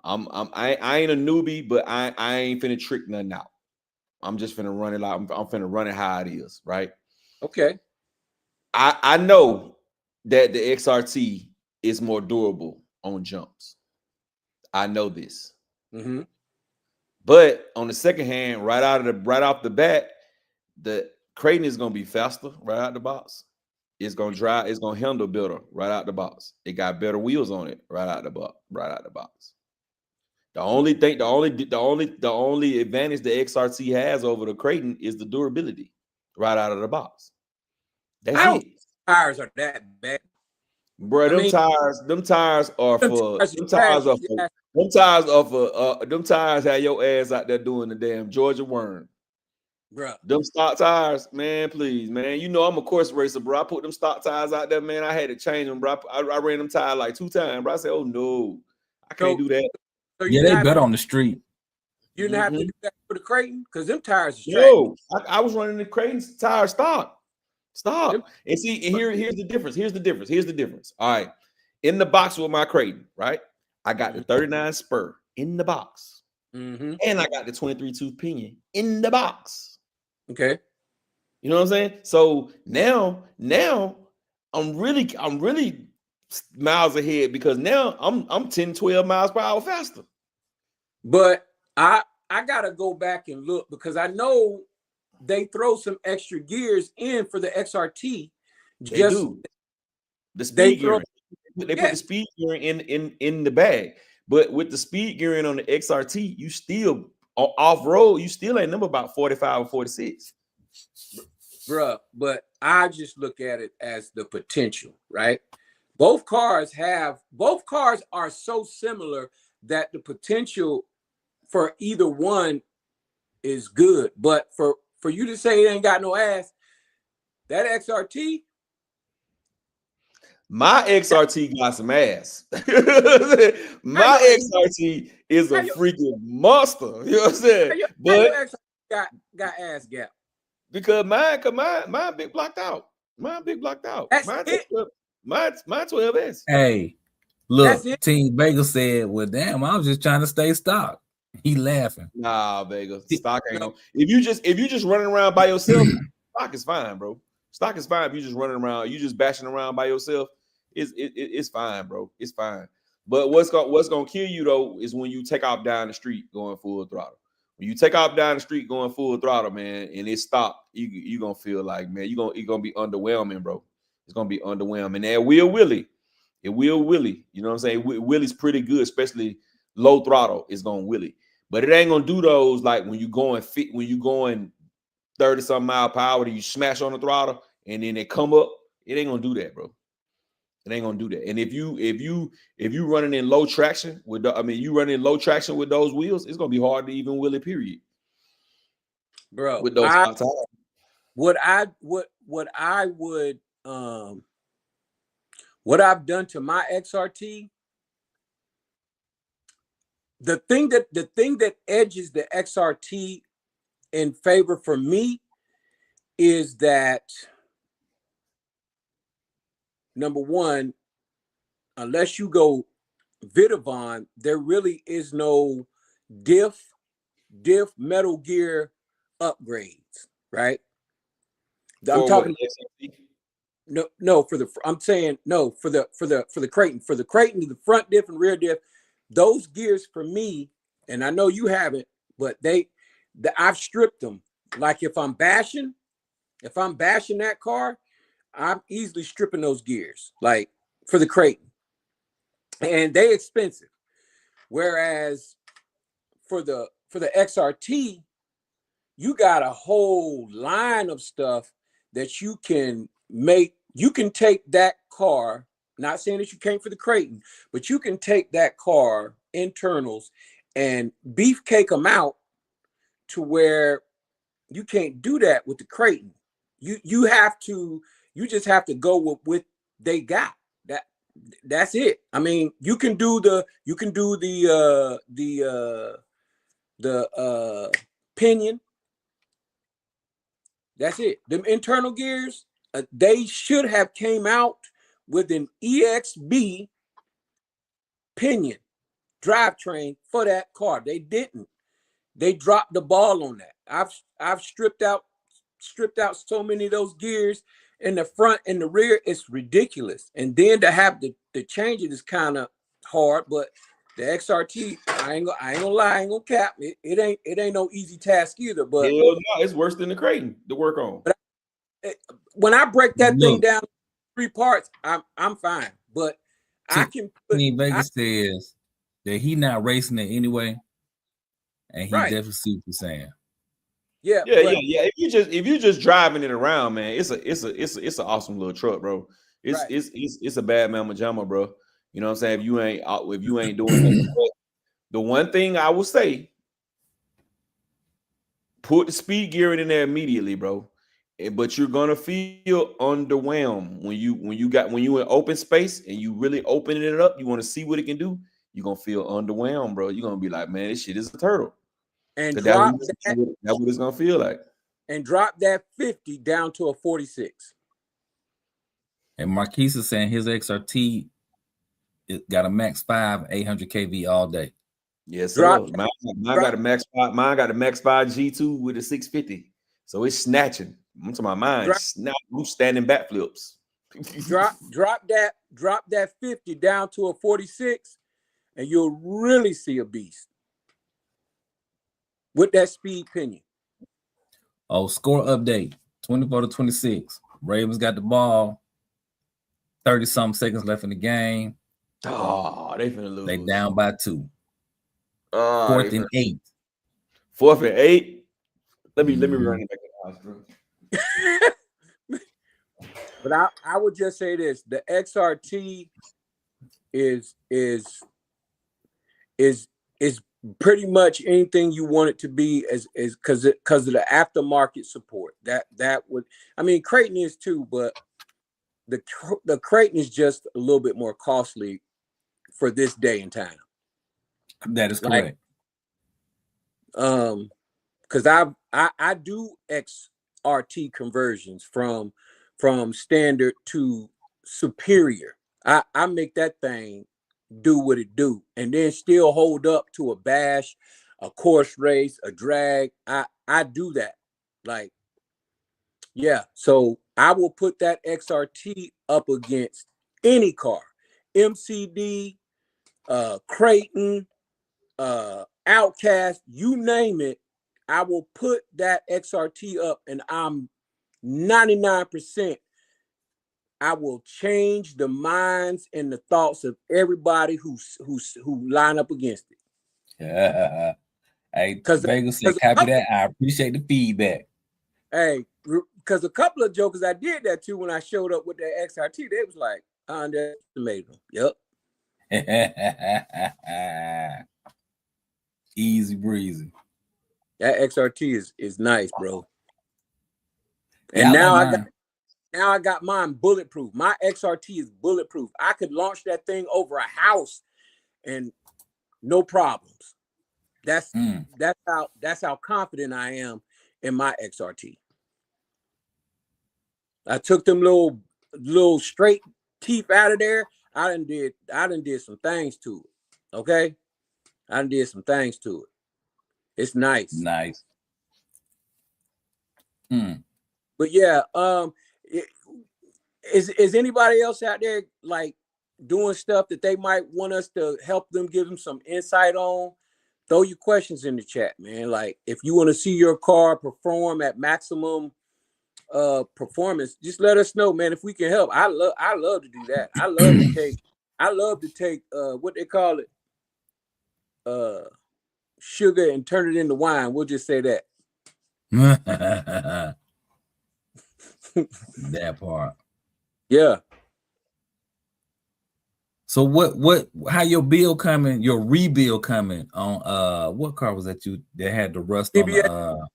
I ain't a newbie, but I ain't finna trick nothing out. I'm just finna run it out. I'm finna run it how it is, right? Okay. I know that the XRT is more durable on jumps. I know this. Mm-hmm. But on the second hand, right off the bat, the Creighton is gonna be faster right out the box. It's gonna drive, it's gonna handle better right out the box. It got better wheels on it right out the box, The only thing, the only advantage the XRT has over the Creighton is the durability right out of the box. That's it. Tires are that bad. Bro, them tires are for them tires have your ass out there doing the damn Georgia worm. Bro. Them stock tires, man, please, man. You know I'm a course racer, bro. I put them stock tires out there, man. I had to change them, bro. I ran them tires like 2 times, bro. I said, oh no, I can't do that. So yeah, they better on the street. You didn't have to do that for the Creighton because them tires are no. I was running the Creighton tire stock. Stop. And see, and here's the difference. All right. In the box with my Creighton, right? I got the 39 spur in the box. Mm-hmm. And I got the 23 tooth pinion in the box. Okay. You know what I'm saying? So now I'm really miles ahead because now I'm 10, 12 miles per hour faster. But I gotta go back and look because I know they throw some extra gears in for the XRT. They do. The speed gearing. They put the speed gearing in the bag. But with the speed gearing on the XRT, you still off-road, you still ain't number about 45 or 46. Bruh, but I just look at it as the potential, right? Both cars are so similar that the potential for either one is good. But for you to say it ain't got no ass, that XRT. My XRT got some ass. My XRT is a freaking monster. You know what I'm saying? But got ass gap. Because mine big blocked out. Mine big blocked out. Mine's 12S. Hey, look, Team Vega said, well, damn, I was just trying to stay stock. He laughing. Nah, Vega. Stock ain't no. If you just running around by yourself, stock is fine, bro. Stock is fine if you just running around, you just bashing around by yourself. It's fine, bro. It's fine. But what's gonna kill you though is when you take off down the street going full throttle. When you take off down the street going full throttle, man, and it stopped, you gonna feel like, man, it's gonna be underwhelming, bro. It's gonna be underwhelming. And it will willy. You know what I'm saying? Willie's pretty good, especially low throttle. It's gonna willy, but it ain't gonna do those like when you going 30 something mile per hour, you smash on the throttle and then they come up. It ain't gonna do that, bro. It ain't gonna do that. And if you running in low traction with those wheels, it's gonna be hard to even wheel it, period. Bro, with those tires. What I've done to my XRT, the thing that edges the XRT in favor for me is that, number one, unless you go Vitavon, there really is no diff metal gear upgrades, right? I'm talking for the Creighton. For the Creighton, the front diff and rear diff, those gears for me, and I know you haven't, but I've stripped them. Like if I'm bashing that car, I'm easily stripping those gears, like for the Creighton, and they expensive. Whereas for the XRT, you got a whole line of stuff that you can make. You can take that car, not saying that you can't for the Creighton, but you can take that car internals and beefcake them out to where you can't do that with the Creighton. You just have to go with what they got. That's it. I mean, you can do the pinion. That's it. Them internal gears, they should have came out with an EXB pinion drivetrain for that car. They didn't. They dropped the ball on that. I've stripped out so many of those gears in the front and the rear. It's ridiculous. And then to have to change it is kind of hard. But the XRT, I ain't gonna lie, I ain't gonna cap. It ain't no easy task either. But hell no, it's worse than the Creighton to work on. But when I break that thing down 3 parts, I'm fine. But I can put. Vegas says that he not racing it anyway, and he definitely see what you're saying. Yeah. If you just driving it around, man, it's an awesome little truck, bro. It's a bad mama jamma, bro. You know what I'm saying? If you ain't doing that, the one thing I will say, put the speed gearing in there immediately, bro. But you're gonna feel underwhelmed when you in open space and you really opening it up. You want to see what it can do. You're gonna feel underwhelmed, bro. You're gonna be like, man, this shit is a turtle. And that's what it's gonna feel like. And drop that 50 down to a 46. And Marquise is saying his XRT got a max 5 800 kV all day. Yes, sir. Mine got a max 5. Mine got a max 5 G2 with a 650. So it's snatching. I'm talking about mine. I'm standing backflips. drop that 50 down to a 46, and you'll really see a beast with that speed pinion. Oh, score update 24-26. Ravens got the ball. 30-something seconds left in the game. Oh, they finna lose. They down by 2. Oh, 4th and 8. 4th and 8. Let me run it back to the house, bro. But I would just say this: the XRT is pretty much anything you want it to be, as because of the aftermarket support. That would, I mean, Creighton is too, but the Creighton is just a little bit more costly for this day and time. That is correct. Because I do XRT conversions from standard to superior. I make that thing do what it do, and then still hold up to a bash, a course race, a drag. I do that. Like, yeah. So I will put that XRT up against any car, MCD, Creighton, Outcast, you name it. I will put that XRT up, and I'm 99%. I will change the minds and the thoughts of everybody who line up against it. Yeah. Hey, Vegas said, copy that. I appreciate the feedback. Hey, because a couple of jokers I did that too when I showed up with that XRT. They was like, I underestimated them. Yep. Easy breezy. That XRT is nice, bro. And yeah, now I got mine bulletproof. My XRT is bulletproof. I could launch that thing over a house and no problems. That's how confident I am in my XRT. I took them little straight teeth out of there. I done did some things to it. Okay, I done did some things to it. It's nice. Nice. But yeah, is anybody else out there like doing stuff that they might want us to help them, give them some insight on? Throw your questions in the chat, man. Like, if you want to see your car perform at maximum performance, just let us know, man. If we can help, I love to do that. I love to take what they call it, sugar and turn it into wine. We'll just say that. That part. Yeah. So how your bill coming, your rebuild coming on what car was that that had the rust DBX? On the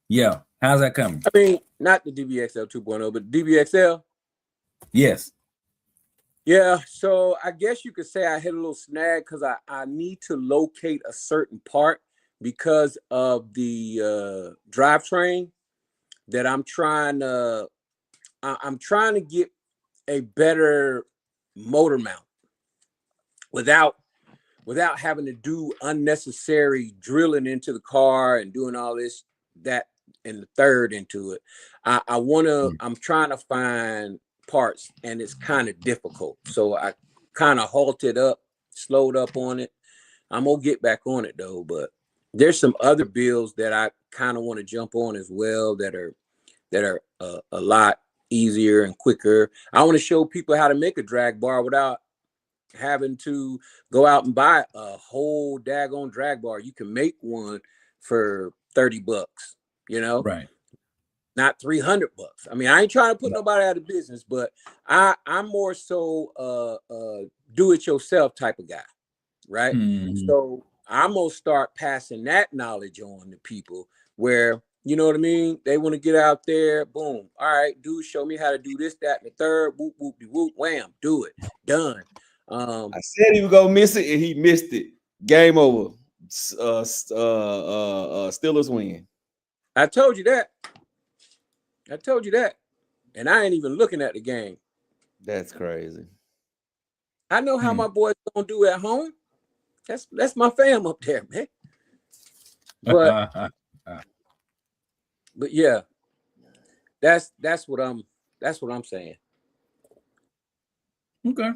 yeah, how's that coming? I mean, not the DBXL 2.0, but DBXL. Yes. Yeah, so I guess you could say I hit a little snag because I need to locate a certain part because of the drivetrain that I'm trying to get a better motor mount without without having to do unnecessary drilling into the car and doing all this, that, and the third into it. I'm trying to find parts, and it's kind of difficult. So I kind of halted up, slowed up on it. I'm gonna get back on it though, but there's some other builds that I kind of want to jump on as well that are a lot easier and quicker. I want to show people how to make a drag bar without having to go out and buy a whole daggone drag bar. You can make one for $30, you know, Right. not $300. I mean, I ain't trying to put nobody out of business, but I'm more so do it yourself type of guy, right? So I'm gonna start passing that knowledge on to people where, you know what I mean, they want to get out there, boom, all right, dude, show me how to do this, that, and the third, whoop, whoop, whoop, wham, do it, done. I said he was gonna miss it, and he missed it. Game over. Steelers win. I told you that. And I ain't even looking at the game. That's crazy. I know how my boys gonna do at home. That's my fam up there, man. But but yeah, that's what I'm saying. Okay.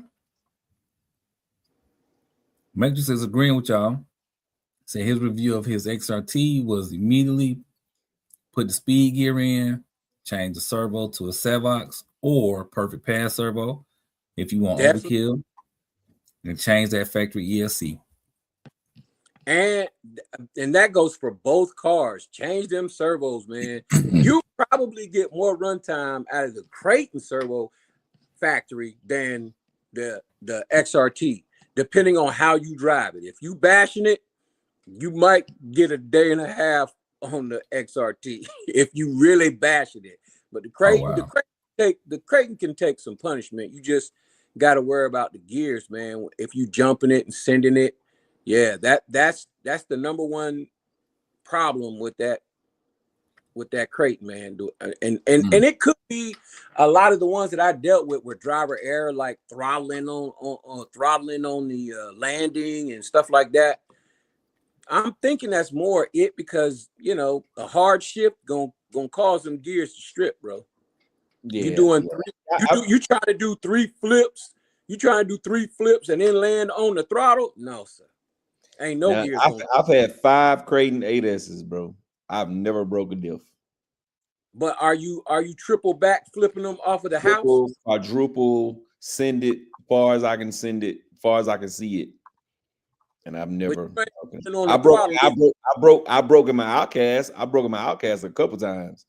Matrix is agreeing with y'all. Say his review of his XRT was immediately put the speed gear in, change the servo to a Sevox or perfect pass servo if you want overkill, and change that factory ESC. And that goes for both cars. Change them servos, man. You probably get more runtime out of the Creighton servo factory than the XRT, depending on how you drive it. If you bashing it, you might get a day and a half on the XRT if you really bashing it. But the Creighton, the Creighton can take some punishment. You just got to worry about the gears, man. If you jumping it and sending it, yeah, that's the number one problem with that Creighton, man. And it could be a lot of the ones that I dealt with were driver error, like throttling on the landing and stuff like that. I'm thinking that's more it because, you know, a hard shift gonna cause them gears to strip, bro. Yeah, you doing you trying to do three flips. You trying to do three flips and then land on the throttle? No, sir. Ain't no gears. I've had 5 Creighton 8S's, bro. I've never broke a diff. But are you triple back flipping them off of the house? Quadruple, send it far as I can send it, far as I can see it. And I've never. I broke in my Outcast. I broke in my Outcast a couple times.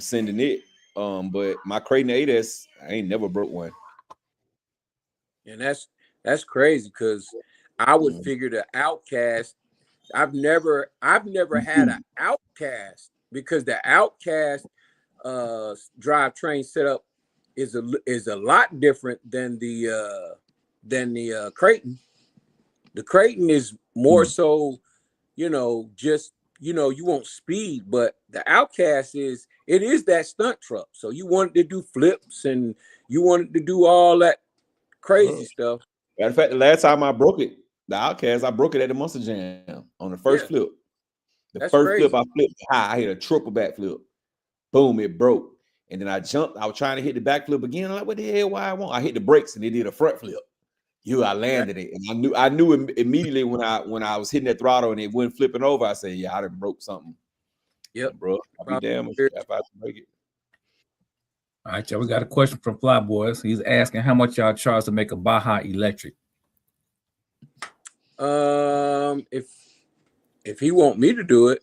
Sending it. But my Creighton 8S, I ain't never broke one. And that's crazy because I would figure the Outcast. I've never had an Outcast because the Outcast drivetrain setup is a lot different than the Creighton. The Creighton is more so, you know, just, you know, you want speed, but the Outcast is that stunt truck. So you wanted to do flips and you wanted to do all that crazy stuff. Matter of fact, the last time I broke it, the Outcast, I broke it at the Monster Jam on the first flip. The first flip I flipped high, I hit a triple backflip. Boom, it broke. And then I jumped. I was trying to hit the backflip again. I'm like, what the hell? Why I won't? I hit the brakes and it did a front flip. I landed it, and I knew immediately when I was hitting that throttle and it wasn't flipping over. I said, "Yeah, I done broke something." Yep, bro. I'll be damned if I break it. All right, y'all. We got a question from Fly Boys. He's asking how much y'all charge to make a Baja electric. If he want me to do it,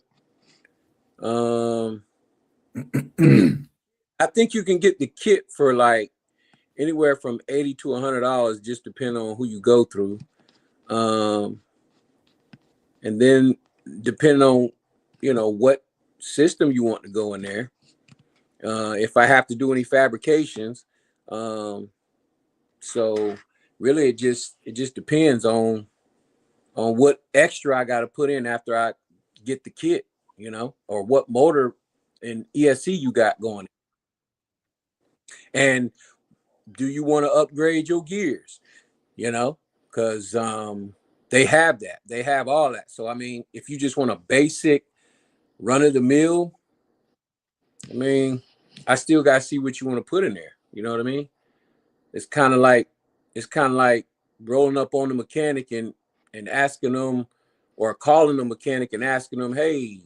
I think you can get the kit for like anywhere from $80 to $100, just depending on who you go through. And then depending on, you know, what system you want to go in there. If I have to do any fabrications. So really it just depends on what extra I got to put in after I get the kit, you know, or what motor and ESC you got going. And do you want to upgrade your gears? You know, because They have that. They have all that. So I mean, if you just want a basic run of the mill, I mean, I still gotta see what you want to put in there. You know what I mean? It's kind of like rolling up on the mechanic and asking them, or calling the mechanic and asking them, hey,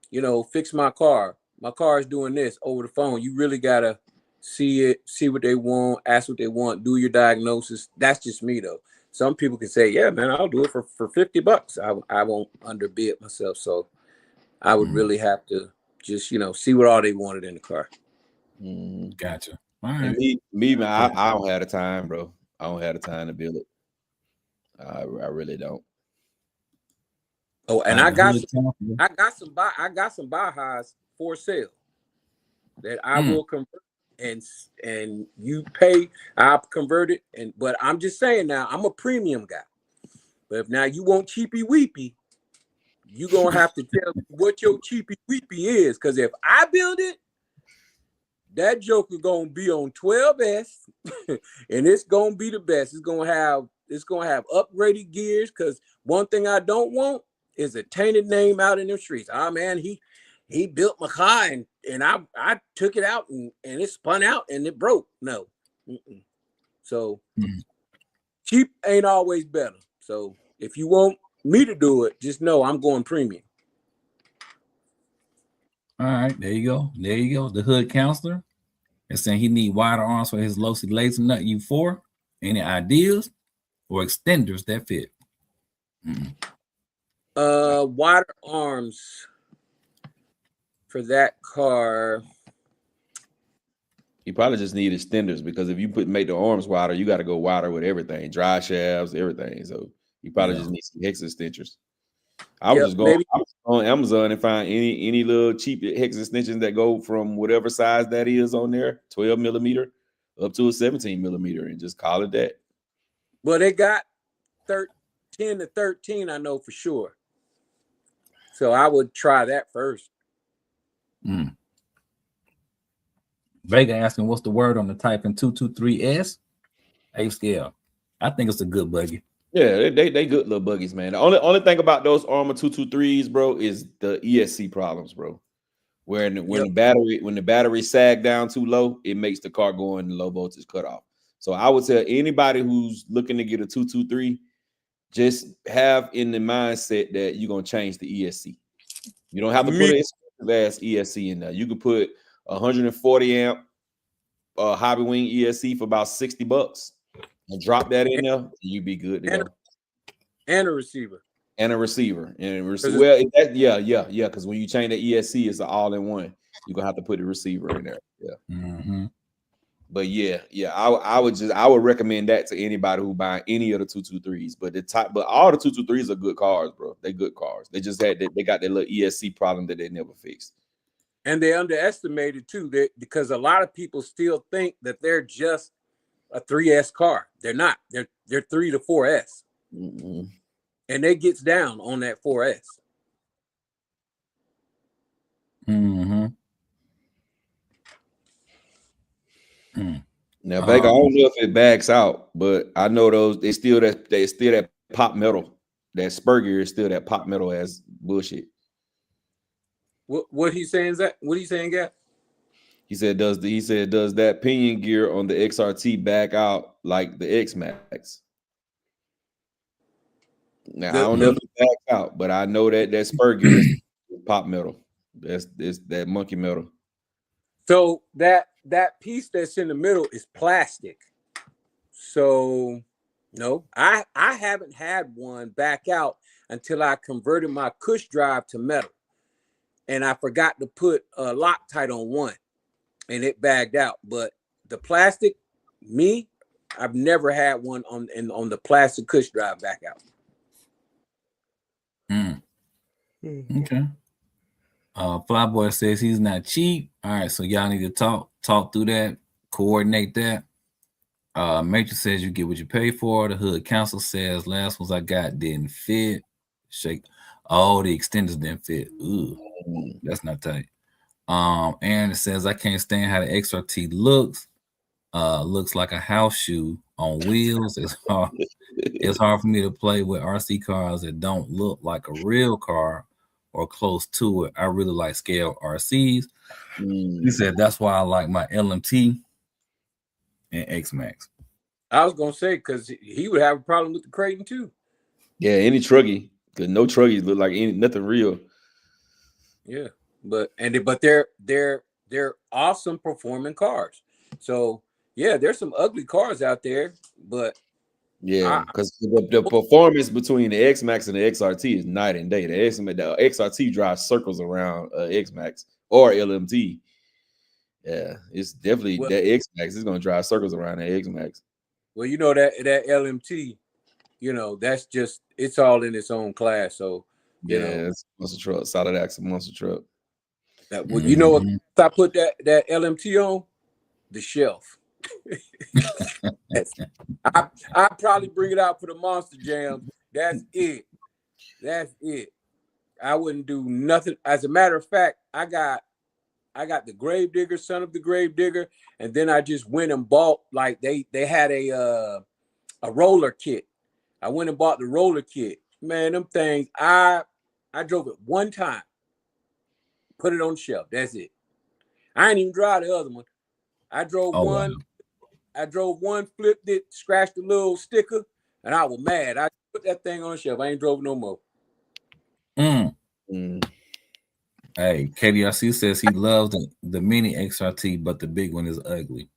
you know, fix my car. My car is doing this over the phone. You really gotta see it, see what they want, ask what they want, do your diagnosis. That's just me though. Some people can say, yeah, man, I'll do it for $50. I won't underbid myself. So I would really have to just, you know, see what all they wanted in the car. Gotcha. All right. And me, man, I don't have the time, bro. I don't have the time to build it. I really don't. Oh, and I got some Bajas for sale that I will convert, and you pay, I'll convert it. But I'm just saying now, I'm a premium guy. But if now you want cheapy weepy, you're gonna have to tell me what your cheapy weepy is. Because if I build it, that joker gonna be on 12S, and it's gonna be the best. It's gonna have upgraded gears. Because one thing I don't want is a tainted name out in the streets. Ah, man, he built my car and I took it out and it spun out and it broke. No. So cheap ain't always better. So if you want me to do it, just know I'm going premium. All right, there you go. There you go. The hood counselor is saying he need wider arms for his Losi Lazy Nut U4. Any ideas or extenders that fit? Wider arms for that car. You probably just need extenders, because if you make the arms wider, you got to go wider with everything, dry shafts, everything. So you probably just need some hex extensions. I would just go on Amazon and find any little cheap hex extensions that go from whatever size that is on there, 12 millimeter up to a 17 millimeter, and just call it that. Well, they got 10 to 13, I know for sure. So I would try that first. Vega asking, what's the word on the Typhoon 223S? A-scale. I think it's a good buggy. Yeah, they good little buggies, man. The only thing about those Armor 223s, bro, is the ESC problems, bro. When the battery sag down too low, it makes the car go in low voltage cutoff. So I would tell anybody who's looking to get a 223, just have in the mindset that you're gonna change the ESC. You don't have to put an expensive ass ESC in there. You can put 140 amp Hobby Wing ESC for about $60 and drop that in there, and you be good to go. And a receiver. Well, yeah. Because when you change the ESC, it's an all-in-one. You're gonna have to put the receiver in there. Yeah. But yeah, I would recommend that to anybody who buy any of the 223s. But all the 223s are good cars, bro. They're good cars. They just they got that little ESC problem that they never fixed. And they underestimated too, because a lot of people still think that they're just a 3S car. They're not. They're 3 to 4S. And it gets down on that 4S. Now, Vega, I don't know if it backs out, but I know they still that pop metal. That spur gear is still that pop metal as bullshit. What he's saying is that? What are you saying, Gap? He said does that pinion gear on the XRT back out like the X Max? Now I don't know if it backs out, but I know that spur gear is pop metal. That's that monkey metal. So that piece that's in the middle is plastic. So no, I haven't had one back out until I converted my cush drive to metal. And I forgot to put a Loctite on one, and it bagged out. But the plastic, I've never had one on the plastic cush drive back out. Okay. Flyboy says he's not cheap. All right, so y'all need to talk through that, coordinate that. Matrix says you get what you pay for. The hood council says last ones I got didn't fit. Shake. Oh, the extenders didn't fit. Ooh, that's not tight. Aaron says I can't stand how the XRT looks. looks like a house shoe on wheels. It's hard. It's hard for me to play with RC cars that don't look like a real car or close to it. I really like scale RCs. He said that's why I like my LMT and X-Max. I was gonna say because he would have a problem with the Creighton too. Yeah, any truggy, because no truggies look like nothing real. Yeah, but they're awesome performing cars. So yeah, there's some ugly cars out there, but yeah, because the performance between the X-Max and the XRT is night and day. The XRT drives circles around X-Max or LMT. Yeah, it's definitely that X-Max is going to drive circles around the X-Max. Well, you know that LMT, you know, that's just it's all in its own class. So you know, it's muscle truck, solid axle muscle truck. Well, you know what? If I put that LMT on the shelf, I probably bring it out for the Monster Jam. That's it. That's it. I wouldn't do nothing. As a matter of fact, I got the Gravedigger, Son of the Gravedigger, and then I just went and bought like they had a roller kit. I went and bought the roller kit. Man, them things I drove it one time. Put it on the shelf. That's it. I ain't even drive the other one. I drove one. Wow. I drove one, flipped it, scratched the little sticker, and I was mad. I put that thing on the shelf. I ain't drove no more. Hey, KDRC says he loves the mini XRT, but the big one is ugly.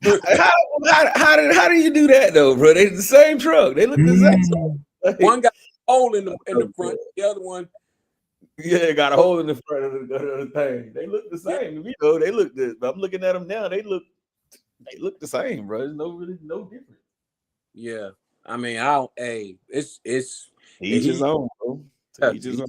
How do you do that though, bro? They the same truck. They look the same. One got a hole in the front. The other one, got a hole in the front of the thing. They look the same. You know, they look good. I'm looking at them now. They look the same, bro. There's no difference. Yeah, I mean, it's each his own, bro. Each his own.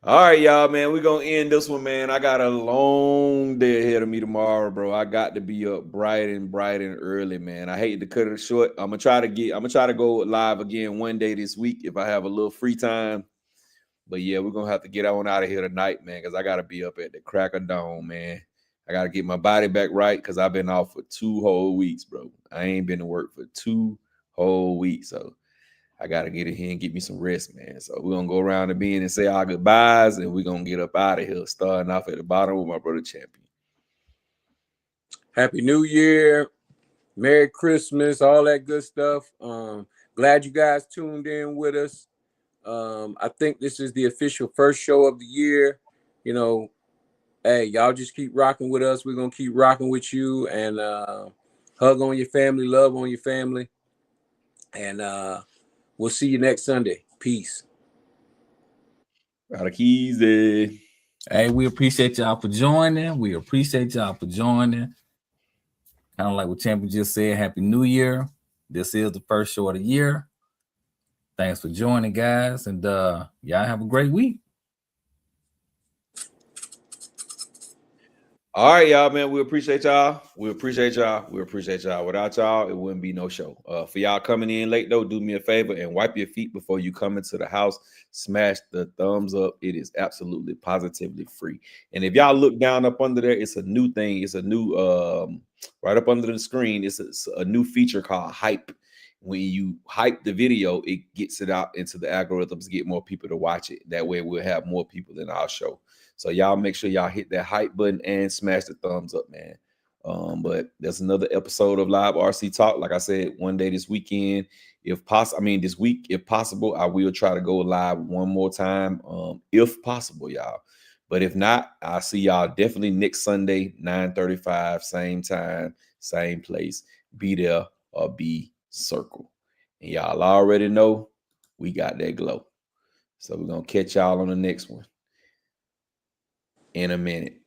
All right, y'all, man. We're gonna end this one, man. I got a long day ahead of me tomorrow, bro. I got to be up bright and early, man. I hate to cut it short. I'm gonna try to go live again one day this week if I have a little free time. But yeah, we're gonna have to get on out of here tonight, man, because I gotta be up at the crack of dawn, man. I gotta get my body back right because I've been off for 2 whole weeks, bro. I ain't been to work for 2 whole weeks, so I got to get in here and get me some rest, man. So we're going to go around the bend and say our goodbyes, and we're going to get up out of here, starting off at the bottom with my brother Champion. Happy New Year. Merry Christmas, all that good stuff. Glad you guys tuned in with us. I think this is the official first show of the year. You know, hey, y'all just keep rocking with us. We're going to keep rocking with you, and hug on your family, love on your family. And we'll see you next Sunday. Peace. Out of keys. Hey, we appreciate y'all for joining. Kind of like what Champion just said, Happy New Year. This is the first show of the year. Thanks for joining, guys. And y'all have a great week. All right, y'all, man. We appreciate y'all. Without y'all, it wouldn't be no show. For y'all coming in late, though, do me a favor and wipe your feet before you come into the house. Smash the thumbs up. It is absolutely positively free. And if y'all look down up under there, it's a new thing. It's a new right up under the screen. It's a new feature called hype. When you hype the video, it gets it out into the algorithms to get more people to watch it. That way we'll have more people in our show. So y'all make sure y'all hit that hype button and smash the thumbs up, man. But there's another episode of Live RC Talk. Like I said, one day this weekend, this week, if possible, I will try to go live one more time, if possible, y'all. But if not, I'll see y'all definitely next Sunday, 9:35, same time, same place. Be there or be circle. And y'all already know we got that glow. So we're going to catch y'all on the next one in a minute.